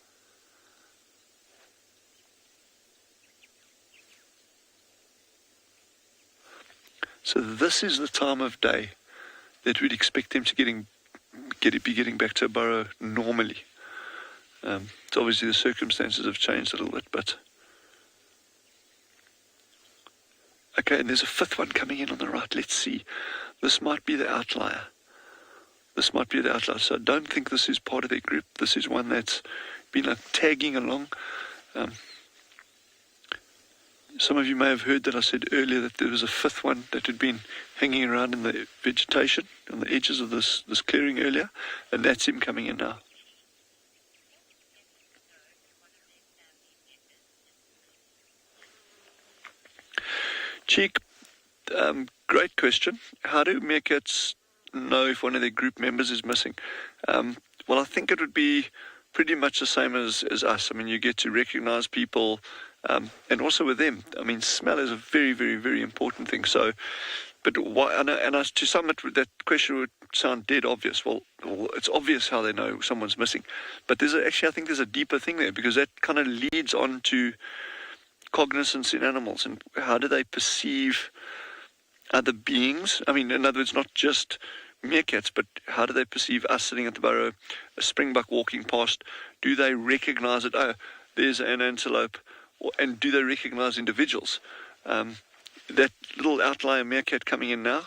So this is the time of day that we'd expect them to be getting back to a burrow normally. So obviously the circumstances have changed a little bit, but okay, and there's a 5th one coming in on the right. Let's see. This might be the outlier. So I don't think this is part of their group. This is one that's been tagging along. Some of you may have heard that I said earlier that there was a 5th one that had been hanging around in the vegetation on the edges of this clearing earlier, and that's him coming in now. Cheek, great question. How do meerkats know if one of their group members is missing? Well, I think it would be pretty much the same as us. I mean, you get to recognize people, and also with them. I mean, smell is a very, very, very important thing. So, but to some that question would sound dead obvious. Well, it's obvious how they know someone's missing. But I think there's a deeper thing there, because that kind of leads on to cognizance in animals, and how do they perceive other beings? I mean, in other words, not just meerkats, but how do they perceive us sitting at the burrow, a springbuck walking past? Do they recognize it? Oh, there's an antelope. And do they recognize individuals? That little outlier meerkat coming in now,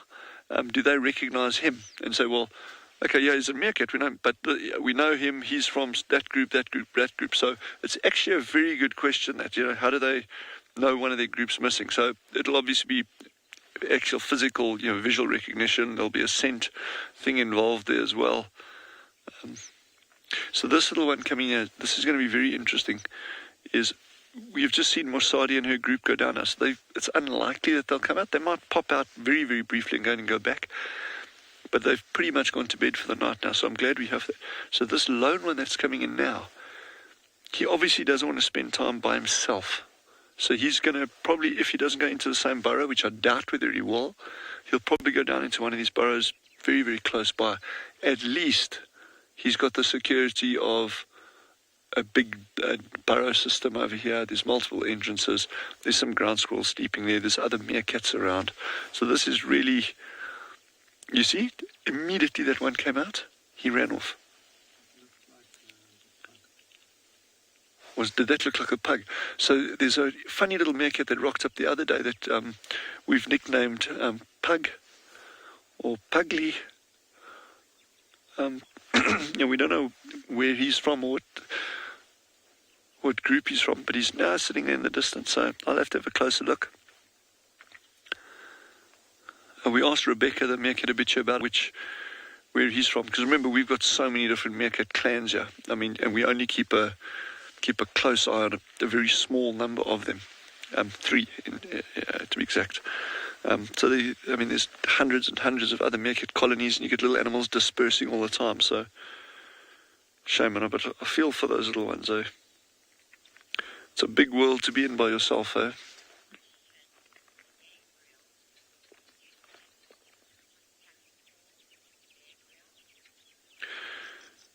do they recognize him and say, well, okay, yeah, he's a meerkat, we know, but we know him, he's from that group. So it's actually a very good question that, how do they know one of their groups missing? So it'll obviously be actual physical, visual recognition. There'll be a scent thing involved there as well. So this little one coming in, this is going to be very interesting, is we've just seen Musadi and her group go down us. It's unlikely that they'll come out. They might pop out very, very briefly and go back. But they've pretty much gone to bed for the night now, so I'm glad we have that. So this lone one that's coming in now, he obviously doesn't want to spend time by himself. So he's going to probably, if he doesn't go into the same burrow, which I doubt whether he will, he'll probably go down into one of these burrows very, very close by. At least he's got the security of a big burrow system over here. There's multiple entrances. There's some ground squirrels sleeping there. There's other meerkats around. So this is really... You see, immediately that one came out, he ran off. did that look like a pug? So there's a funny little meerkat that rocked up the other day that we've nicknamed Pug or Pugly. We don't know where he's from or what group he's from, but he's now sitting there in the distance, so I'll have to have a closer look. We asked Rebecca, the meerkat habitué, about where he's from, because remember, we've got so many different meerkat clans here. I mean, and we only keep a close eye on a very small number of them, 3 to be exact. So there's hundreds and hundreds of other meerkat colonies, and you get little animals dispersing all the time. So shame on it, but I feel for those little ones. It's a big world to be in by yourself.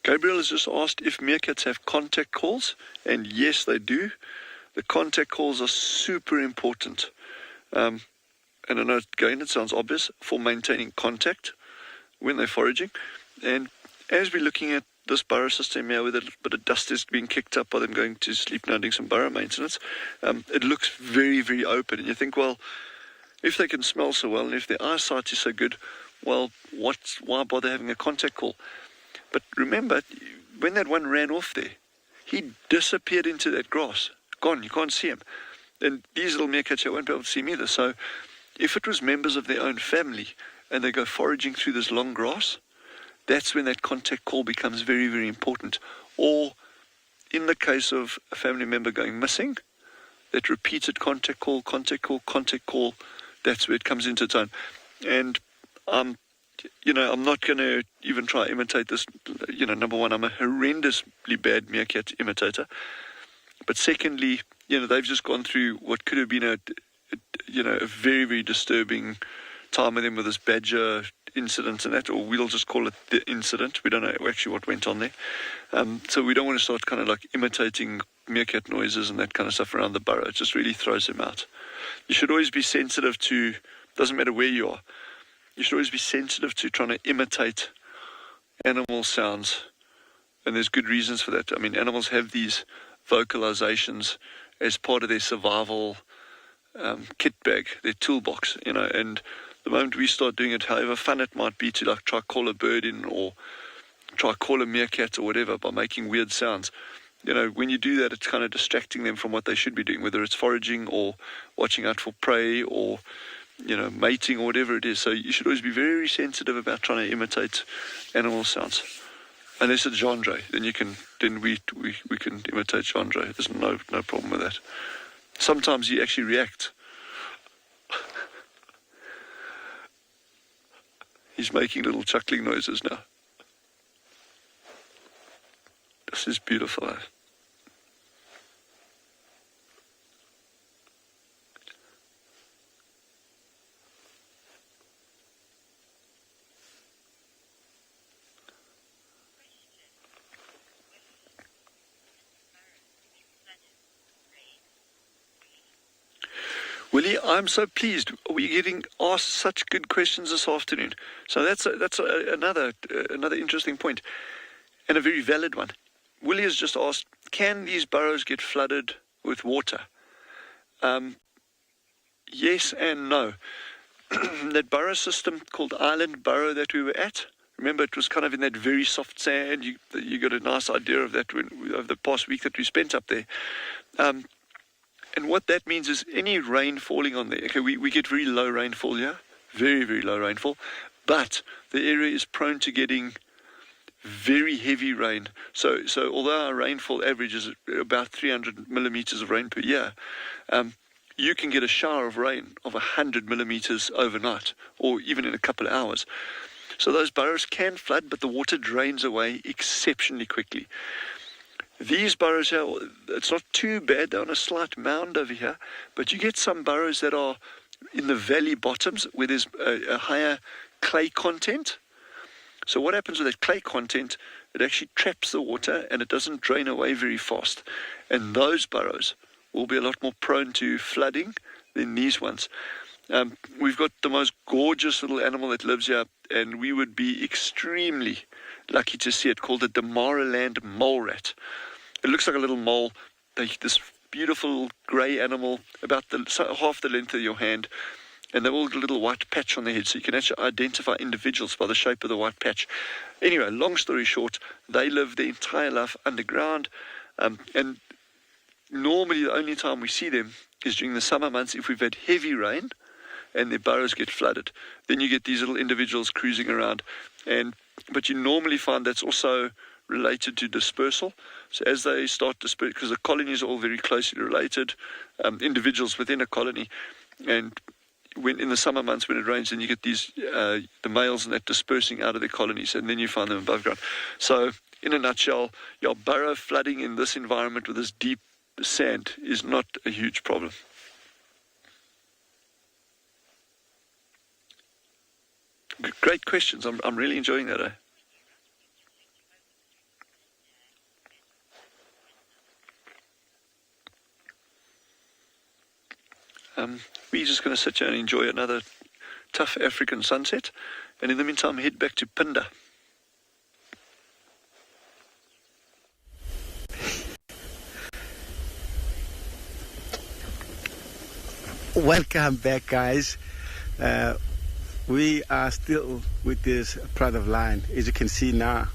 Gabriel has just asked if meerkats have contact calls, and yes, they do. The contact calls are super important. And I know, again, it sounds obvious, for maintaining contact when they're foraging. And as we're looking at this burrow system here, with a bit of dust is being kicked up by them going to sleep now, doing some burrow maintenance, it looks very, very open. And you think, well, if they can smell so well, and if their eyesight is so good, well, why bother having a contact call? But remember, when that one ran off there, he disappeared into that grass. Gone, you can't see him. And these little meerkats here won't be able to see him either. So if it was members of their own family and they go foraging through this long grass, that's when that contact call becomes very, very important. Or in the case of a family member going missing, that repeated contact call, that's where it comes into its own. And I'm not going to even try to imitate this. Number one, I'm a horrendously bad meerkat imitator. But secondly, they've just gone through what could have been a very, very disturbing time with them with this badger incident and that, or we'll just call it the incident. We don't know actually what went on there. So we don't want to start kind of like imitating meerkat noises and that kind of stuff around the burrow. It just really throws them out. You should always be sensitive to, doesn't matter where you are, you should always be sensitive to trying to imitate animal sounds. And there's good reasons for that. I mean, animals have these vocalizations as part of their survival kit bag, their toolbox, and the moment we start doing it, however fun it might be to like try call a bird in or try call a meerkat or whatever by making weird sounds, when you do that, it's kind of distracting them from what they should be doing, whether it's foraging or watching out for prey or mating or whatever it is. So you should always be very sensitive about trying to imitate animal sounds. Unless it's genre, then we can imitate genre. There's no problem with that. Sometimes you actually react. He's making little chuckling noises now. This is beautiful. Willie, I'm so pleased. We're getting asked such good questions this afternoon. So that's another interesting point, and a very valid one. Willie has just asked, can these burrows get flooded with water? Yes and no. That burrow system called Island Burrow that we were at, remember it was kind of in that very soft sand. You got a nice idea of that over the past week that we spent up there. And what that means is any rain falling on there. Okay, we get very low rainfall here, very, very low rainfall, but the area is prone to getting very heavy rain. So although our rainfall average is about 300 millimeters of rain per year, you can get a shower of rain of 100 millimeters overnight, or even in a couple of hours. So those burrows can flood, but the water drains away exceptionally quickly. These burrows here, it's not too bad. They're on a slight mound over here, but you get some burrows that are in the valley bottoms where there's a higher clay content. So what happens with that clay content, it actually traps the water and it doesn't drain away very fast. And those burrows will be a lot more prone to flooding than these ones. We've got the most gorgeous little animal that lives here, and we would be extremely lucky to see it, called the Damaraland mole rat. It looks like a little mole, this beautiful grey animal about half the length of your hand, and they've all got a little white patch on their head, so you can actually identify individuals by the shape of the white patch. Anyway, long story short, they live their entire life underground, and normally the only time we see them is during the summer months if we've had heavy rain and their burrows get flooded. Then you get these little individuals cruising around, but you normally find that's also related to dispersal. So as they start dispersing, because the colonies are all very closely related, individuals within a colony, and when in the summer months when it rains, then you get these the males and that dispersing out of their colonies, and then you find them above ground. So in a nutshell, your burrow flooding in this environment with this deep sand is not a huge problem. Great questions. I'm really enjoying that. We're just going to sit here and enjoy another tough African sunset, and in the meantime head back to Phinda. Welcome back, guys. We are still with this pride of lion. As you can see now,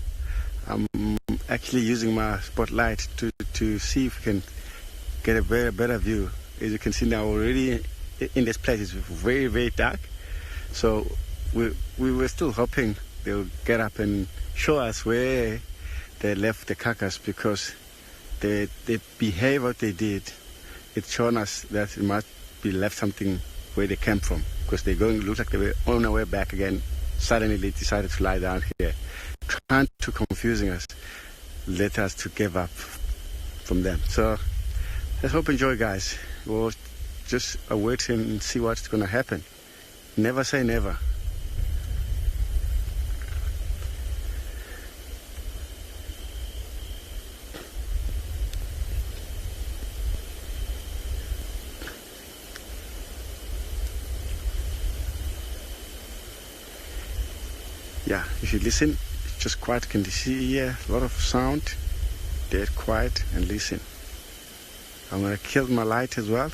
I'm actually using my spotlight to see if we can get a better view. As you can see now, already in this place it's very, very dark. So we were still hoping they'll get up and show us where they left the carcass, because they behave what they did. It's shown us that it must be left something where they came from, because they're going, looks like they were on their way back again. Suddenly they decided to lie down here, trying to confusing us, let us to give up from them. So let's hope enjoy, guys. We'll just wait and see what's going to happen. Never say never. Yeah, if you listen, it's just quiet. Can you see here a lot of sound? Dead quiet, and listen. I'm gonna kill my light as well.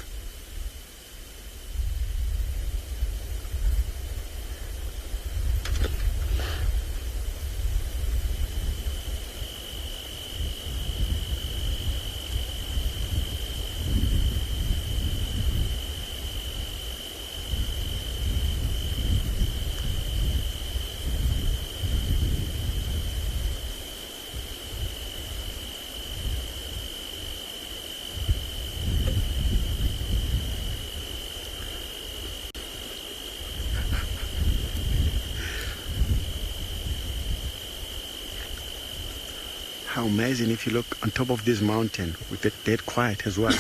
How amazing if you look on top of this mountain with it dead quiet as well.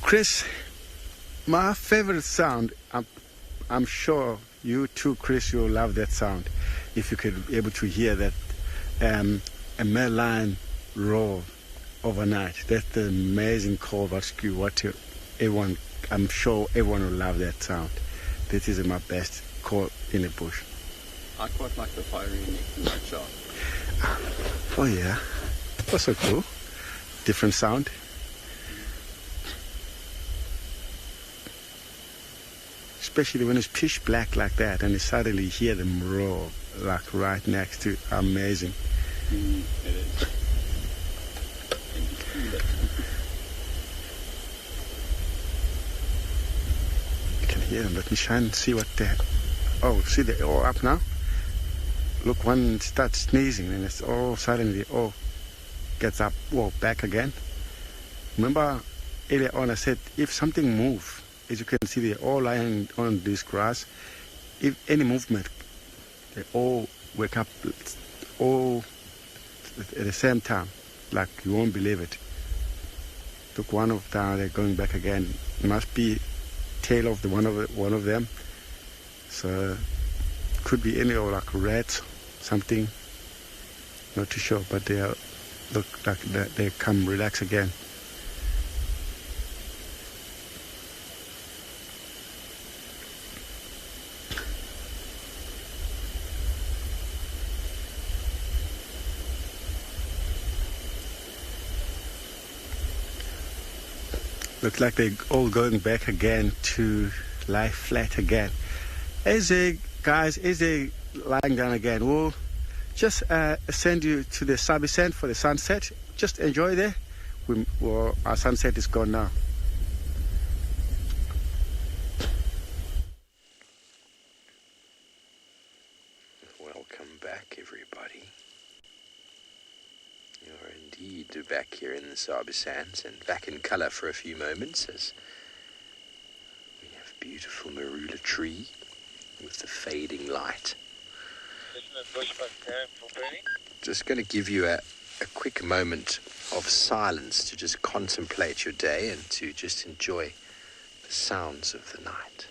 Chris, my favorite sound, I'm sure you too, Chris, you'll love that sound. If you could be able to hear that a male lion roar overnight. That's the amazing call. Everyone, I'm sure everyone will love that sound. This is my best call in the bush. I quite like the fiery night shot. Oh yeah, that's so cool. Different sound. Especially when it's pitch black like that and you suddenly hear them roar like right next to. Amazing. It is. here. Let me shine and see what they... Oh, see, they're all up now. Look, one starts sneezing and it's all suddenly all gets up, back again. Remember earlier on I said if something moves, as you can see, they're all lying on this grass. If any movement, they all wake up all at the same time, like you won't believe it. Took one of them, they're going back again. It must be tail of one of them. So could be any or like rats, something. Not too sure, but they look like they come relax again. Looks like they're all going back again to lie flat again. As they lying down again, we'll just send you to the Sabi sand for the sunset. Just enjoy there. Our sunset is gone now. Welcome back, everybody. You're indeed back here in the Sabi sands and back in colour for a few moments as we have a beautiful marula tree with the fading light. Just going to give you a quick moment of silence to just contemplate your day and to just enjoy the sounds of the night.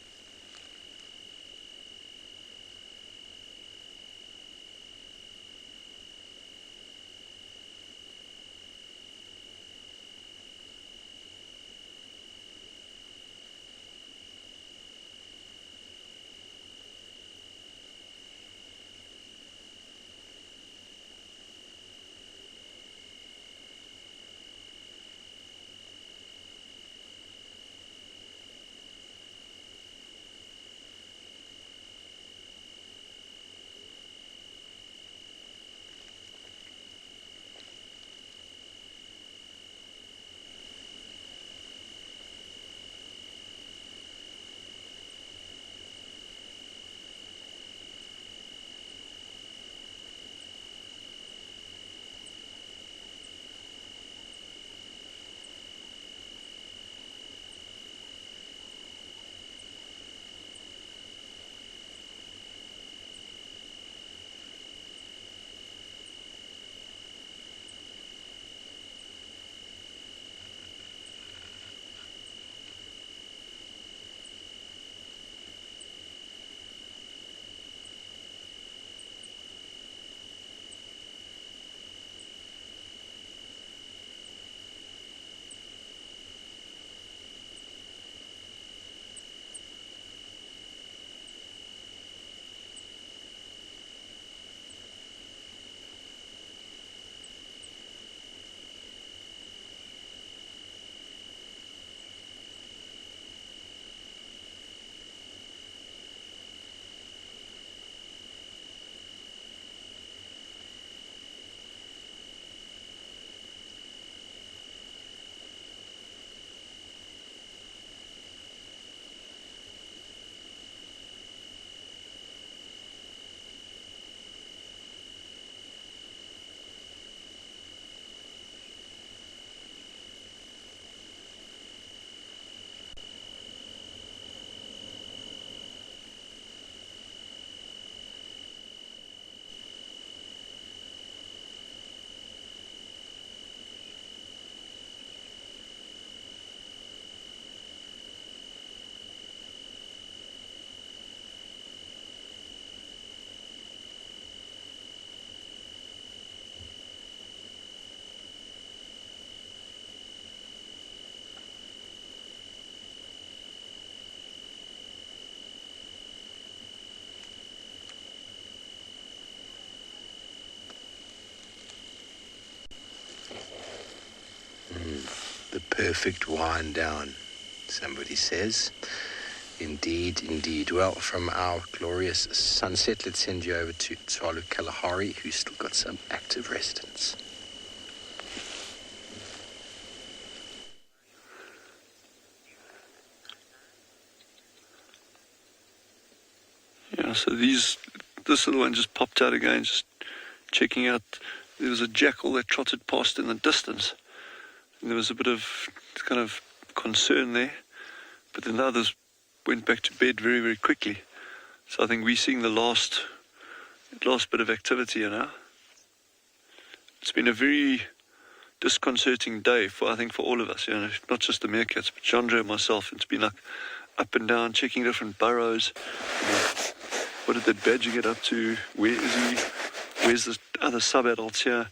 The perfect wind down, somebody says. Indeed, indeed. Well, from our glorious sunset, let's send you over to Tswalu Kalahari, who's still got some active residents. Yeah, so this little one just popped out again, just checking out. There was a jackal that trotted past in the distance. And there was a bit of kind of concern there. But then the others went back to bed very, very quickly. So I think we're seeing the last bit of activity here now. It's been a very disconcerting day for all of us, not just the meerkats, but Chandra and myself. It's been like up and down, checking different burrows. What did that badger get up to? Where is he? Where's the other sub-adults here?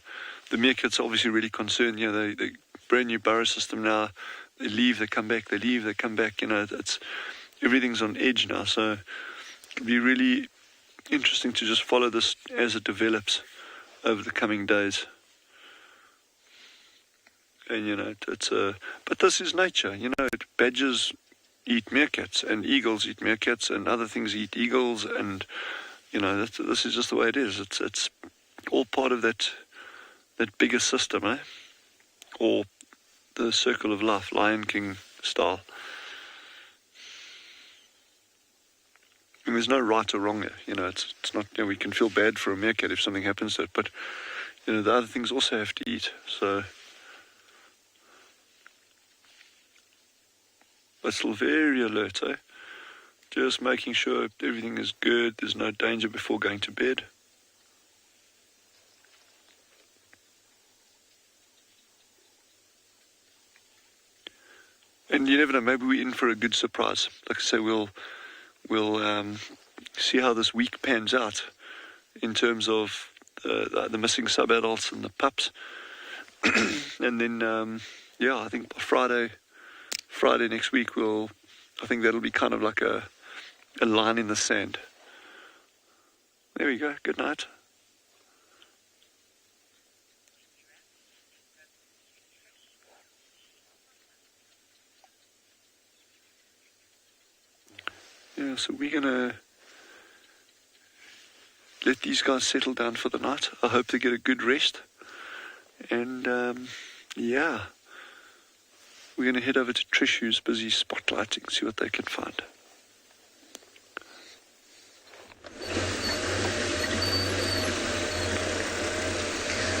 The meerkats are obviously really concerned. They brand new burrow system now. They leave, they come back, they leave, they come back. It's everything's on edge now. So it'll be really interesting to just follow this as it develops over the coming days. And but this is nature. Badgers eat meerkats, and eagles eat meerkats, and other things eat eagles, and this is just the way it is. It's all part of that bigger system, eh? Or the circle of life, Lion King style. And there's no right or wrong there. It's not. We can feel bad for a meerkat if something happens to it, but the other things also have to eat. So. But still very alert, eh? Just making sure everything is good, there's no danger before going to bed. And you never know, maybe we're in for a good surprise. Like I say, we'll see how this week pans out in terms of the missing sub-adults and the pups. And then, I think by Friday next week, I think that'll be kind of like a line in the sand. There we go. Good night. Yeah, so we're going to let these guys settle down for the night. I hope they get a good rest. And, we're going to head over to Trish, who's busy spotlighting, see what they can find.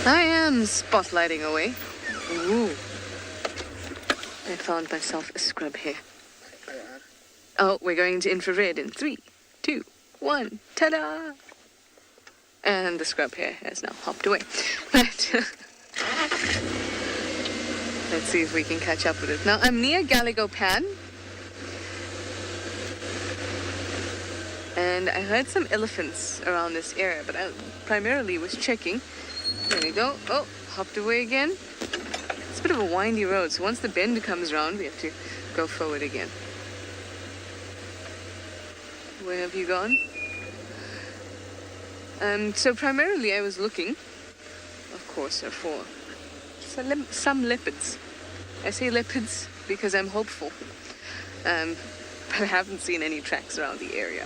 I am spotlighting away. Ooh. I found myself a scrub hair. Oh, we're going to infrared in 3, 2, 1. Ta-da! And the scrub hair has now hopped away. But let's see if we can catch up with it. Now, I'm near Gallego Pan. And I heard some elephants around this area, but I primarily was checking. There we go. Oh, hopped away again. It's a bit of a windy road, so once the bend comes around, we have to go forward again. Where have you gone? So primarily I was looking, of course, for some leopards. I say leopards because I'm hopeful. But I haven't seen any tracks around the area.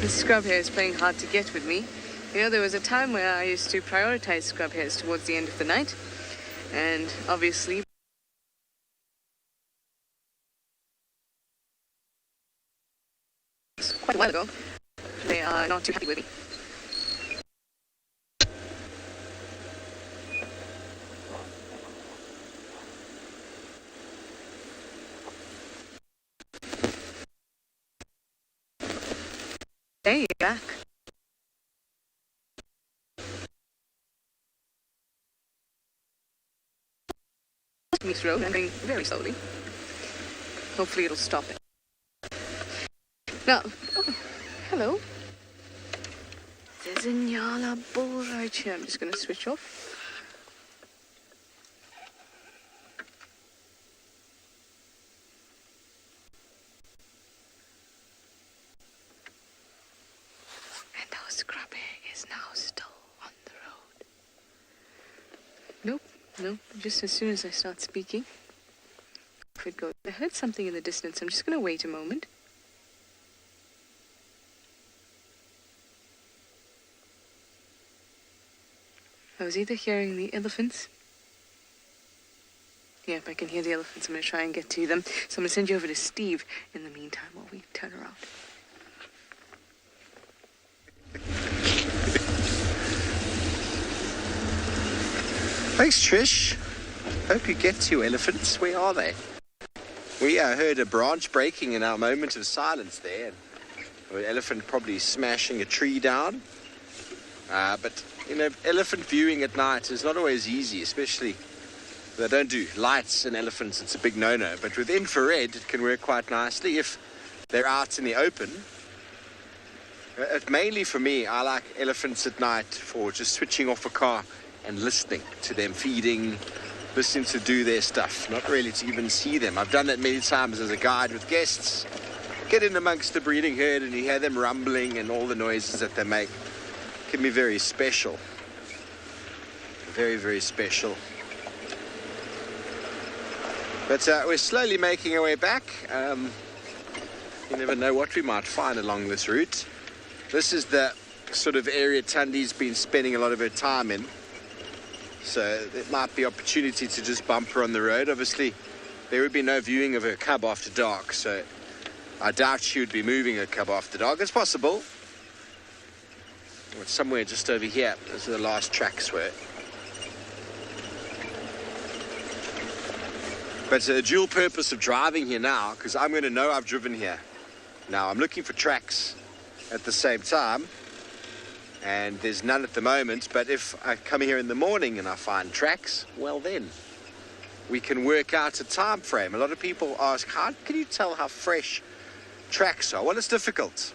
This scrub hair is playing hard to get with me. There was a time where I used to prioritize scrub hairs towards the end of the night. And obviously, quite a while ago, they are not too happy with me. There you're back. Me through, I'm going very slowly. Hopefully it'll stop it. Now, oh, hello. There's a Ngala bull right here. I'm just going to switch off. And our scrub hair is now still on the road. Nope. No, just as soon as I start speaking, could go. I heard something in the distance. I'm just going to wait a moment. I was either hearing the elephants, Yep, I can hear the elephants. I'm going to try and get to them. So I'm going to send you over to Steve in the meantime while we turn around. Thanks, Trish. Hope you get to your elephants. Where are they? We heard a branch breaking in our moment of silence there. An elephant probably smashing a tree down. But, you know, elephant viewing at night is not always easy, especially they don't do lights in elephants. It's a big no-no. But with infrared, it can work quite nicely if they're out in the open. Mainly for me, I like elephants at night for just switching off a car and listening to them feeding, listening to do their stuff, not really to even see them. I've done that many times as a guide with guests. Get in amongst the breeding herd and you hear them rumbling and all the noises that they make. It can be very special. Very, very special. But we're slowly making our way back. You never know what we might find along this route. This is the sort of area Tundi's been spending a lot of her time in. So there might be opportunity to just bump her on the road. Obviously, there would be no viewing of her cub after dark, so I doubt she would be moving her cub after dark. It's possible. It's somewhere just over here. Those are the last tracks were. But the dual purpose of driving here now, because I'm going to know I've driven here. Now, I'm looking for tracks at the same time, and there's none at the moment. But if I come here in the morning and I find tracks, well then, we can work out a time frame. A lot of people ask, how can you tell how fresh tracks are? Well, it's difficult.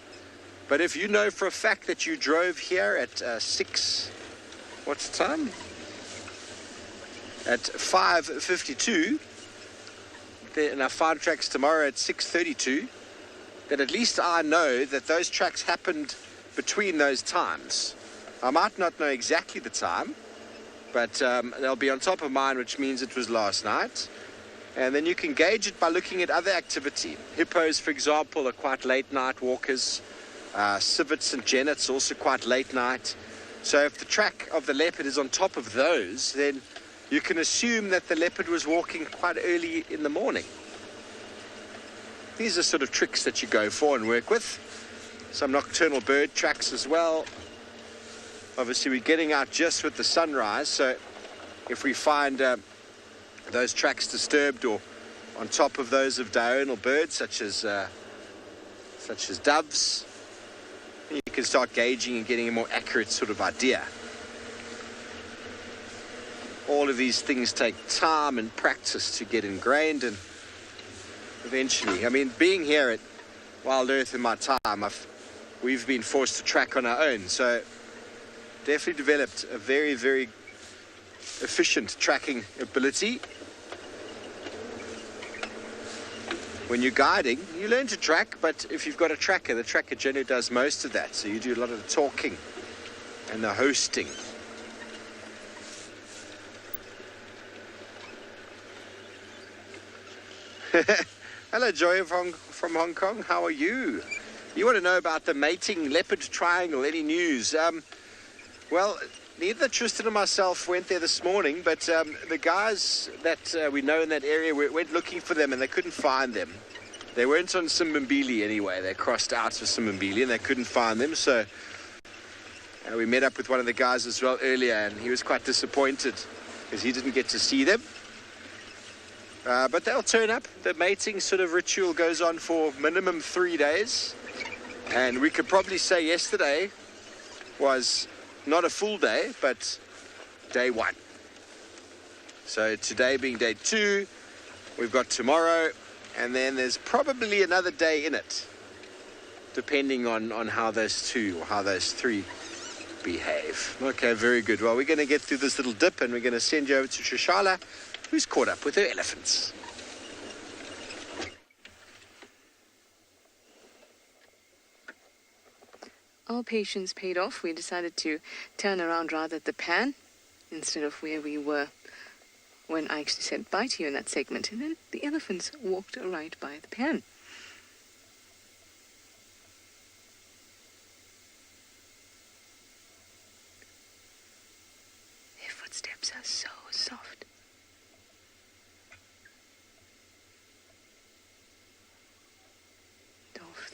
But if you know for a fact that you drove here at 6, what's the time? At 5:52, and I find tracks tomorrow at 6:32, then at least I know that those tracks happened between those times. I might not know exactly the time, but they'll be on top of mine, which means it was last night. And then you can gauge it by looking at other activity. Hippos, for example, are quite late night walkers. Civets and jennets also quite late night. So if the track of the leopard is on top of those, then you can assume that the leopard was walking quite early in the morning. These are sort of tricks that you go for and work with. Some nocturnal bird tracks as well. Obviously, we're getting out just with the sunrise, so if we find those tracks disturbed or on top of those of diurnal birds, such as doves, you can start gauging and getting a more accurate sort of idea. All of these things take time and practice to get ingrained, and eventually, I mean, being here at WildEarth in my time, we've been forced to track on our own, so definitely developed a very, very efficient tracking ability. When you're guiding, you learn to track, but if you've got a tracker, the tracker generally does most of that, so you do a lot of the talking and the hosting. Hello, Joy from Hong Kong. How are you? You want to know about the mating leopard triangle? Any news? Well, neither Tristan or myself went there this morning, but the guys that we know in that area went looking for them and they couldn't find them. They weren't on Simbambili anyway. They crossed out of Simbambili and they couldn't find them. So we met up with one of the guys as well earlier, and he was quite disappointed because he didn't get to see them. But they'll turn up. The mating sort of ritual goes on for minimum 3 days. And we could probably say yesterday was not a full day, but day 1. So today being day 2, we've got tomorrow, and then there's probably another day in it, depending on how those 2 or how those 3 behave. Okay, very good. Well, we're going to get through this little dip, and we're going to send you over to Trishala, who's caught up with her elephants. Our patience paid off. We decided to turn around rather at the pan instead of where we were when I actually said bye to you in that segment. And then the elephants walked right by the pan. Their footsteps are so soft.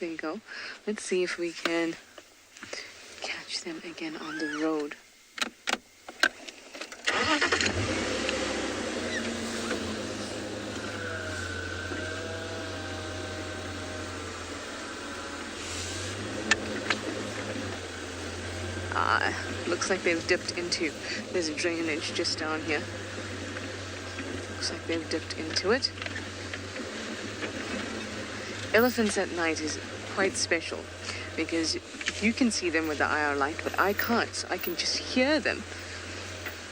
they go. Let's see if we can catch them again on the road. Looks like they've dipped into, there's a drainage just down here. Looks like they've dipped into it. Elephants at night is quite special because you can see them with the IR light, but I can't. So I can just hear them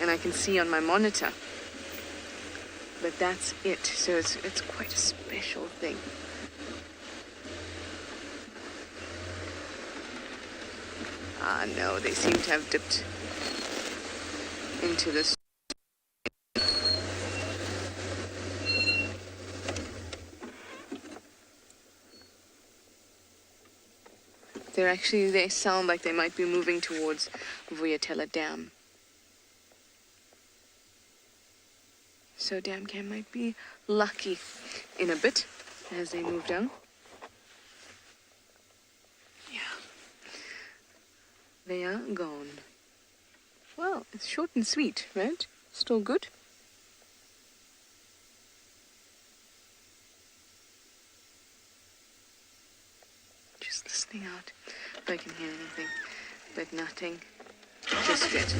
and I can see on my monitor. But that's it. So it's quite a special thing. No, they seem to have dipped into this. They sound like they might be moving towards Vuyatela Dam. So Dam Cam might be lucky in a bit as they move down. Yeah. They are gone. Well, it's short and sweet, right? Still good. Just listening out if I can hear anything, but nothing just yet.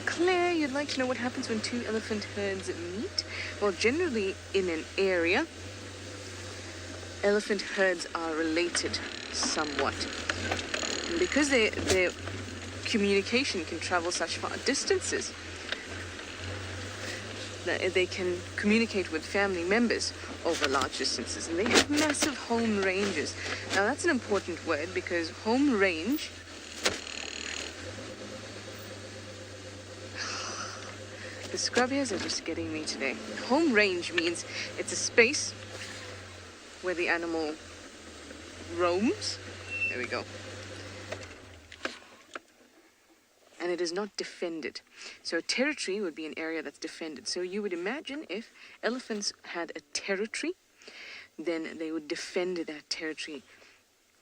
Claire, you'd like to know what happens when two elephant herds meet? Well, generally in an area, elephant herds are related somewhat. And because their communication can travel such far distances, they can communicate with family members over large distances, and they have massive home ranges. Now that's an important word because home range the scrub hairs are just getting me today. Home range means it's a space where the animal roams. There we go. And it is not defended. So a territory would be an area that's defended. So you would imagine if elephants had a territory, then they would defend that territory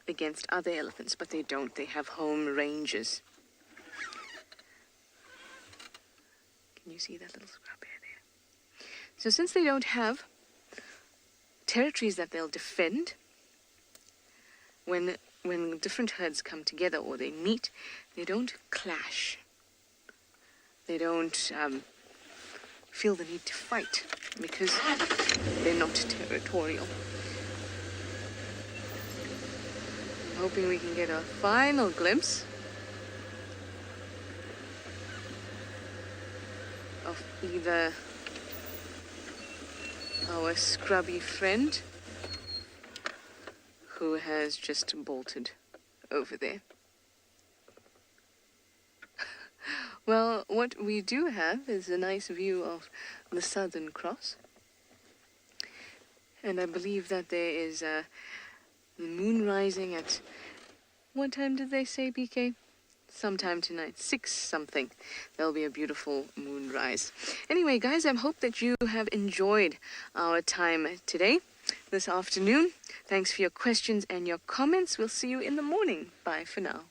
against other elephants, but they don't. They have home ranges. Can you see that little scrub hair there? So since they don't have territories that they'll defend, when different herds come together or they meet, they don't clash. They don't feel the need to fight because they're not territorial. I'm hoping we can get a final glimpse of either our scrubby friend who has just bolted over there. Well, what we do have is a nice view of the Southern Cross. And I believe that there is the moon rising at, what time did they say, BK? Sometime tonight, 6 something. There'll be a beautiful moonrise. Anyway, guys, I hope that you have enjoyed our time today, this afternoon. Thanks for your questions and your comments. We'll see you in the morning. Bye for now.